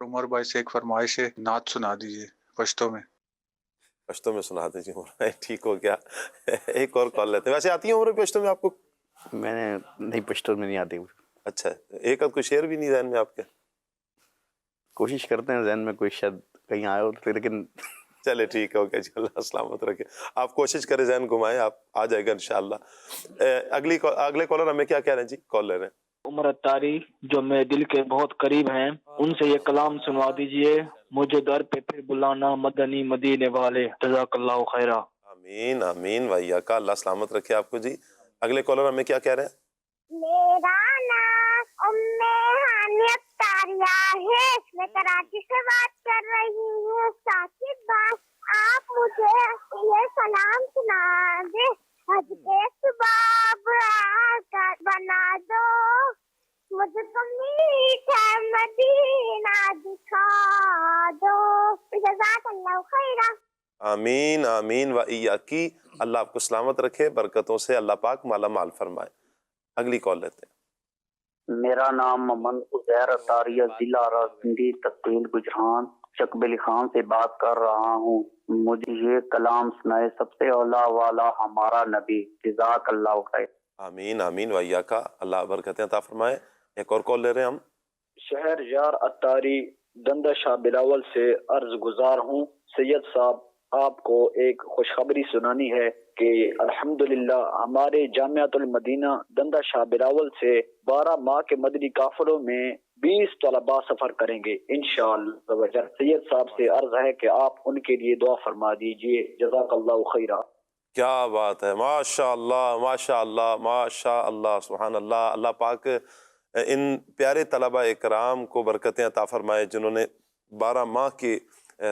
عمر بھائی سے ایک فرمائش ہے، نعت سنا دیجیے پشتو میں. پشتو میں سنا دیجیے عمر بھائی. ٹھیک ہو گیا. ایک اور کال لیتے ہیں. ویسے آتی ہے عمر بھائی پشتو میں آپ کو؟ میں نے نہیں، پشتو میں نہیں آتی. اچھا، ایک آدھ کوئی شعر بھی نہیں ذہن میں آپ کے؟ کوشش کرتے ہیں ذہن میں کوئی شاید کہیں آئے ہو تو، لیکن چلے ٹھیک ہے. جی اللہ سلامت رکھے. آپ کوشش کریں ذہن گھمائیں، آپ آ جائے گا انشاءاللہ. اگلے کالر ہمیں کیا کہہ رہے ہیں جی؟ کال لے رہے ہیں. عمر اتاری جو میرے دل کے بہت قریب ہیں، ان سے یہ کلام سنوا دیجئے. مجھے در پہ پھر بلانا مدنی مدینے والے. جزاک اللہ خیرہ. آمین آمین. وحیٰ کا اللہ سلامت رکھے آپ کو جی. اگلے کالر ہمیں کیا کہہ رہے ہیں؟ میرا نام ہانی اتاریہ ہے، میں کراچی سے بات کر رہی ہوں. ساکب بھائی آپ مجھے یہ سلام سنا دے. حج کے سباب آقا بنا دو، مجھ کو میٹھا مدینہ دکھا دو. جزاک اللہ خیرہ. آمین آمین و ایاکی. اللہ آپ کو سلامت رکھے، برکتوں سے اللہ پاک مالا مال فرمائے. اگلی کال لیتے ہیں. میرا نام محمد عزیر اتاریہ، ضلع راولپنڈی، تحصیل گجران، شکبلی خان سے بات کر رہا ہوں. مجھے یہ کلام سنائے سب سے اولا والا ہمارا نبی. جزاک اللہ خیر. آمین آمین و ایاکا. اللہ برکتیں عطا فرمائے. ایک اور کال لے رہے ہیں ہم. شہر یار اتاری دندہ شاہ بلاول سے عرض گزار ہوں. سید صاحب آپ کو ایک خوشخبری سنانی ہے کہ الحمدللہ ہمارے جامعۃ المدینہ دندہ شاہ بلاول سے 12 ماہ کے مدنی قافلوں میں 20 طلباء سفر کریں گے انشاءاللہ. سید صاحب سے عرض ہے کہ آپ ان کے لیے دعا فرما دیجئے. جزاک اللہ خیرہ. کیا بات ہے. ماشاء اللہ ماشاء اللہ ماشاء اللہ. سبحان اللہ. اللہ پاک ان پیارے طلباء اکرام کو برکتیں عطا فرمائے جنہوں نے 12 ماہ کے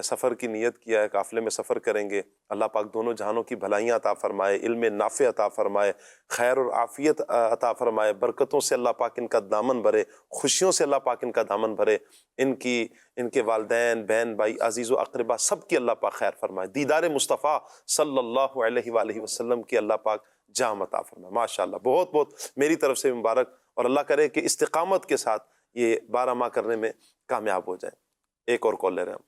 سفر کی نیت کیا ہے. قافلے میں سفر کریں گے. اللہ پاک دونوں جہانوں کی بھلائیاں عطا فرمائے، علم نافع عطا فرمائے، خیر اور عافیت عطا فرمائے. برکتوں سے اللہ پاک ان کا دامن بھرے، خوشیوں سے اللہ پاک ان کا دامن بھرے. ان کے والدین، بہن بھائی، عزیز و اقربا سب کی اللہ پاک خیر فرمائے. دیدار مصطفیٰ صلی اللہ علیہ وآلہ وسلم کی اللہ پاک جام عطا فرمائے. ماشاءاللہ. بہت بہت میری طرف سے مبارک، اور اللہ کرے کہ استقامت کے ساتھ یہ 12 ماہ کرنے میں کامیاب ہو جائیں. ایک اور کال لے رہے ہیں ہم.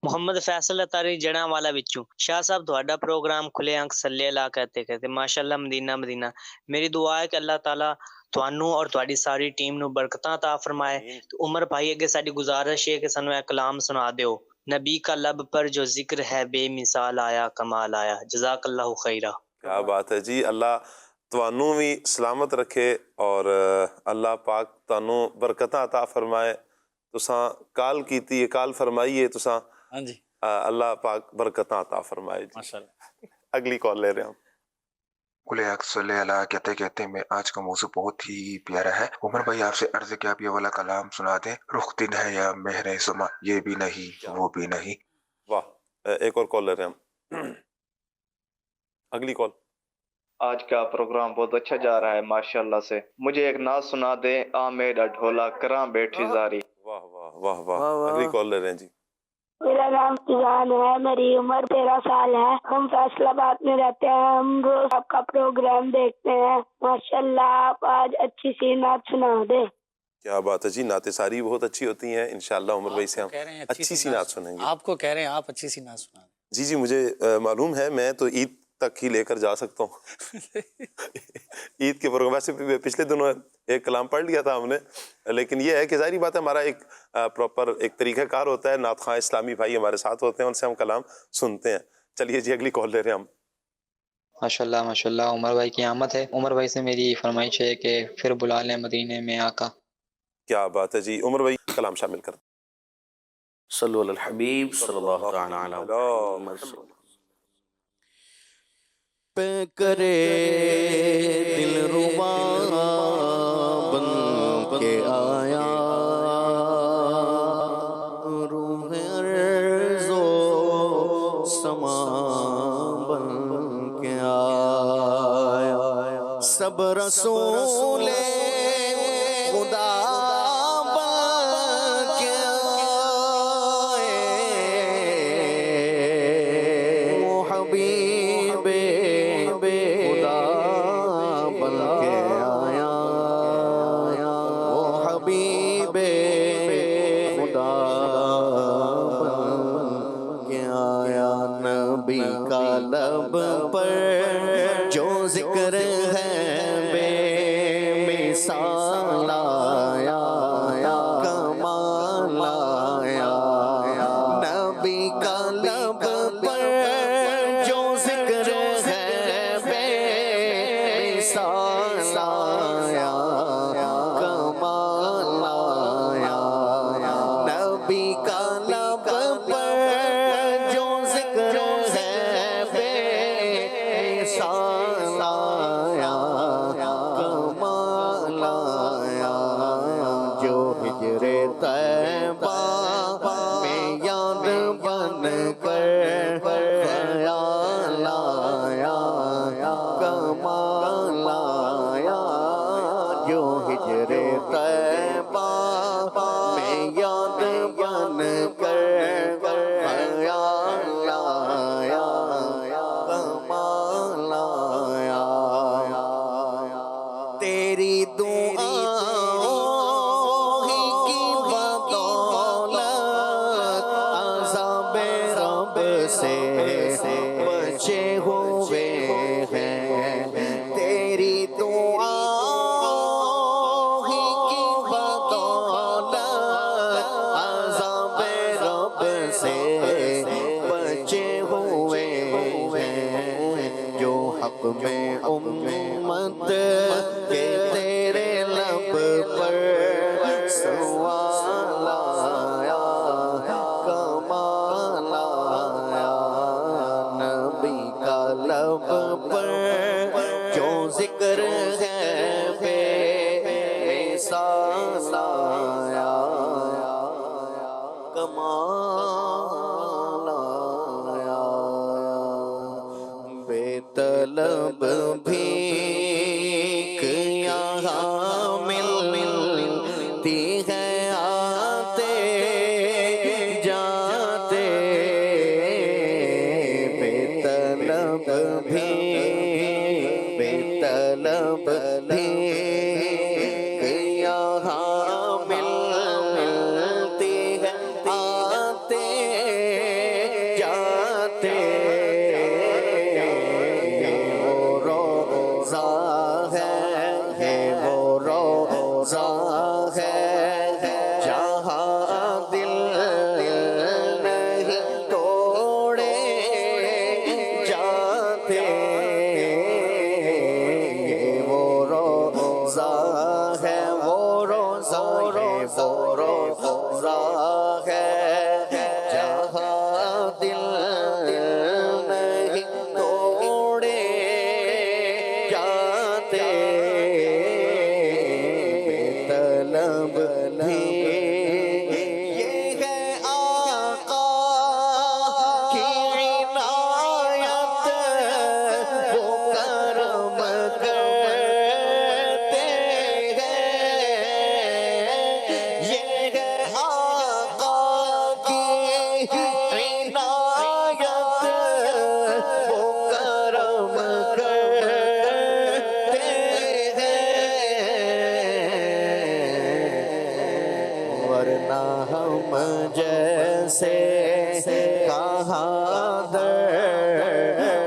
محمد فیصل اتاری جڑا والا وچوں. شاہ صاحب تہاڈا پروگرام کھلے آنکھ صلی اللہ کہتے ماشاءاللہ مدینہ مدینہ. میری دعا ہے کہ اللہ تعالیٰ تھانوں اور تہاڈی ساری ٹیم نو برکتاں عطا فرمائے. عمر بھائی اگے ساڈی گزارش ہے کہ سانو اے کلام سنا دیو. نبی کا لب پر جو ذکر ہے بے مثال آیا کمال آیا. جزاک اللہ خیرہ. کیا بات ہے جی. اللہ تانوں بھی سلامت رکھے اور اللہ پاک تانوں برکتاں عطا فرمائے. تساں کال کیتی ہے، کال فرمائی ہے تساں. ہاں جی. اللہ پاک برکتاں عطا فرمائے جی. ماشاءاللہ. اگلی کال لے رہے ہیں ہم. کلے صلی اللہ کہتے کہتے میں آج کا موضوع بہت ہی پیارا ہے. عمر بھائی آپ سے عرض ہے کہ آپ یہ والا کلام سنا دیں. رخ دن ہے یا مہر سما، یہ بھی نہیں وہ بھی نہیں. واہ. ایک اور کال لے رہے ہیں ہم. اگلی کال. آج کا پروگرام بہت اچھا جا رہا ہے ماشاءاللہ سے. مجھے ایک نعت سنا دے. آمیڈ ڈھولا کراں بیٹھی زاری. واہ واہ واہ واہ. اگلی کال لے رہے ہیں جی. میرا نام فضان ہے، میری عمر 13 سال ہے. ہم فیصل آباد میں رہتے ہیں. ہم روز آپ کا پروگرام دیکھتے ہیں. ماشاءاللہ آپ آج اچھی سی نعت سنا دیں. کیا بات ہے جی. نعتیں ساری بہت اچھی ہوتی ہیں. انشاءاللہ عمر بھائی سے ہم اچھی سی نعت سنیں گے. آپ کو کہہ رہے ہیں آپ اچھی سی نعت سنا دیں. جی جی مجھے معلوم ہے. میں تو عید تک ہی لے کر جا سکتا ہوں. عید کے پروگرام ویسے پچھلے دنوں ایک کلام پڑھ لیا تھا ہم نے، لیکن یہ ہے کہ ظاہری بات ہے ہمارا ایک پراپر ایک طریقہ کار ہوتا ہے. نعت خواں اسلامی بھائی ہمارے ساتھ ہوتے ہیں، ان سے ہم کلام سنتے ہیں. چلیے جی اگلی کال لے رہے ہیں ہم. ماشاءاللہ ماشاءاللہ. عمر بھائی کی آمد ہے. عمر بھائی سے میری فرمائش ہے کہ پھر بلا لیں مدینے میں آقا. کیا بات ہے جی. عمر بھائی کلام شامل کر. صلو علی الحبیب صلی اللہ تعالی علیہ وسلم. پہ کرے دل ربا بن کے آیا سب رسول خدا بن کے آئے، وہ حبیب خدا بن کے آیا، وہ حبیب خدا بن کے آیا۔ نبی کا لب پر جو ذکر ہے بے مثال آیا، کمال آیا۔ نبی کا لب پر جو ذکر ہے بے مثال آیا، کمال آیا۔ نبی کا لب پر جو ذکر ہے بے مثال آیا، کمال آیا۔ جو ہجر طیبہ میں یاد بن کر خیال آیا، کمال آیا۔ جو ہجر طیبہ میں یاد بن کر خیال آیا، کمال آیا۔ تیری دعاؤں ہی کی بدولت عذاب رب سے بچے ہوئے ہیں، تیری دعاؤں ہی کی بدولت عذاب رب سے بچے ہوئے ہیں۔ جو حق میں امت کے تیرے لب پر سوال آیا، کمال آیا۔ نبی کا لب پر جو ذکر ہے بے مثال آیا، کمال آیا۔ بے طلب بھیک یہاں ملتی ہے، آتے جاتے بے طلب بھیک، بے طلب بھیک یہاں ملتی ہے، آتے جاتے وہ روزہ ہے، وہ روزہ ہے جہاں دل نہیں توڑے جاتے، وہ روزہ ہے، وہ روزہ ہے، وہ روزہ ہے جہاں دل نہیں توڑے جاتے، بے طلب بھی یہ ہے آقا کی عنایت، وہ کرم کرتے ہیں، یہ ہے آقا کی عنایت، وہ کرم کرتے ہیں، ورنہ ہم جیسے کہاں در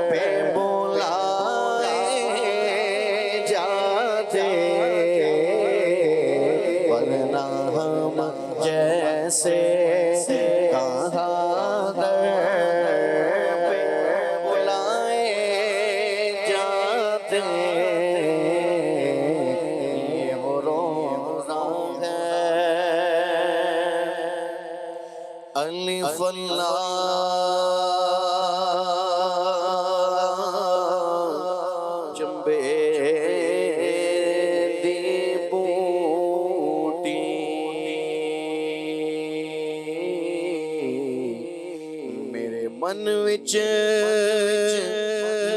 پہ بلائے جاتے، ورنہ ہم جیسے کہاں در پہ بلائے جاتے، یہ وہ روزہ ہے۔ الف اللہ چمبے دی بوٹی، میرے من وچ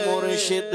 مرشد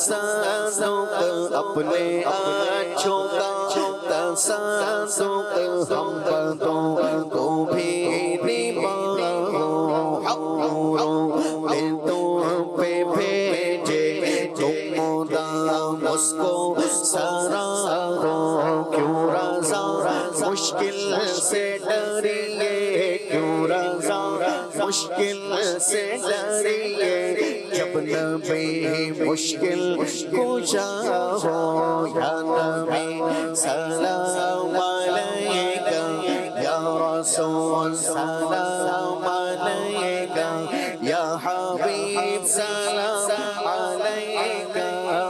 تصدق اپنے اچھوں کا تصدق ہم بدوں کو بھی پہ بھیجے تم مدام اس کو سرارو کیوں رضا مشکل سے ڈریے کیوں رضا مشکل سے ڈریے جب نبی مشکل کشا ہو یا نبی سلام علیکہ یا رسول سلام علیکہ یا حبیب سلام علیکہ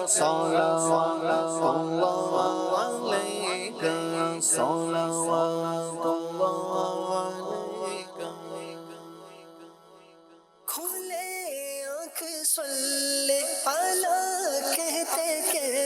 صلوات اللہ علیکہ صلوات اللہ علیکہ کھلے آنکھ صلی علی کہتے